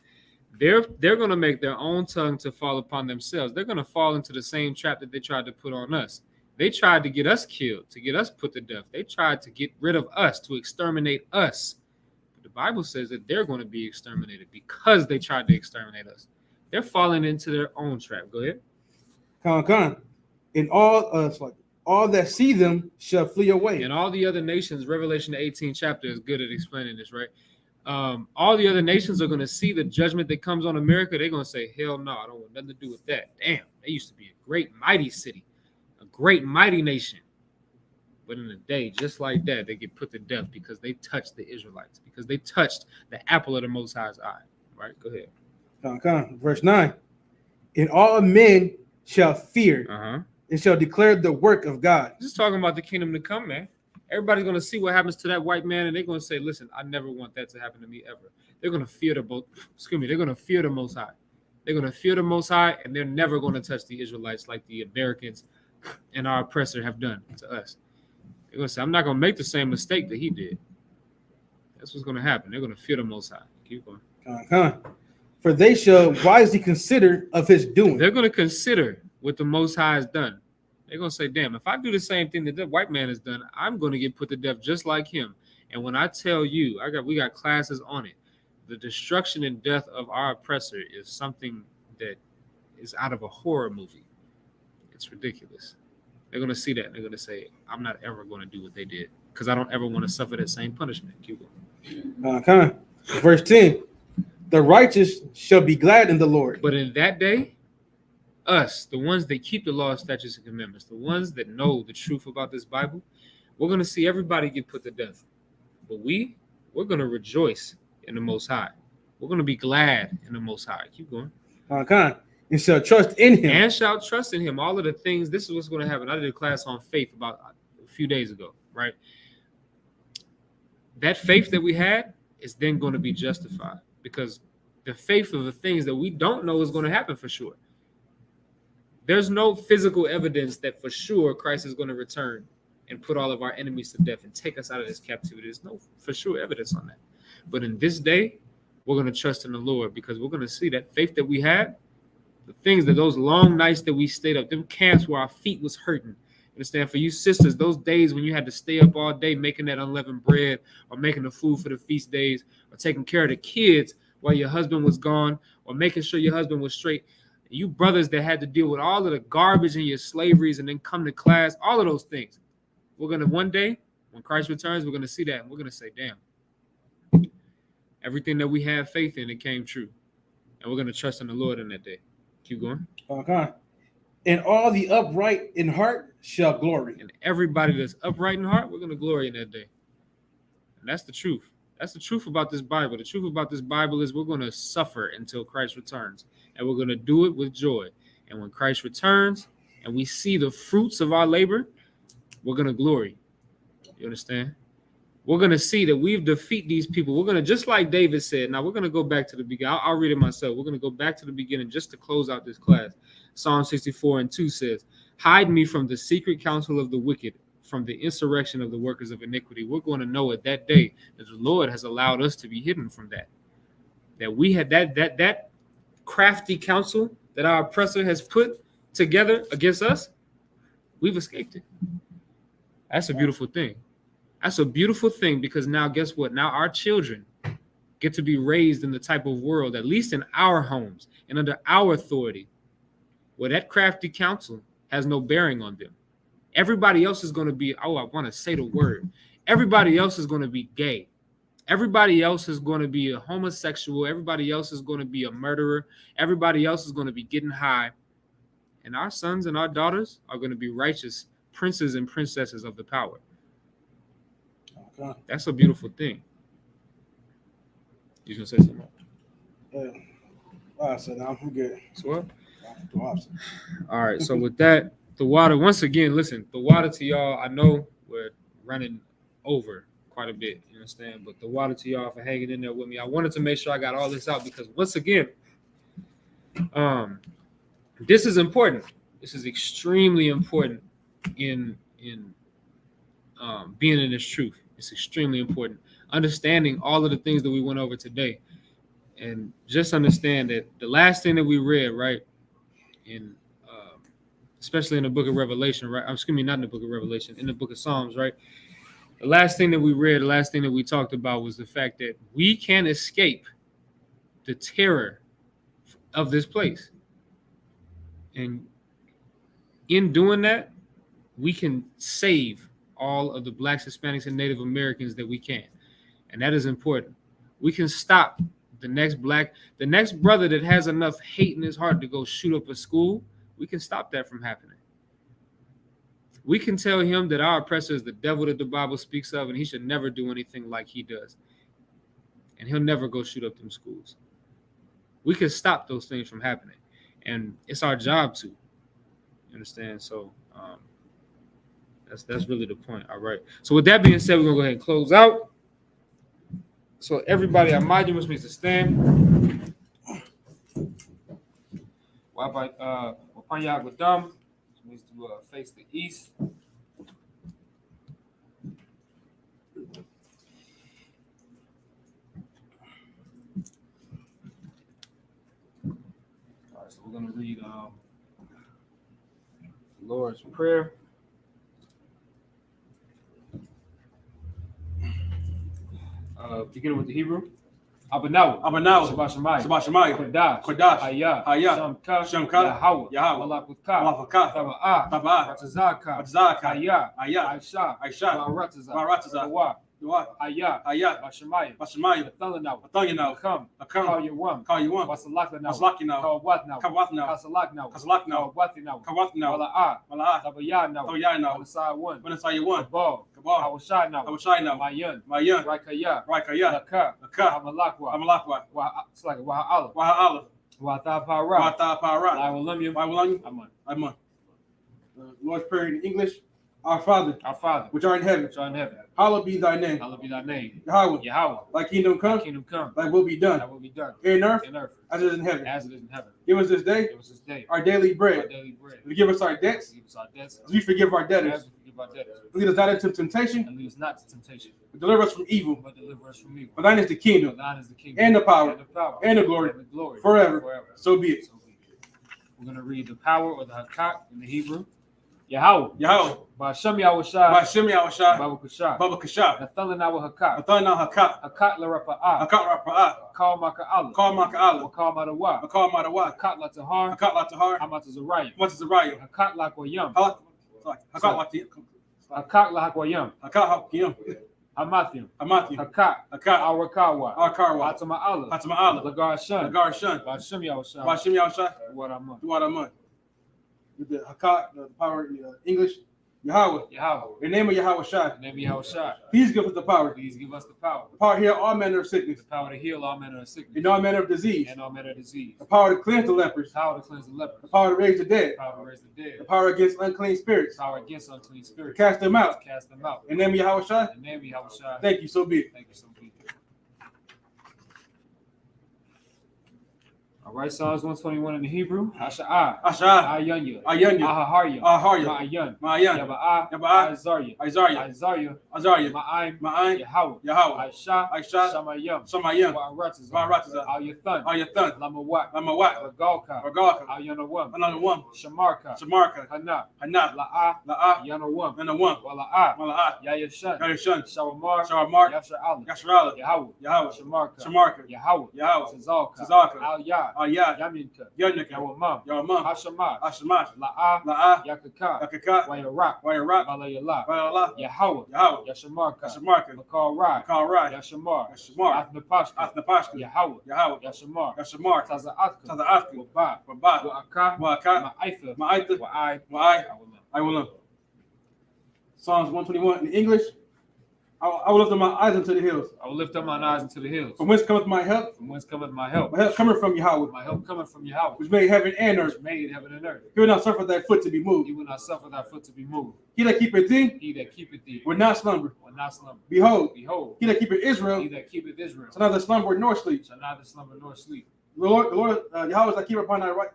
They're going to make their own tongue to fall upon themselves. They're going to fall into the same trap that they tried to put on us. They tried to get us killed, to get us put to death. They tried to get rid of us, to exterminate us. The Bible says that they're going to be exterminated because they tried to exterminate us. They're falling into their own trap. Go ahead. And all that see them shall flee away. And all the other nations, Revelation the 18th chapter is good at explaining this, right? All the other nations are going to see the judgment that comes on America. They're going to say, hell no, I don't want nothing to do with that. Damn, they used to be a great, mighty city, a great, mighty nation. But in a day, just like that, they get put to death because they touched the Israelites, because they touched the apple of the Most High's eye. Right? Go ahead. Verse 9. And all men shall fear and shall declare the work of God. This is talking about the kingdom to come, man. Everybody's going to see what happens to that white man, and they're going to say, listen, I never want that to happen to me ever. They're going to fear they're going to fear the Most High. They're going to fear the Most High, and they're never going to touch the Israelites like the Americans and our oppressor have done to us. They're going to say, I'm not going to make the same mistake that he did. That's what's going to happen. They're going to fear the Most High. Keep going. For they shall wisely consider of his doing. They're going to consider what the Most High has done. They're going to say, damn, if I do the same thing that the white man has done, I'm going to get put to death just like him. And when I tell you, we got classes on it. The destruction and death of our oppressor is something that is out of a horror movie. It's ridiculous. They're going to see that. And they're going to say, I'm not ever going to do what they did because I don't ever want to suffer that same punishment. Keep going. Verse 10. The righteous shall be glad in the Lord. But in that day, us, the ones that keep the law, statutes, and commandments, the ones that know the truth about this Bible, we're going to see everybody get put to death. But we're going to rejoice in the Most High. We're going to be glad in the Most High. Keep going. And shall trust in him. And shall trust in him. All of the things, this is what's going to happen. I did a class on faith about a few days ago, right? That faith that we had is then going to be justified because the faith of the things that we don't know is going to happen for sure. There's no physical evidence that for sure Christ is going to return and put all of our enemies to death and take us out of this captivity. There's no for sure evidence on that. But in this day, we're going to trust in the Lord because we're going to see that faith that we had, the things that those long nights that we stayed up, them camps where our feet was hurting. Understand? For you sisters, those days when you had to stay up all day making that unleavened bread or making the food for the feast days or taking care of the kids while your husband was gone or making sure your husband was straight. You brothers that had to deal with all of the garbage and your slaveries and then come to class, all of those things. We're going to one day, when Christ returns, we're going to see that and we're going to say, damn, everything that we had faith in, it came true. And we're going to trust in the Lord in that day. Keep going. Okay. And all the upright in heart shall glory. And everybody that's upright in heart, we're going to glory in that day. And that's the truth. That's the truth about this Bible. The truth about this Bible is we're going to suffer until Christ returns. And we're going to do it with joy. And when Christ returns and we see the fruits of our labor, we're going to glory. You understand? We're going to see that we've defeated these people. We're going to, just like David said, now we're going to go back to the beginning. I'll read it myself. We're going to go back to the beginning just to close out this class. Psalm 64:2 says, hide me from the secret counsel of the wicked, from the insurrection of the workers of iniquity. We're going to know at that day that the Lord has allowed us to be hidden from that. That we had that crafty counsel that our oppressor has put together against us, we've escaped it. That's a beautiful thing. That's a beautiful thing because now guess what? Now our children get to be raised in the type of world, at least in our homes and under our authority, where that crafty counsel has no bearing on them. Everybody else is going to be, I want to say the word. Everybody else is going to be gay. Everybody else is going to be a homosexual. Everybody else is going to be a murderer. Everybody else is going to be getting high. And our sons and our daughters are going to be righteous princes and princesses of the power. Okay. That's a beautiful thing. You gonna say something? I said, no, I'm good. So what? All right. So with that, the water, once again, listen, the water to y'all, I know we're running over quite a bit, you understand? But the water to y'all for hanging in there with me. I wanted to make sure I got all this out because once again, this is important. This is extremely important in being in this truth. It's extremely important. Understanding all of the things that we went over today. And just understand that the last thing that we read, right, in especially in the book of Revelation, right? Excuse me, not in the book of Revelation, in the book of Psalms, right? The last thing that we read, the last thing that we talked about was the fact that we can escape the terror of this place. And in doing that, we can save all of the Blacks, Hispanics, and Native Americans that we can. And that is important. We can stop the next brother that has enough hate in his heart to go shoot up a school. We can stop that from happening. We can tell him that our oppressor is the devil that the Bible speaks of, and he should never do anything like he does. And he'll never go shoot up them schools. We can stop those things from happening. And it's our job to. You understand? So that's really the point. All right. So with that being said, we're gonna go ahead and close out. So everybody, I mind you, which means to stand. Wapanyagodam, which means to face the east. All right, so we're gonna read the Lord's Prayer. Beginning with the Hebrew. Abanaw, Shabbat Shemayim, Kodash, Hayah, Shamka, Yahweh, Malakutka, Taba'ah, Ratazaka, Hayah, Aisha, Baratazah, Hayah, Bashemayim, Athanyanaw, Kam, Call Yawam, Wasalakinaw, Kawatnaw, Kasalaknaw, Wala'ah, Tabayanaw, Wanasayawun, Kabal, Hawashaynaw, Mayan, Raikaya, Laka, Amalakwa, Waha'ala, Watapara, Lawalumyum, Aman. Lord's Prayer in English. Our Father, which art in heaven, hallowed be thy name. Yahweh. Thy kingdom come. Thy will be done. Here in earth, as it is in heaven. Give us this day our daily bread. Forgive us our debts, as we forgive our debtors. forgive our debtors. Lead us not into temptation, And lead us not to temptation, but deliver us from evil. but deliver us from evil. For thine is the For kingdom, thine is the kingdom, and the power, and the power, and the glory, glory forever. So be it. So be it. We're going to read the power or the hakak in the Hebrew. Yahweh. Yahweh. Ba'ashem Yahushua. Ba'ashem Yahushua. Baba Kushah. Baba Kashah. Nathalan Awa hakak. Athana Hakat. Hakat la rapa'ah. Hakat Rapa'ah. Kal maka'ala. Kal Maka'ala. Wakal madawa. Hakal Madawa. Hakat la tahar. Hakat Latahar. Hamat Azariah. Hamat Zariah. Hakat la kwayam. Hakat Latiyam. Hakat la hakwayam. Hakat Hakiyam. Hamathiam. Hamatiyam. Hakat. Hakat. Awakawa. Akarwa. Hatama'ala. Hatama'ala. Lagar Shun. Nagar Shun. Ba'ashem Yahushua. Ba'ashem Yahushua. Waraman. Duadaman. With the Hakat, the power, English, Yahweh. Yahweh. In the name of Yahweh Shai. Name Yahushua. Please give us the power. Please give us the power. The power to heal all manner of sickness The power to heal all manner of sickness and all manner of disease. and all manner of disease. The power to cleanse the lepers. The power to cleanse the lepers. The power to raise the dead. The power to raise the dead. The power against unclean spirits. The power against unclean To spirits. cast them out. To cast them out. In the name of Yahweh Shai. In the name of Yahushua. Thank you. So be it. Thank you so much. All right, Psalms 121 in the Hebrew. Hasha'ah. Ashai. Ayanya. Ayanya. Ahaharya. Aharya. Ma'ayan. Ma'ayan. Yaba'ah. Yaba'ah. Azarya. Isaiah. Azarya. Azariah. Ma'aim. Ma'aim. Yahweh. Yahweh. Aisha. Aisha. Shamayam. Shamayam. Wa'aratazah. Wa'aratazah. Al-Yathan. Ayathan. Lamawat. Lamawat. Ragalka. Ragalka. Al-Yanawam. Ananawam. Shamarka. Shamarka. Hana. Hanat. La'ah. La'ah. Yanawam. Nanawam. Wala'ah. Mala'ah. Yayashan. Yayashan. Shawamar. Sharamar. Yasha'ala. Yasharala. Yahweh. Yahweh. Shamarka. Shamarka. Yahweh. Yahweh. Tazalka. Tazalka. Al-Yad. Ayat. Yaminka. Yanika. Yawamam. Yawamam. Hashamash. Ashamash. La'ah. La'ah. Yakaka. Yakaka. Wayarak. Wayarak. Balayala. Ba'ala. Yahweh. Yahweh. Yashamarka. Yashamarka. Makal Rai. Kalrai. Yashamar. Yashamar. Athnapashka. Athnapashka. Yahweh. Yahweh. Yashamar. Yashamar. Taza'atka. Taza'atka. Wabah. Wabah. Wa'aka. Wa'aka. Ma'aitha. Ma'aitha. Wa'ai. Wa'ai. Awala. I will know. Psalms 121 in English. I will lift up my eyes unto the hills. I will lift up mine eyes into the hills. From whence cometh my help? From whence cometh my help? My help cometh from Yahweh, My help cometh from Yahweh, which made heaven and earth. which made heaven and earth. He will not suffer thy foot to be moved. He will not suffer thy foot to be moved. He that keepeth thee He that keepeth thee will not slumber. will not slumber. Behold, Behold, he that keepeth Israel he that keepeth Israel shall neither slumber nor sleep. shall neither slumber nor sleep. The Lord, Yahweh is thy keeper upon thy right.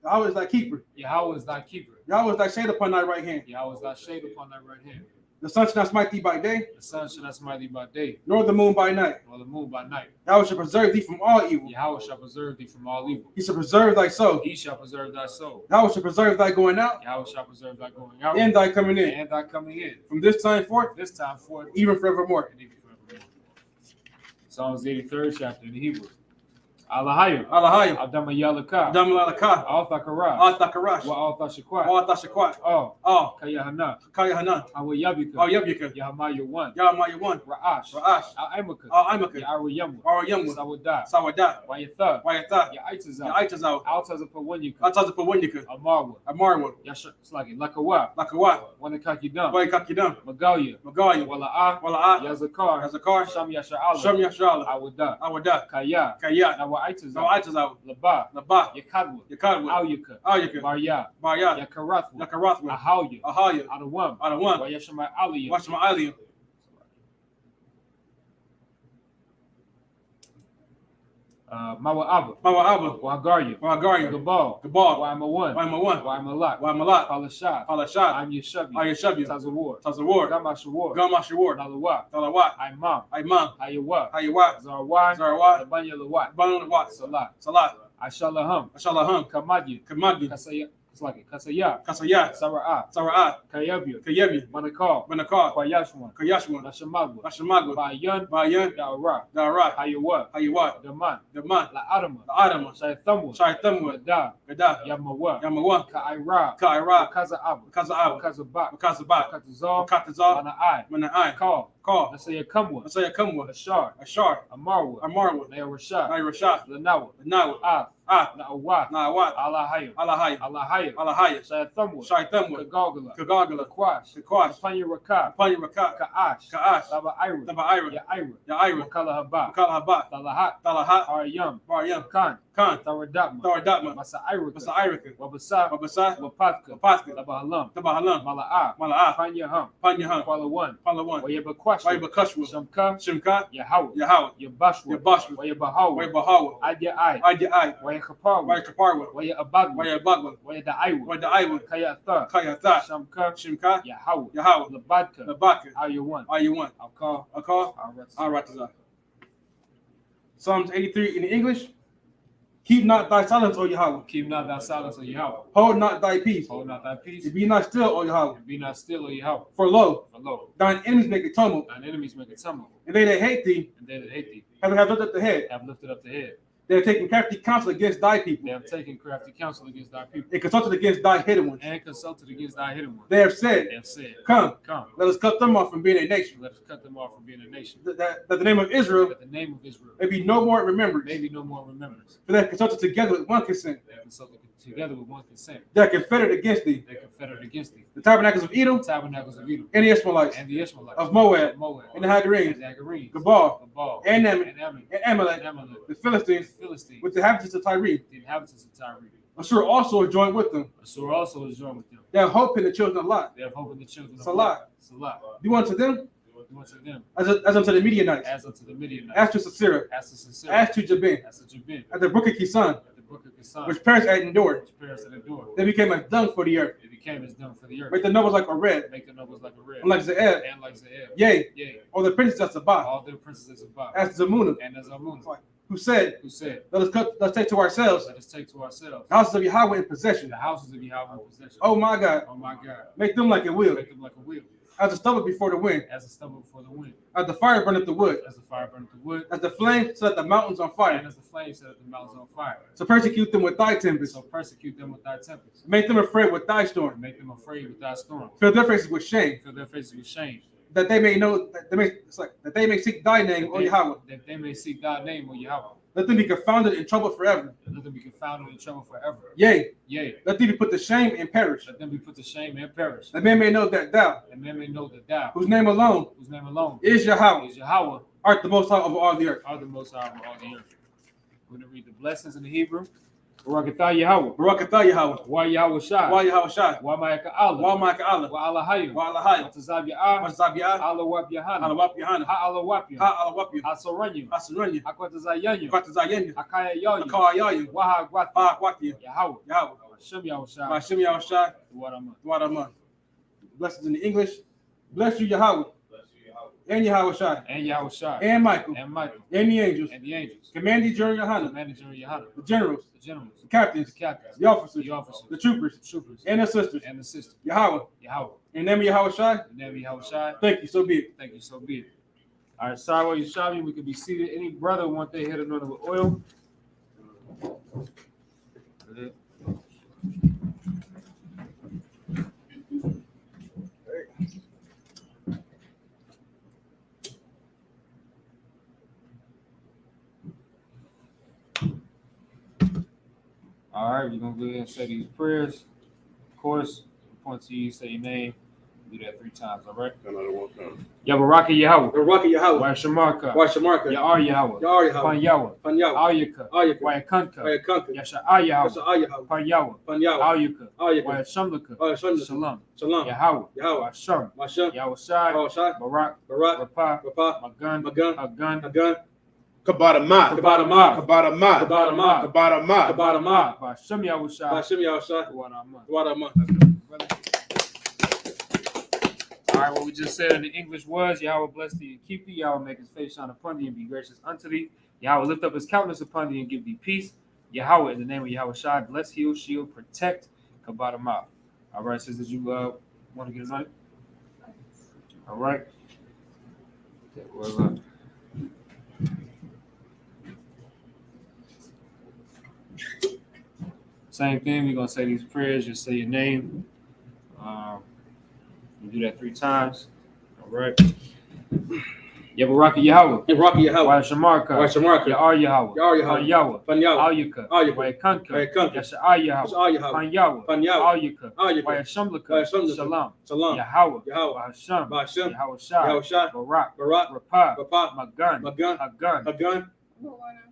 Yahweh is thy keeper. Yahweh is thy keeper. Yahweh is thy shade upon thy right hand. Yahweh is thy shade upon thy right hand. The sun shall not smite thee by day, The sun shall not smite thee by day, nor the moon by night. nor the moon by night. Yahweh shall preserve thee from all evil. Yahweh shall preserve thee from all evil. He shall preserve thy soul. He shall preserve thy soul. Yahweh shall preserve thy going out Yahweh shall preserve thy going out and thy coming in. and thy coming in. From this time forth, This time forth even forevermore. and even forevermore. Psalms 83rd chapter in the Hebrew. Alahayim. Alahayim. Adama Yalaka. Damalaka. Althakara. Atakaras. Wa Althashakwa. Atashakwat. Oh. Oh. Kayahana. Kayahana. Awayabika. Yabyaka. Yahamaya 1. Yamaya 1. Ra'ash. Ra'ash. Al-Aimaka. Imaka. Ya'ariyamwa. Arayamwa. Sawadah. Sawadah. Wayatha. Wayatha. Ya'aitazah. Yaitazao. Altazapawanyaka. Atazapawanyaka. Amarwa. Amarwa. Yashaki. Lakawa. Lakawa. Wanakakidam. Waikakidam. Magalia. Magaya. Wala'ah. Wala'ah. Yazakar. Yazakar. Sham Yasha'ala. Sham Yashala. Awadah. Awada. Kaya. Kayat. Nawa'aitazah. Nawaitazao. Laba. Laba. Yakadwa. Yakadwa. Auyaka. Ayaka. Marya. Barya. Yakarathwa. Yakarathwa. Ahawya. Ahaya. Adawam. Adawan. Wayashama Aliyah. Washma Aliyah. Mawa'aba. Mawa'aba. Wagarya. Wagaria. Gabal. Gabal. Waimawan. Waimawan. Waimalak. Waimalak. Palashad. Palashad. I'm Yeshabi. Ayashabi. Tazawar. Tazawar. Gamashawar. Gamashawar. Nalawat. Talawat. Imam. Imam. Hayawa. Hayawat. Zarwat. Zarwat. Labanya Lawat. Banawat. Salat. Salat. Ashalaham. Ashalaham. Kamadya. Kamadi. Kasaya. Kasaya. Sara'at. Sara'at. Kayabya. Kayebi. Manakal. Manakar. Kwayashwan. Kayashwan. Nashamagwa. Ashamagwa. Bayan. Bayan. Da'ara. Darat. Hayawa. Hayawat. Daman. Daman. La'adama. Adama. Shaythamwa. Shaitamwa. Gada. Gada. Yamawa. Yamawa. Ka'ira. Ka'ira. Kaza'ab. Kaza'ab. Kazabak. Kazabak. Katazal. Katazal. Mana'ai. Mana'ai. Call. Call. Nasayakamwa. Asayakamwa. Ashar. Ashar. Amarwa. Amarwa. Nayarashah. Nairashah. Lanawa. Nawa. Ah. Ah. Na'awat. Nawat. Alahayim. Alahaya. Alahayim. Alahaya. Shayathamwa. Shaitamwa. Kagagala. Kagagala. Kakwash. Kakwash. Kapanya Rakah. Panya Rakat. Ka'ash. Ka'ash. Laba Ira. Tabaira. Ya'ira. Ya'ira. Wakala Haba. Makala Habat. Talahat. Talahat. Aryam. Baryam. Khan. Khan. Tharadapma. Tharadapma. Masa Irika. Masa Irika. Wabasa. Babasa. Wapatka. Wapatka. Laba Halam. Tabahalam. Mala'ah. Mala'ah. Panya Ham. Panya Ham. Pala 1. Pala 1. Wayabakwa. Why Bakashwa? Shamka, Shimka, Yahweh, Yahweh, Yabashwa, Yabashwa, Waya Bahawa, Why Bahawa, Adya Ai, Ajai, Waya Kaparwa, Why Kaparwa, Waya Abagwa, Why Bagwa, Waya Daiwa, Why the Iwa, Kaya Tha, Kayatha, Shamka, Shimka, Yahweh, Yahweh, Labadka, Nabaka, How you want? all you want. Akar, Akal, Aratazah. Psalms 83 in English. Keep not thy silence, O Yahweh. Keep not thy silence, O Yahweh. Hold not thy peace. Hold not thy peace. And be not still, O Yahweh. And be not still, O Yahweh. For lo, thine enemies make a tumult, thine enemies make a tumult, and they that hate thee and they that hate thee have lifted up the head. have lifted up the head. They have taken crafty counsel against thy people. They have taken crafty counsel against thy people, They consulted against thy hidden ones. and consulted against thy hidden ones. They have said, They have said, Come, Come, let us cut them off from being a nation. let us cut them off from being a nation, That the name of Israel that the name of Israel may be no more remembered. may be no more remembrance. For they have consulted together with one consent. They have consulted together with one consent. They are confederate against thee. They confederate against thee. The tabernacles of Edom The tabernacles of Edom, and the Ishmaelites, and the Ishmaelites, of Moab, Moab, and the Hagarenes, and the Hagarenes, Gabal, Gabal, and Ammon, and Ammon, and Amalek, and Amalek, the Philistines, the Philistines, with the inhabitants of Tyre. the inhabitants of Tyre. Assur also is joined with them. Assur also is joined with them. They have hope in the children of Lot. They have hope in the children of Salah. Lot. Salah. Do unto them Do unto them as unto the Midianites, as unto the Midianites, as to Sisera, as to Sisera, as to Jabin, as to Jabin, at the brook of Kisan, at the brook of Kisan, which perished at Endor. which perished at the door. They became as dung for the earth. It became as dung for the earth. Make the nobles like a red, Make the nobles like a red, and like Zeeb, and like Zeeb. yea, Yea, or the princes of Sabbath, all their princes of Sabbath, as Zamunah, and as Amun, who said, who said, let's take to ourselves let us take to ourselves the houses of Yahweh in possession. the houses of Yahweh in possession. Oh my God, Oh my God. make them like a wheel, Make them like a wheel, as a stubble before the wind, as a stubble before the wind, as the fire burneth the wood, as the fire burneth the wood, as the flame set the mountains on fire. and as the flame set the mountains on fire. So persecute them with thy tempest, So persecute them with thy tempest. make them afraid with thy storm, Make them afraid with thy storm. fill their faces with shame, Fill their faces with shame. that they may know that they may seek thy name, O Yahweh. That they may seek thy name, O Yahweh. Let them be confounded in trouble forever. Let them be confounded in trouble forever. Yea, Yea, let them be put to shame and perish. let them be put to shame and perish. That men may know that thou, And men may know that thou, whose name alone whose name alone is Yahweh, is Yahweh, art the most high over all the earth. are the most high of all the earth. We're going to read the blessings in the Hebrew. Barakatah Yahweh. Barakatah Yahweh. Wa Yahweh Shai. Wa Yahweh Shai. Wa Ma'aka Allah. Wa Ma'aka Allah. Wa Allah Hayyu. Wa Allah Wa Hayy. Tazab Ya'ah. Wa Zabiyah. Allah Wap Yahana. Alawap Yahana. Ha Allah Wap Yah. Ha Alawap Ha Soranyu. Asuranya. Akwatazayanyu. Kwatazayenyu. Akaya Yayu. Akawayayu. Waha Gwati. Ha Kwati. Yahweh. Yahweh. Shem Yahweh Shai. Bashim Yahweh Shai. Duwarama. Dwaraman. Blessings in the English. Bless you, Yahweh. And Yahweh Shai. And Yahweh Shai. And Michael. And Michael. And the angels. And the angels. Command thee during Yohana. The manager of Yahana. The generals. The generals. The captains. The captains. The officers. The officers. The troopers. The troopers. And the sisters. And the sisters. Yahweh. Yahweh. In the name of Yahweh Shai. In the name of Yahweh Shai. Thank you. So be it. Thank you, so be it. All right, Sarwa Yashabi, we can be seated. Any brother want their head anointed with oil? All right, we're going to go ahead and say these prayers. Of course, point to you, say your name. Do that 3 times, all right? Another one time. Yabaraka Yahweh. Baraka Yahweh. Wa Shamarka. Wa Shamarka. Ya'ar Yahweh. Yahweh Yahweh. Pan Yahweh. Pan Yahweh. Ayaka. Ayaka. Wa Yakanka. Ayakanka. Yasha'ar Yahweh. Yahweh. Yahweh. Pan Yahweh. Pan Yahweh. Ayaka. Ayaka. Wa Shamlaka. Shalom. Shalom. Shalom. Yahweh. Yahweh. Wa Sham. Masha. Yahweh Shai. Yahweh Shai. Barak. Barak. Rapa. Rapa. Magun. Magun. Hagun. Hagun. Kabadama. Kabadama. Kabadama. Kabadama. Kabadama. Kabadama. Ba Shem Yahweh Shai. Bashim Yahweh Shai. Wadama. Wadama. All right, what we just said in the English was, Yahweh bless thee and keep thee. Yahweh make his face shine upon thee and be gracious unto thee. Yahweh lift up his countenance upon thee and give thee peace. Yahweh, in the name of Yahweh Shai, bless, heal, shield, protect. Kabadama. All right, sisters, you want to get a night? All right. Okay, well, same thing. We're going to say these prayers. Just say your name. You do that 3 times. All right. Yabaraka Yahweh. Baraka Yahweh. Wa Shamarka. Wa Shamarka. Ya'ar Yahweh. Yahweh Yahweh. Pan Yahweh. Pan Yahweh. Ayaka. Ayaka. Wa Yakanka. Ayakanka. Yasha'ar Yahweh. Yahweh. Yahweh. Pan Yahweh. Pan Yahweh. Ayaka. Ayaka. Wa Shamlaka. Wa Shamlaka. Shalom. Shalom. Yahweh. Yahweh. Wa Hasham. Bashim. Yahweh Shai. Yahweh Shai. Barak. Barak. Rapa. Rapa. Magun. Magun. Hagun. Hagun.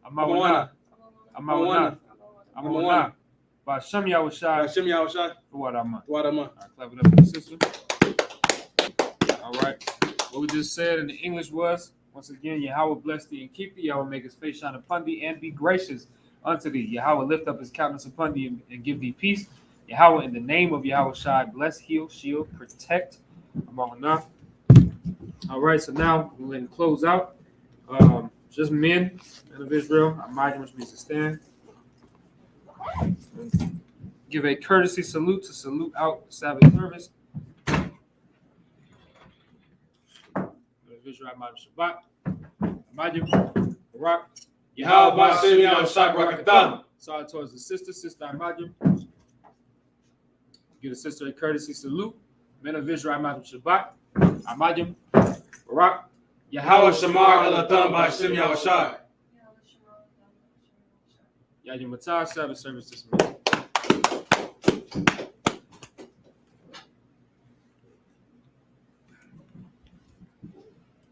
Amawana. Amawana. Amawana. Ba Shem Yahweh Shai. Bashim Yahweh Shai. Wadama. Wadama. All right, clap it up for the sister. All right. What we just said in the English was, once again, Yahweh bless thee and keep thee. Yahweh make his face shine upon thee and be gracious unto thee. Yahweh lift up his countenance upon thee and give thee peace. Yahweh, in the name of Yahweh Shai, bless, heal, shield, protect. Among enough. All right, so now we're going to close out. Just men of Israel, Imagine, which means to stand. Give a courtesy salute to salute out the Sabbath service. Israel, Imagine Shabbat. Imagine, Barak. Yahweh Ba'ashem Yahweh Shai Barakatam. Sorry towards the sister Imagine. Give the sister a courtesy salute. Men of Israel, Imagine Shabbat. Imagine, Barak. Yahweh Shamar Elatam Ba'ashem Yahweh Shai. Yahweh Matah, Sabbath service dismissed.